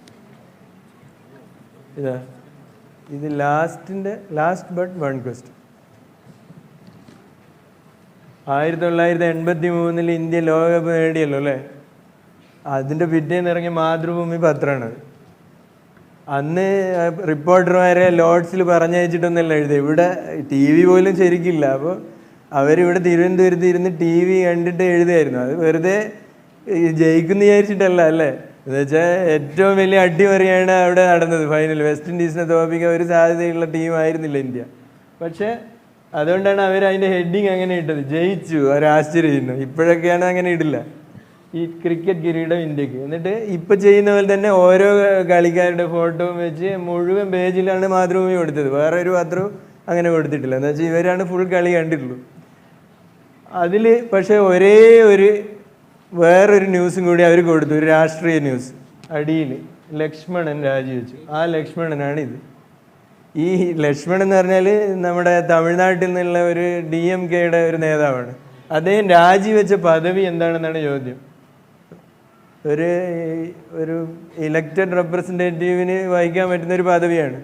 ഇത് last but one question. 1983 India ലോകകപ്പ് നേടിയല്ലോ അല്ലേ? അതിൻ്റെ പിറ്റേന്ന് ഇറങ്ങിയ മാതൃഭൂമി പത്രമാണത്. അന്ന് റിപ്പോർട്ടർമാരെ ലോഡ്സിൽ പറഞ്ഞയച്ചിട്ടൊന്നല്ല എഴുതി. ഇവിടെ TV പോലും ശരിക്കില്ല. അപ്പോൾ അവരിവിടെ തിരുവനന്തപുരത്ത് ഇരുന്ന് TV കണ്ടിട്ട് എഴുതുമായിരുന്നു. അത് വെറുതെ ജയിക്കുന്നു വിചാരിച്ചിട്ടല്ല അല്ലേ? എന്നുവെച്ചാൽ ഏറ്റവും വലിയ അട്ടിമറിയാണ് അവിടെ നടന്നത്. ഫൈനൽ വെസ്റ്റ് ഇൻഡീസിനെ തോൽപ്പിക്കാൻ ഒരു സാധ്യതയുള്ള ടീമായിരുന്നില്ല ഇന്ത്യ. പക്ഷേ അതുകൊണ്ടാണ് അവർ അതിൻ്റെ ഹെഡിങ് അങ്ങനെ ഇട്ടത്, ജയിച്ചു, ഒരാശ്ചര്യം ചെയ്യുന്നു. ഇപ്പോഴൊക്കെയാണ് അങ്ങനെ ഇടില്ല. ഈ ക്രിക്കറ്റ് കിരീടം ഇന്ത്യക്ക്. എന്നിട്ട് ഇപ്പം ചെയ്യുന്ന പോലെ തന്നെ ഓരോ കളിക്കാരുടെ ഫോട്ടോയും വെച്ച് മുഴുവൻ പേജിലാണ് മാതൃഭൂമി കൊടുത്തത്. വേറെ ഒരു പത്രവും അങ്ങനെ കൊടുത്തിട്ടില്ല. എന്ന് വെച്ചാൽ ഇവരാണ് ഫുൾ കളി കണ്ടിട്ടുള്ളൂ. അതിൽ പക്ഷേ വേറൊരു ന്യൂസും കൂടി അവർ കൊടുത്തു, ഒരു രാഷ്ട്രീയ ന്യൂസ്. അടിയിൽ ലക്ഷ്മണൻ രാജിവെച്ചു. ആ ലക്ഷ്മണനാണിത്. ഈ ലക്ഷ്മണൻ എന്ന് പറഞ്ഞാൽ നമ്മുടെ തമിഴ്നാട്ടിൽ നിന്നുള്ള ഒരു DMKയുടെ ഒരു നേതാവാണ്. അദ്ദേഹം രാജിവെച്ച പദവി എന്താണെന്നാണ് ചോദ്യം. ഒരു ഇലക്റ്റഡ് റെപ്രസെൻറ്റേറ്റീവിന് വഹിക്കാൻ പറ്റുന്ന ഒരു പദവിയാണ്.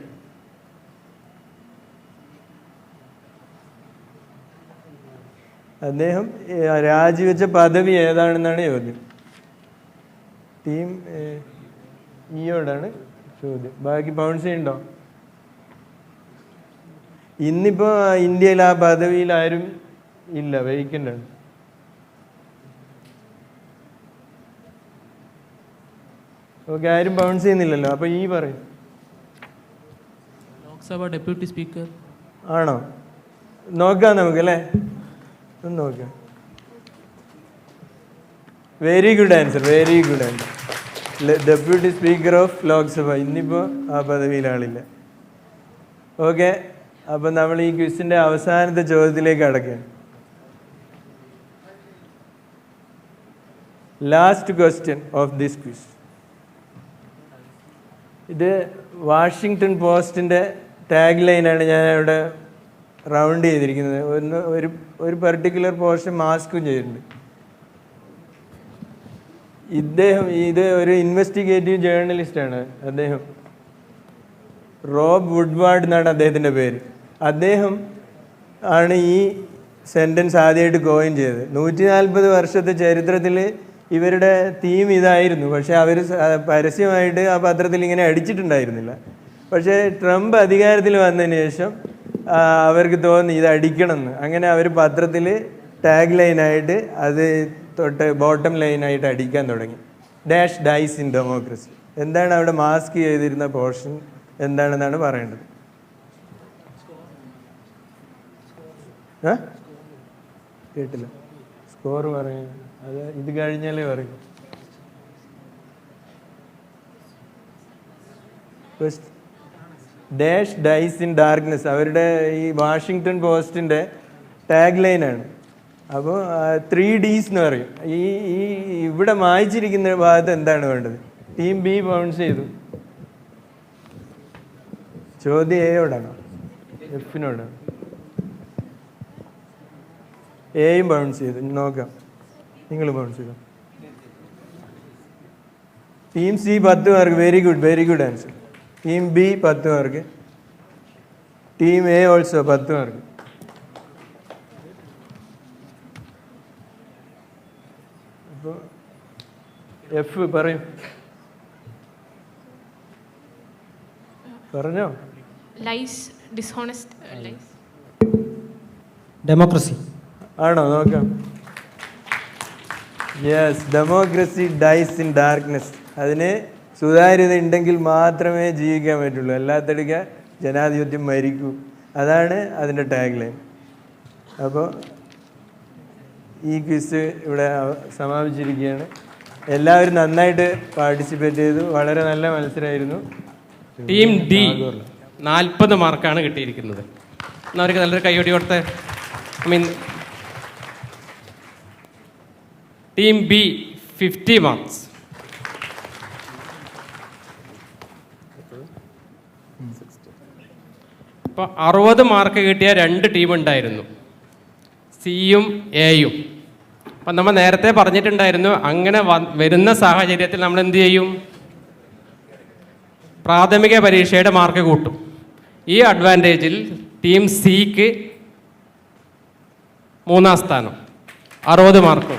അദ്ദേഹം രാജിവെച്ച പദവി ഏതാണെന്നാണ് ചോദ്യം. ടീം ഇയോടാണ് ചോദ്യം. ബാക്കി ബൗൺസ് ചെയ്യണ്ടോ? ഇന്നിപ്പോൾ ഇന്ത്യയിൽ ആ പദവിയിൽ ആരും ഇല്ല, വേക്കൻ്റ് ആണ്. ഓക്കെ, ആരും ബൗൺസ് ചെയ്യുന്നില്ലല്ലോ. അപ്പോൾ ഈ പറയും. Lok Sabha deputy speaker. ആണോ? നോക്കാം നമുക്കല്ലേ, ഒന്ന് നോക്കാം. Very good answer, very good answer. Deputy speaker of Lok Sabha, ഇന്നിപ്പോൾ ആ പദവിയിൽ ആളില്ല. ഓക്കെ, അപ്പം നമ്മൾ ഈ ക്വിസിൻ്റെ അവസാനത്തെ ചോദ്യത്തിലേക്ക് കടക്കുകയാണ്. Last question of this quiz. ഇത് വാഷിങ്ടൺ പോസ്റ്റിൻ്റെ ടാഗ് ലൈനാണ് ഞാൻ ഇവിടെ റൗണ്ട് ചെയ്തിരിക്കുന്നത്. ഒരു പെർട്ടിക്കുലർ പോർഷൻ മാസ്കും ചെയ്തിട്ടുണ്ട്. ഇത് ഒരു ഇൻവെസ്റ്റിഗേറ്റീവ് ജേർണലിസ്റ്റാണ് അദ്ദേഹം. റോബ് വുഡ്വാർഡ് എന്നാണ് അദ്ദേഹത്തിൻ്റെ പേര്. അദ്ദേഹം ആണ് ഈ സെൻറ്റൻസ് ആദ്യമായിട്ട് കോയിൻ ചെയ്തത്. 140 വർഷത്തെ ചരിത്രത്തിൽ ഇവരുടെ തീം ഇതായിരുന്നു. പക്ഷേ അവർ പരസ്യമായിട്ട് ആ പത്രത്തിൽ ഇങ്ങനെ അടിച്ചിട്ടുണ്ടായിരുന്നില്ല. പക്ഷേ ട്രംപ് അധികാരത്തിൽ വന്നതിന് ശേഷം അവർക്ക് തോന്നി ഇത് അടിക്കണമെന്ന്. അങ്ങനെ അവർ പത്രത്തിൽ ടാഗ് ലൈനായിട്ട് അത് തൊട്ട് ബോട്ടം ലൈനായിട്ട് അടിക്കാൻ തുടങ്ങി. Dash dies in democracy. എന്താണ് അവിടെ മാസ്ക് ചെയ്തിരുന്ന പോർഷൻ എന്താണെന്നാണ് പറയേണ്ടത്. കേട്ടില്ല, സ്കോർ പറയും. അത് ഇത് കഴിഞ്ഞാലേ പറയും. ഡാഷ് ഡൈസ് ഇൻ ഡാർക്ക്നെസ് അവരുടെ ഈ വാഷിങ്ടൺ പോസ്റ്റിൻ്റെ ടാഗ് ലൈനാണ്. അപ്പോൾ 3 Ds എന്ന് പറയും. ഈ ഇവിടെ വായിച്ചിരിക്കുന്ന ഭാഗത്ത് എന്താണ് വേണ്ടത്? ടീം ബി ബൗൺസ് ചെയ്തു. ചോദ്യം എയോടാണോ എഫിനോടാണോ? എയും ബൗൺസ് ചെയ്തു. നോക്കാം, നിങ്ങൾ ബൗൺസ് ചെയ്തു. Team C 10 mark. Very good, very good answer. Team B 10 mark. Team A also 10 mark. അപ്പോൾ എഫ് പറയും, പറഞ്ഞോ. Lies, dishonest lies. ഡെമോക്രസി ആണോ? നോക്കാം. Yes, democracy dies in darkness. അതിന് സുതാര്യത ഉണ്ടെങ്കിൽ മാത്രമേ ജീവിക്കാൻ പറ്റുള്ളൂ, അല്ലാത്തടുക്ക ജനാധിപത്യം മരിക്കൂ. അതാണ് അതിൻ്റെ ടാഗ് ലൈൻ. അപ്പോൾ ഈ ക്വിസ് ഇവിടെ സമാപിച്ചിരിക്കുകയാണ്. എല്ലാവരും നന്നായിട്ട് പാർട്ടിസിപ്പേറ്റ് ചെയ്തു. വളരെ നല്ല മത്സരമായിരുന്നു. ടീം ഡി 40 മാർക്കാണ് കിട്ടിയിരിക്കുന്നത്. എന്നാൽ അവർക്ക് നല്ലൊരു കൈയോടി കൊടുത്ത്. Team B 50 marks. ഇപ്പോൾ 60 മാർക്ക് കിട്ടിയ 2 ടീം ഉണ്ടായിരുന്നു, സിയും എയും. അപ്പം നമ്മൾ നേരത്തെ പറഞ്ഞിട്ടുണ്ടായിരുന്നു, അങ്ങനെ വരുന്ന സാഹചര്യത്തിൽ നമ്മൾ എന്ത് ചെയ്യും? പ്രാഥമിക പരീക്ഷയുടെ മാർക്ക് കൂട്ടും. ഈ അഡ്വാൻറ്റേജിൽ ടീം സിക്ക് 3-ാം സ്ഥാനം 60 മാർക്ക്.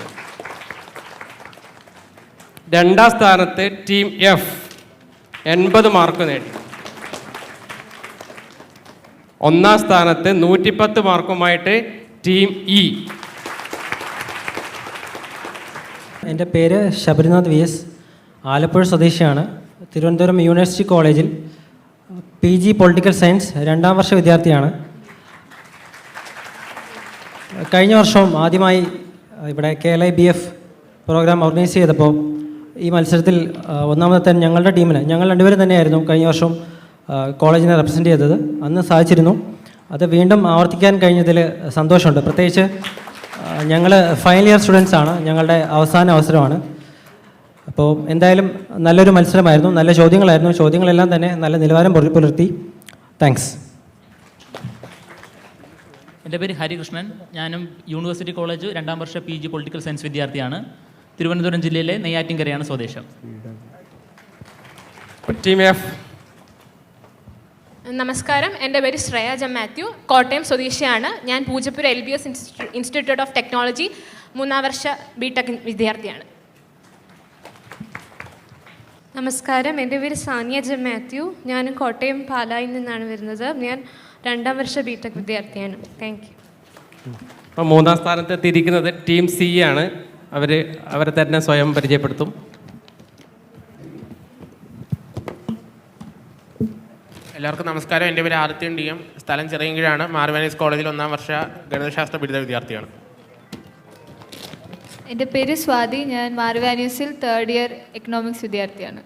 2-ാം സ്ഥാനത്ത് ടീം എഫ് 80 മാർക്ക് നേടി. 1-ാം സ്ഥാനത്ത് 110 മാർക്കുമായിട്ട് ടീം ഇ. എൻ്റെ പേര് ശബരിനാഥ് VS, ആലപ്പുഴ സ്വദേശിയാണ്. തിരുവനന്തപുരം യൂണിവേഴ്സിറ്റി കോളേജിൽ PG പൊളിറ്റിക്കൽ സയൻസ് 2ാം വർഷ വിദ്യാർത്ഥിയാണ്. കഴിഞ്ഞ വർഷം ആദ്യമായി ഇവിടെ KLIBF പ്രോഗ്രാം ഓർഗനൈസ് ചെയ്തപ്പോൾ ഈ മത്സരത്തിൽ ഒന്നാമത്തെ ഞങ്ങളുടെ ടീമിന് ഞങ്ങൾ രണ്ടുപേരും തന്നെയായിരുന്നു കഴിഞ്ഞ വർഷം കോളേജിനെ റെപ്രസെൻ്റ് ചെയ്തത്. അന്ന് സാധിച്ചിരുന്നു. അത് വീണ്ടും ആവർത്തിക്കാൻ കഴിഞ്ഞതിൽ സന്തോഷമുണ്ട്. പ്രത്യേകിച്ച് ഞങ്ങൾ ഫൈനൽ ഇയർ സ്റ്റുഡൻസാണ്, ഞങ്ങളുടെ അവസാന അവസരമാണ്. അപ്പോൾ എന്തായാലും നല്ലൊരു മത്സരമായിരുന്നു, നല്ല ചോദ്യങ്ങളായിരുന്നു. ചോദ്യങ്ങളെല്ലാം തന്നെ നല്ല നിലവാരം പുലർത്തി. താങ്ക്സ്. എൻ്റെ പേര് ഹരികൃഷ്ണൻ. ഞാനും യൂണിവേഴ്സിറ്റി കോളേജ് 2ാം വർഷ PG പൊളിറ്റിക്കൽ സയൻസ് വിദ്യാർത്ഥിയാണ്. തിരുവനന്തപുരം ജില്ലയിലെ നെയ്യാറ്റിൻകരയാണ് സ്വദേശം. Team F. നമസ്കാരം, എൻ്റെ പേര് ശ്രേയ ജം മാത്യു, കോട്ടയം സ്വദേശിയാണ്. ഞാൻ Poojappura LBS institute of technology 3ാം Varsha BTech വിദ്യാർത്ഥിയാണ്. നമസ്കാരം, എൻ്റെ പേര് സാനിയ ജം മാത്യു. ഞാൻ കോട്ടയം പാലായിൽ നിന്നാണ് വരുന്നത്. ഞാൻ 2ാം വർഷ BTech വിദ്യാർത്ഥിയാണ്. Thank you. അപ്പോൾ 3ാം സ്ഥാനത്ത് എത്തിയിരിക്കുന്നത് ടീം സി ആണ്. അവരെ തന്നെ സ്വയം പരിചയപ്പെടുത്തും. എല്ലാവർക്കും നമസ്കാരം. എൻ്റെ പേര് ആദിത്യൻ ഡി എം, സ്ഥലം ചെറിയങ്കിഴാണ്. മാർവാനീസ് കോളേജിൽ 1ാം വർഷ ഗണിതശാസ്ത്ര ബിരുദ വിദ്യാർത്ഥിയാണ്. എൻ്റെ പേര് സ്വാതി, ഞാൻ മാർവാനീസിൽ 3rd ഇയർ എക്കണോമിക്സ് വിദ്യാർത്ഥിയാണ്.